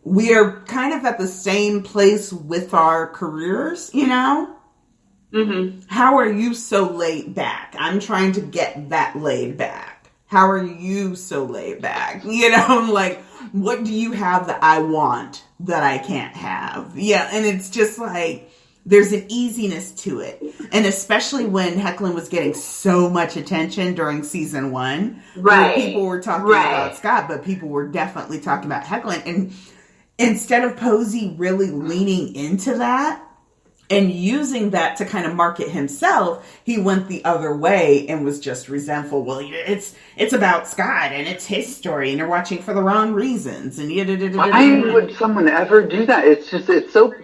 We are kind of at the same place with our careers, Mm-hmm. How are you so laid back? I'm trying to get that laid back. How are you so laid back? Like, what do you have that I want that I can't have? Yeah, and it's just like, there's an easiness to it. And especially when Hecklin was getting so much attention during season 1. Right. People were talking about Scott, but people were definitely talking about Hecklin. And instead of Posey really leaning into that and using that to kind of market himself, he went the other way and was just resentful. Well, it's about Scott and it's his story and you're watching for the wrong reasons. And why would someone ever do that? It's so...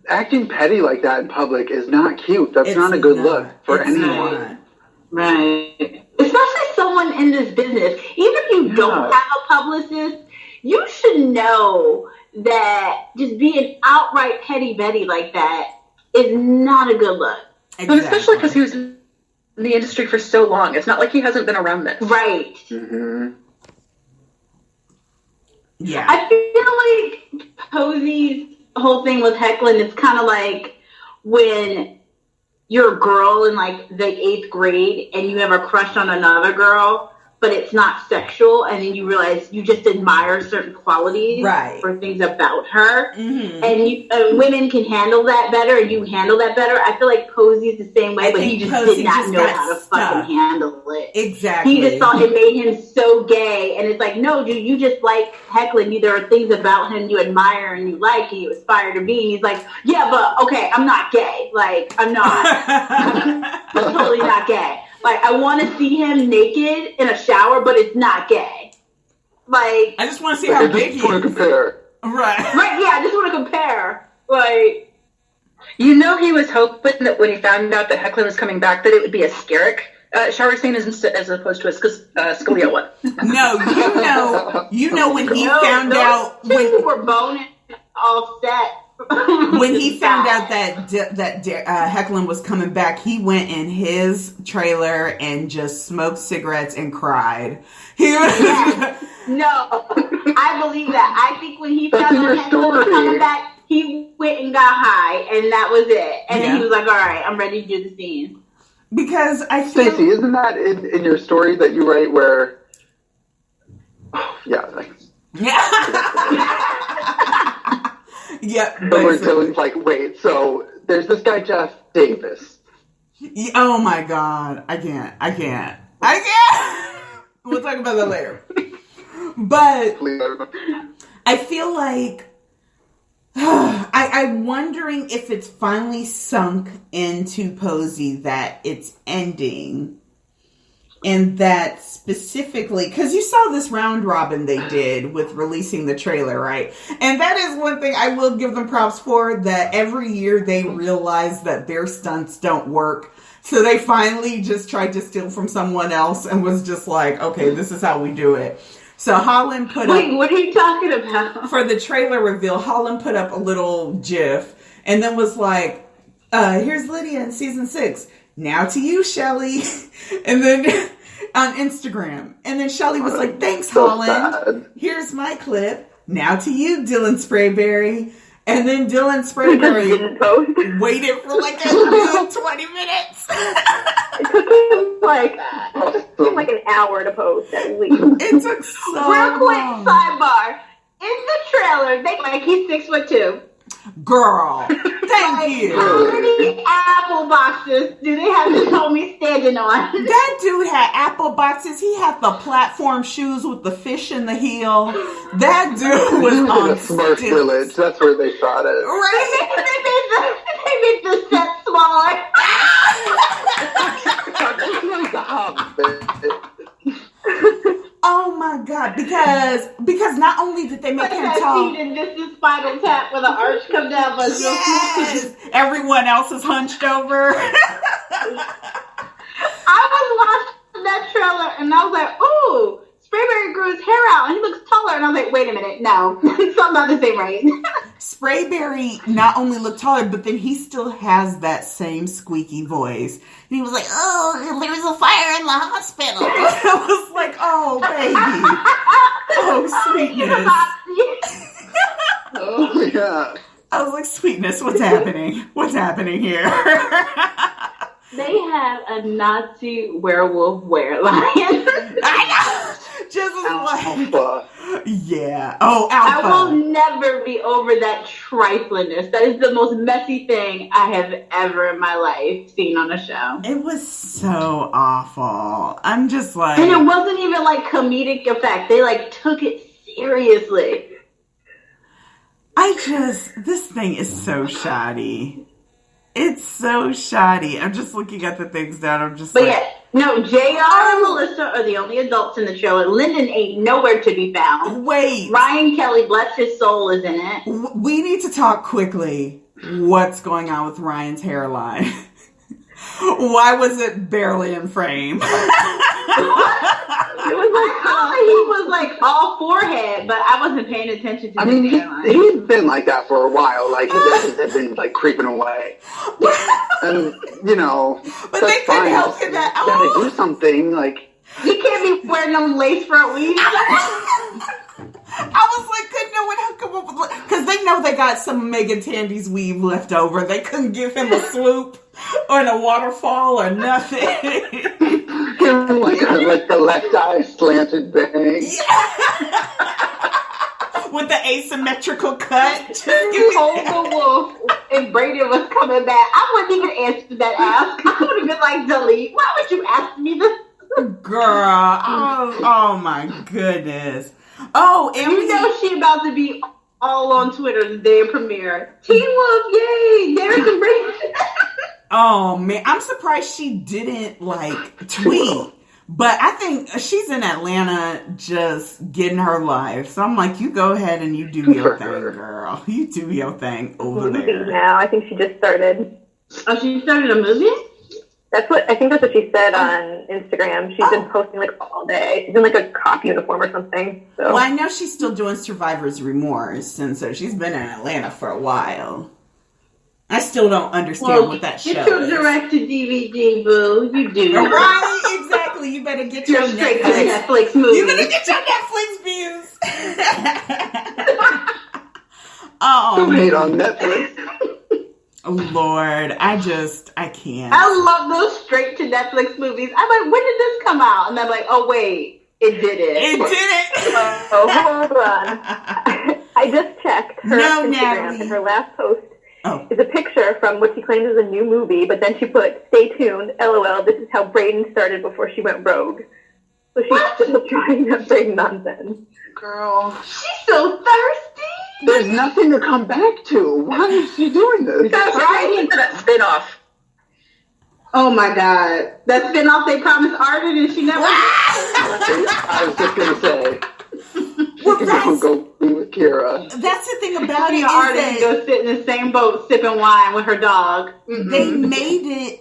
Acting petty like that in public is not cute. That's not a good look for anyone. Not. Right. Especially someone in this business. Even if you don't have a publicist, you should know that just being outright petty Betty like that is not a good look. Exactly. But especially because he was in the industry for so long. It's not like he hasn't been around this. Right. Mm-hmm. Yeah. I feel like Posey's whole thing with Hecklin, it's kind of like when you're a girl in like the 8th grade and you have a crush on another girl, but it's not sexual, and then you realize you just admire certain qualities or things about her. Mm-hmm. And women can handle that better, and you handle that better. I feel like Posey's the same way, but he just did not know how to fucking handle it. Exactly. He just thought it made him so gay, and it's like, no, dude, you just like Hecklin. There are things about him you admire and you like and you aspire to be. And he's like, yeah, but okay, I'm not gay. Like, I'm not. I'm totally not gay. Like, I want to see him naked in a shower, but it's not gay. Like, I just want to see how big he is. I just want to compare. Right, yeah, I just want to compare. Like, he was hoping that when he found out that Hecklin was coming back, that it would be a Sterek shower scene as opposed to a Scalia one. No, you know when he found out when we were boning all set. When he found out that Hecklin was coming back, he went in his trailer and just smoked cigarettes and cried. No, I believe that. I think when he found out Hecklin was coming back, he went and got high, and that was it. And then he was like, all right, I'm ready to do the scene. Because I feel... Stacey, isn't that in your story that you write where... Oh, yeah, thanks. Yeah, where Dylan's like, wait, so there's this guy Jeff Davis. Oh my God, I can't. We'll talk about that later. But I feel like I'm wondering if it's finally sunk into Posey that it's ending. And that specifically, because you saw this round robin they did with releasing the trailer, right? And that is one thing I will give them props for, that every year they realize that their stunts don't work. So they finally just tried to steal from someone else and was just like, okay, this is how we do it. So Holland put up... Wait, what are you talking about? For the trailer reveal, Holland put up a little GIF and then was like, here's Lydia in season 6. Now to you, Shelly. And then on Instagram. And then Shelly was like, thanks, Holland. Here's my clip. Now to you, Dylan Sprayberry. And then Dylan Sprayberry waited for like a good 20 minutes. It took him like an hour to post at least. It took so Real quick long. sidebar. In the trailer, they like he's 6'2". Girl, thank you. How many apple boxes do they have this homie standing on? That dude had apple boxes. He had the platform shoes with the fish in the heel. That dude was on the Smurf Village. That's where they shot it. Right? They made the set smaller. Oh my God! Because not only did they make him tall, and this is Spinal Tap where the arch comes down, but yes, everyone else is hunched over. I was watching that trailer and I was like, ooh, Sprayberry grew his hair out and he looks taller. And I was like, wait a minute, no, something not the same right. Sprayberry not only looked taller, but then he still has that same squeaky voice. And he was like, oh, there was a fire in the hospital. I was like, oh, baby. Oh, sweetness. Oh, yeah. I was like, sweetness, what's happening? What's happening here? They have a Nazi werewolf wereline. I know. Just Alpha. Yeah. Oh, Alpha. I will never be over that triflingness. That is the most messy thing I have ever in my life seen on a show. It was so awful. I'm just like... And it wasn't even like comedic effect. They like took it seriously. This thing is so shoddy. It's so shoddy. I'm just looking at the things down. I'm just But yeah, no, JR and Melissa are the only adults in the show. Lyndon ain't nowhere to be found. Wait. Ryan Kelly, bless his soul, is in it. We need to talk quickly. What's going on with Ryan's hairline? Why was it barely in frame? It was like, he was like all forehead, but I wasn't paying attention to his hairline. He's been like that for a while. Like, his edges have been like creeping away. And, you know, but that's they couldn't fine. help it that. You gotta do something, like... You can't be wearing them lace front weaves. I was like, could no one come up with... Because they know they got some Megan Tandy's weave left over. They couldn't give him a swoop or a waterfall or nothing. like the left eye slanted bang. Yeah. With the asymmetrical cut. Just Told the wolf if Brady was coming back, I wouldn't even answer that ask. I would have been like, delete. Why would you ask me this? Girl. Oh my goodness. Oh, and you know she about to be all on Twitter the day of premiere. Teen Wolf, yay! There's some Brady. Oh man, I'm surprised she didn't like tweet. But I think she's in Atlanta just getting her life. So I'm like, you go ahead and you do your thing, girl. You do your thing over there. Now, I think she just started. Oh, she started a movie? That's what she said on Instagram. She's been posting like all day. She's in like a cop uniform or something. So. Well, I know she's still doing Survivor's Remorse, and so she's been in Atlanta for a while. I still don't understand what that show is. Get your direct-to-DVD, boo. You do. Right, exactly. You better get your Netflix movie. You better get your Netflix views. Don't hate on Netflix. Oh, Lord. I can't. I love those straight-to-Netflix movies. I'm like, when did this come out? And I'm like, oh, wait. It didn't. It didn't. Oh, hold on. I just checked her Instagram, Natalie. and her last post is a picture from what she claims is a new movie, but then she put, stay tuned, LOL, this is how Brayden started before she went rogue. So she's still trying that Brayden nonsense. Girl. She's so thirsty. There's nothing to come back to. Why is she doing this? That's right into that spin-off. Oh my God. That spin-off they promised Arden and she never I was just going to say. Well, go be with Kira. That's the thing about it. Arden go sit in the same boat sipping wine with her dog. Mm-hmm. They made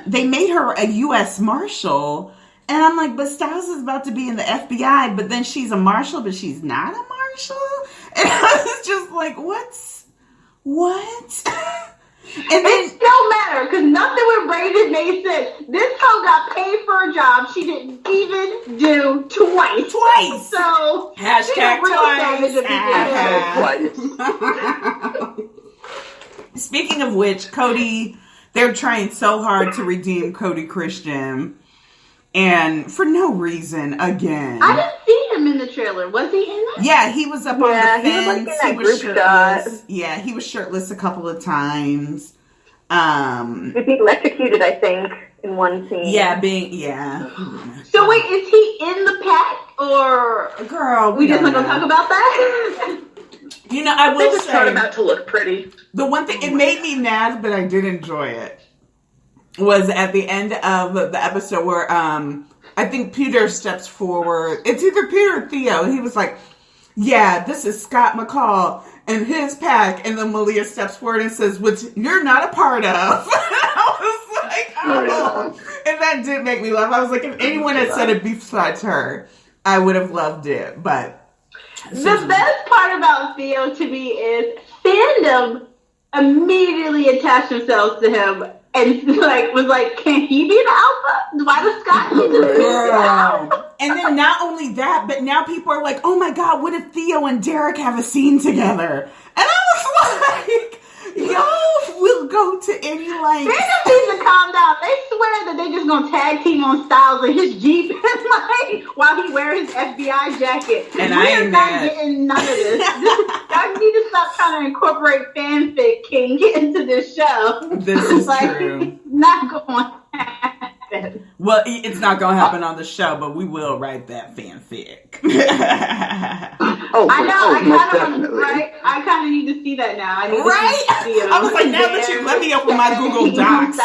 they made her a U.S. Marshal. And I'm like, but Styles is about to be in the FBI, but then she's a marshal, but she's not a marshal? And I was just like, what? And then, it don't matter, because nothing with Brayden made sense. This hoe got paid for a job she didn't even do twice. So, hashtag twice. Speaking of which, Cody, they're trying so hard to redeem Cody Christian. And for no reason, again. I didn't see him in the trailer. Was he in it? Yeah, he was up on the fence. He was shirtless. Yeah, he was shirtless a couple of times. He was electrocuted, I think, in one scene. Yeah, So wait, is he in the pack or? Girl, we just not gonna talk about that. You know, I will just say him out to look pretty. The one thing it made me mad, but I did enjoy it. Was at the end of the episode where I think Peter steps forward. It's either Peter or Theo. He was like, yeah, this is Scott McCall and his pack. And then Malia steps forward and says, which you're not a part of. I was like, oh. And that did make me laugh. I was like, if anyone had said it besides her, I would have loved it. But the best part about Theo to me is fandom immediately attached themselves to him. And was like, can he be the alpha? Why does Scott need to be the alpha? And then not only that, but now people are like, oh my God, what if Theo and Derek have a scene together? And I was like, y'all will go to any length. They just need to calm down. They swear that they just gonna tag team on Styles in his Jeep while he wears his FBI jacket. And we're not getting none of this. Y'all need to stop trying to incorporate fanfic King into this show. This is true. It's not going to happen. Well, it's not going to happen on the show, but we will write that fanfic. I kind of need to see that now. I need to see I was like, now let me open my Google Docs.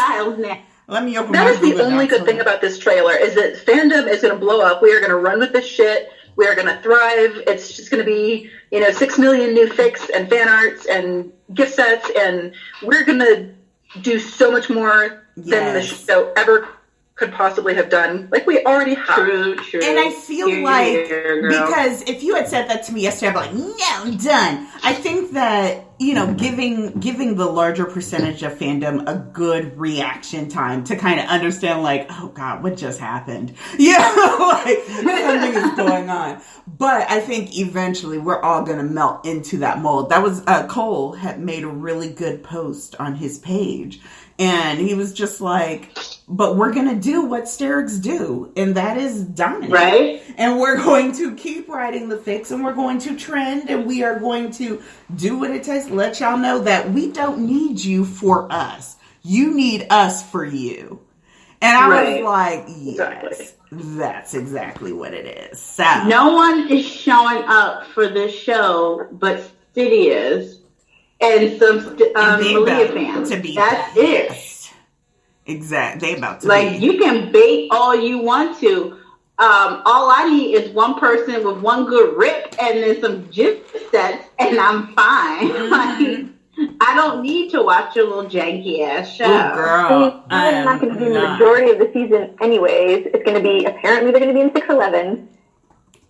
Let me open my Google Docs. That is the only good thing about this trailer, is that fandom is going to blow up. We are going to run with this shit. We are going to thrive. It's just going to be, 6 million new fics and fan arts and gift sets, and we're going to do so much more than the show ever could possibly have done, like we already have. True. And I feel because if you had said that to me yesterday, I'd be like, no, I'm done. I think that, giving the larger percentage of fandom a good reaction time to kind of understand, like, oh God, what just happened? Like something is going on. But I think eventually we're all going to melt into that mold. That was, Cole had made a really good post on his page. And he was just like, but we're going to do what Stereks do, and that is dominate. Right. And we're going to keep writing the fics, and we're going to trend, and we are going to do what it takes to let y'all know that we don't need you for us. You need us for you. And I was like, yes, that's exactly what it is. So no one is showing up for this show but City is. And some Malia fans. That's it. Yes. Exactly. They about to be. You can bait all you want to. All I need is one person with one good rip and then some gif sets, and I'm fine. Mm-hmm. I don't need to watch your little janky ass show. Oh, girl. It's not going to be the majority of the season anyways. It's going to be, apparently they're going to be in 611.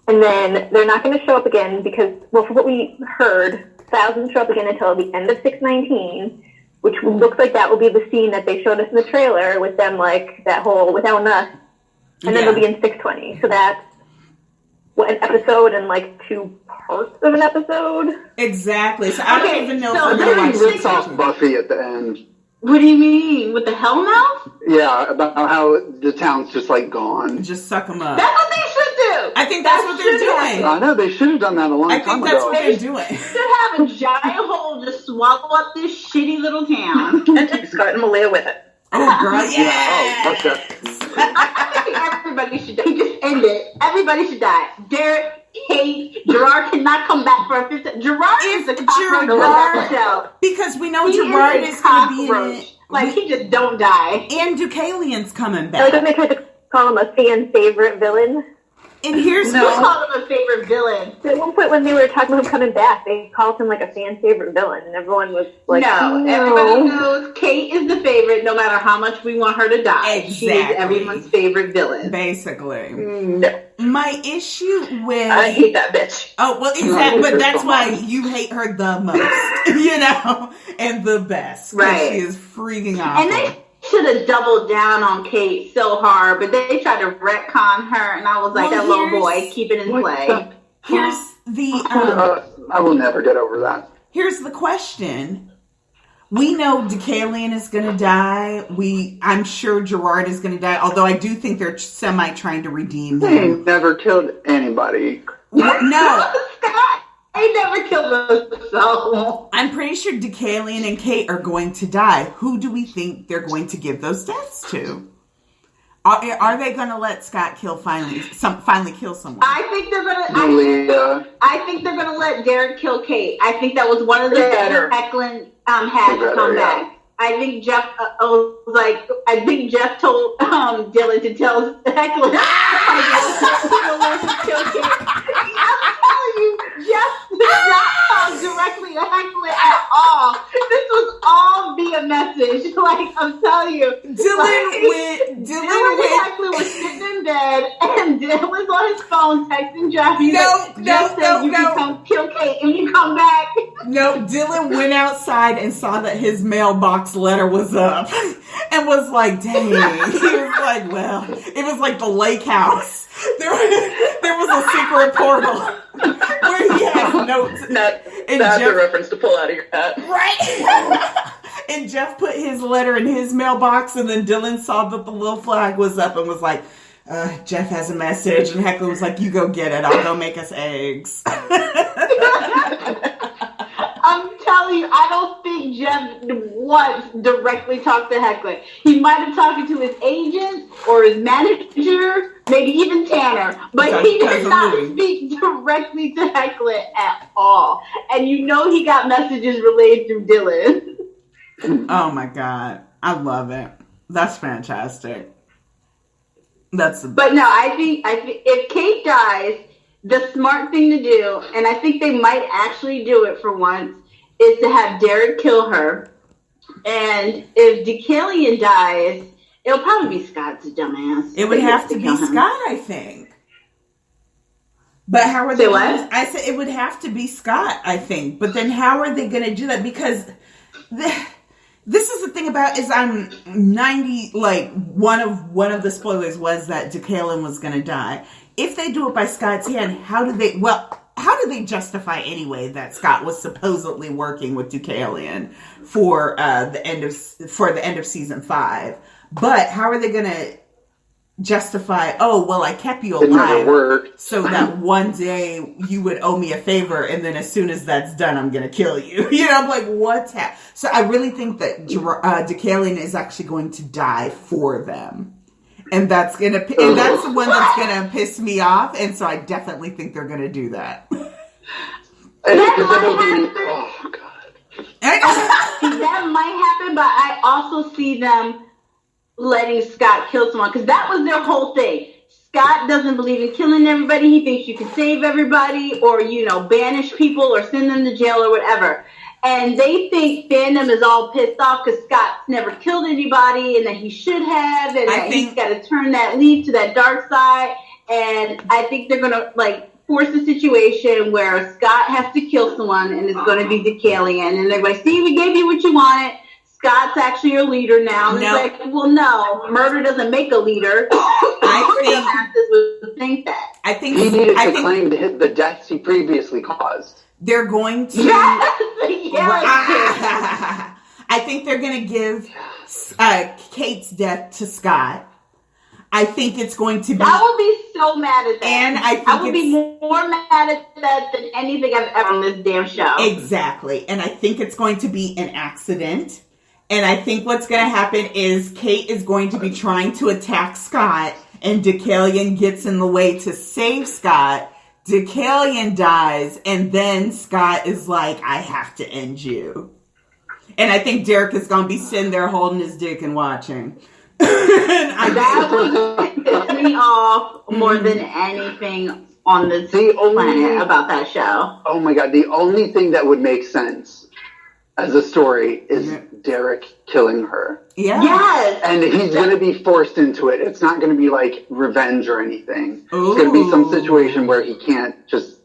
And then they're not going to show up again because, well, from what we heard, Styles doesn't show up again until the end of 619, which looks like that will be the scene that they showed us in the trailer with them, like, that whole Without Us. And then they'll be in 620. So that's an episode and, like, 2 parts of an episode. Exactly. So I don't even know if I'm Then going he to rips off Buffy at the end. What do you mean? With the Hellmouth? Yeah, about how the town's just like gone. just suck them up. That's what they should do. I think that's what they're doing. I know, they should have done that a long time ago. I think that's what they're doing. They should have a giant hole to swallow up this shitty little town. And take Scott and Malia with it. Oh, girl, Yeah, yes! I think everybody should die. He just ended. Everybody should die. Derek, Kate, Gerard cannot come back for a fifth. Gerard is a cockroach of that show. Because we know He Gerard is going to be in cockroach. it. Like, he just don't die. And Deucalion's coming I like back. when they tried to call him a fan favorite villain. And here's Who called him a favorite villain? At one point when they were talking about him coming back, they called him like a fan favorite villain, and everyone was like, No, everybody knows Kate is the favorite no matter how much we want her to die. Exactly. She is everyone's favorite villain. basically. No. My issue with... I hate that bitch. Oh, well, exactly. But that's why you hate her the most, you know, and the best. 'Cause Right. She is freaking awful. And they should have doubled down on Kate so hard, but they tried to retcon her, and I was like, Well, that little here's- boy, keep it in play. Here's the I will never get over that. here's the question. We know Deucalion is going to die. I'm sure Gerard is going to die. Although I do think they're semi trying to redeem They him. never killed anybody. No, Scott, they never killed us, so. I'm pretty sure Deucalion and Kate are going to die. Who do we think they're going to give those deaths to? Are they going to let Scott finally kill someone? I think they're gonna. Malia. I think they're gonna let Derek kill Kate. I think that was one of the Better. things Eklund had to come back. I think Jeff I think Jeff told Dylan to tell Eklund to kill Kate. I'm telling you, Jeff did not talk directly to Eklund at all. This was all via message. Like, I'm telling you, Dylan and Eklund was sitting in bed, and Dylan was on his phone texting Jeff. He's like, Jeff said you can come kill Kate and you come back. No, Dylan went outside and saw that his mailbox letter was up and was like, dang. He was like, well, it was like the lake house. There was a secret portal where he has notes. That's a reference to pull out of your hat. Right. And Jeff put his letter in his mailbox, and then Dylan saw that the little flag was up and was like, Jeff has a message. And Heckler was like, you go get it. I'll go make us eggs. I'm telling you, I don't think Jeff once directly talked to Heckler. He might have talked to his agent or his manager, maybe even Tanner, but he did not speak directly to Heckler at all. And you know he got messages relayed through Dylan. Oh my God. I love it. That's fantastic. But no, I think if Kate dies, the smart thing to do, and I think they might actually do it for once, is to have Derek kill her. And if Deucalion dies, it'll probably be Scott's dumbass. It would have to be Scott, I think. But how are they? I said it would have to be Scott, I think. But then how are they going to do that? Because this is the thing about is I'm 90. Like one of the spoilers was that Deucalion was going to die. If they do it by Scott's hand, how do they justify anyway that Scott was supposedly working with Deucalion for the end of season 5? But how are they going to justify? Oh, well, I kept you alive so that one day you would owe me a favor, and then as soon as that's done, I'm going to kill you. You know, I'm like, what's happening? So I really think that Deucalion is actually going to die for them. And that's the one that's gonna piss me off, and so I definitely think they're gonna do that. Oh God! That might happen, but I also see them letting Scott kill someone because that was their whole thing. Scott doesn't believe in killing everybody. He thinks you can save everybody, or banish people, or send them to jail, or whatever. and they think fandom is all pissed off because Scott's never killed anybody and that he should have, and that he's got to turn that leaf to that dark side. And I think they're gonna force a situation where Scott has to kill someone, and it's going to be Deucalion, and they're like, "See, we gave you what you wanted. Scott's actually your leader now." And it's like, well, no, murder doesn't make a leader. I think that. I think he needed to claim the deaths he previously caused. They're going to. Yes. I think they're going to give Kate's death to Scott. I think it's going to be. I will be so mad at that. And I will be more mad at that than anything I've ever on this damn show. Exactly. And I think it's going to be an accident. And I think what's going to happen is Kate is going to be trying to attack Scott, and Deucalion gets in the way to save Scott. Deucalion dies, and then Scott is like, I have to end you. And I think Derek is going to be sitting there holding his dick and watching. That would piss me off more than anything on this planet about that show. Oh my god, the only thing that would make sense as a story is Derek killing her. Yeah. Yes. And he's going to be forced into it. It's not going to be like revenge or anything. Ooh. It's going to be some situation where he can't just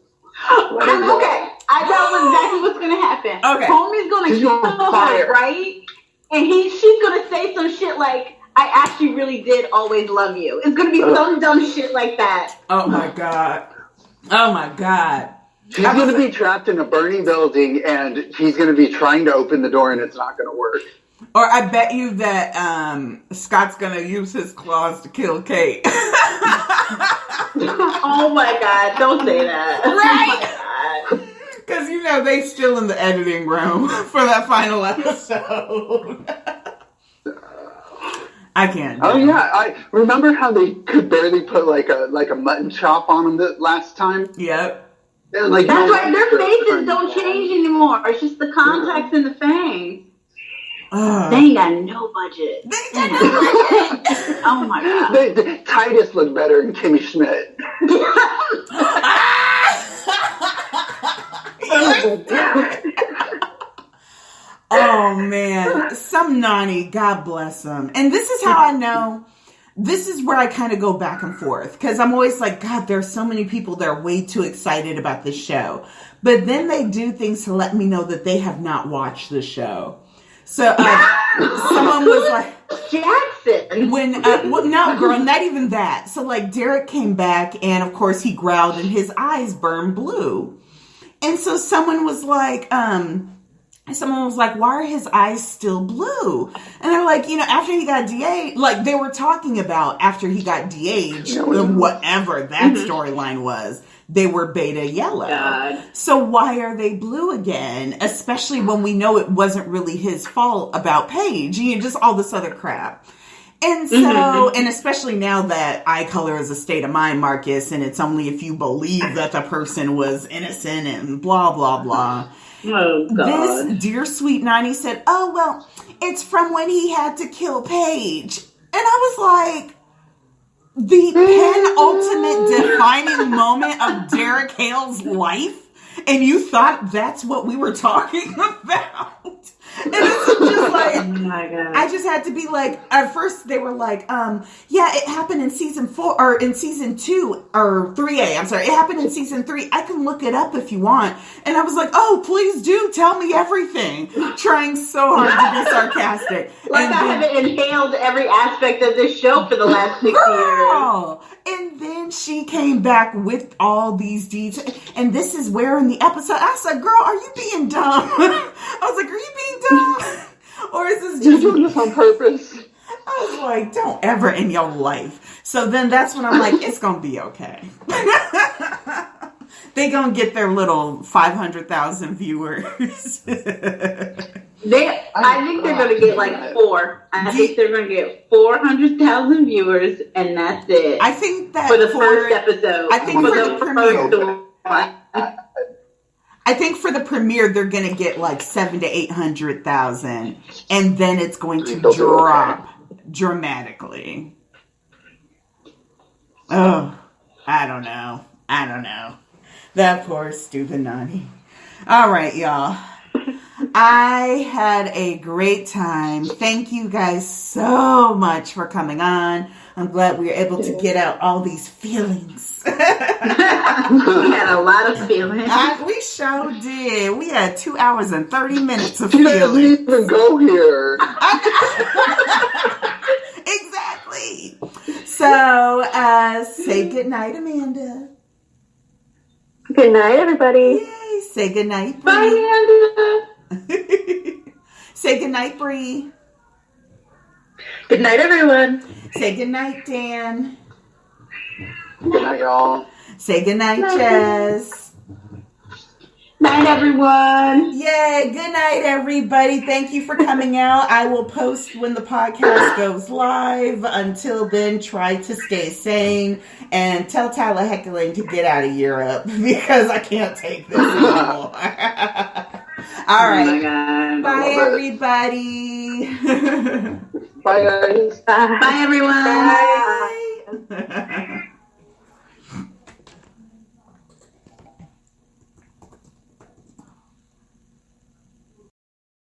let her go. Okay. I know exactly what's going to happen. Okay. Homie's going to kill her, right? And she's going to say some shit like, I actually really did always love you. It's going to be some dumb shit like that. Oh my God. Oh my God. She's going to be trapped in a burning building, and he's going to be trying to open the door, and it's not going to work. Or I bet you that Scott's going to use his claws to kill Kate. Oh my God. Don't say that. Right? Because, they still in the editing room for that final episode. I can't. Oh yeah, I remember how they could barely put like a mutton chop on them the last time. Yep. That's right. Their faces don't change anymore. It's just the contacts and the fangs. They ain't got no budget. Oh my God. Titus looked better than Kimmy Schmidt. Oh man, some Nani, God bless them. And this is how I know. This is where I kind of go back and forth, because I'm always like, God, there's so many people that are way too excited about this show, but then they do things to let me know that they have not watched the show. So someone was like, Jackson. No, girl, not even that. So like Derek came back, and of course he growled, and his eyes burned blue. And so someone was like, why are his eyes still blue? And they're like, after he got de-aged, like they were talking about after he got de-aged, whatever that storyline was, they were beta yellow. God. So why are they blue again? Especially when we know it wasn't really his fault about Paige, just all this other crap. And so, and especially now that eye color is a state of mind, Marcus, and it's only if you believe that the person was innocent and blah, blah, blah. Oh, God. This dear sweet Nani said, oh, well, it's from when he had to kill Paige. And I was like, the penultimate defining moment of Derek Hale's life? And you thought that's what we were talking about? And it's just like, oh my God. I just had to be like, at first they were like, yeah, it happened in season 4 or in season 2 or 3A. I'm sorry. It happened in season 3. I can look it up if you want. And I was like, oh, please do tell me everything. Trying so hard to be sarcastic. Like I haven't inhaled every aspect of this show for the last 6 years. And then she came back with all these details. And this is where in the episode, I said, girl, are you being dumb? I was like, are you being dumb? Or is this just doing this on purpose? I was like, don't ever in your life. So then that's when I'm like, it's going to be okay. They going to get their little 500,000 viewers. I think they're going to get like 4. I think they're going to get 400,000 viewers, and that's it. I think that for the first episode. I think for the premiere. I think for the premiere, they're going to get like 700,000 to 800,000, and then it's going to drop dramatically. Oh, I don't know. That poor stupid Nani. All right, y'all. I had a great time. Thank you guys so much for coming on. I'm glad we were able to get out all these feelings. We had a lot of feelings. We sure did. We had 2 hours and 30 minutes of You didn't feelings. even go here. Exactly. So, say goodnight, Amanda. Good night, everybody. Yay. Say goodnight, Bye, Bree. Amanda. Say goodnight, Bree. Good night, everyone. Say goodnight, Dan. Good night, y'all. Say goodnight, Jess. Night, everyone. Yay. Good night, everybody. Thank you for coming out. I will post when the podcast goes live. Until then, try to stay sane and tell Tyler Heckling to get out of Europe because I can't take this anymore. All right. Oh my God. Bye, everybody. Bye, guys. Bye, everyone. Bye.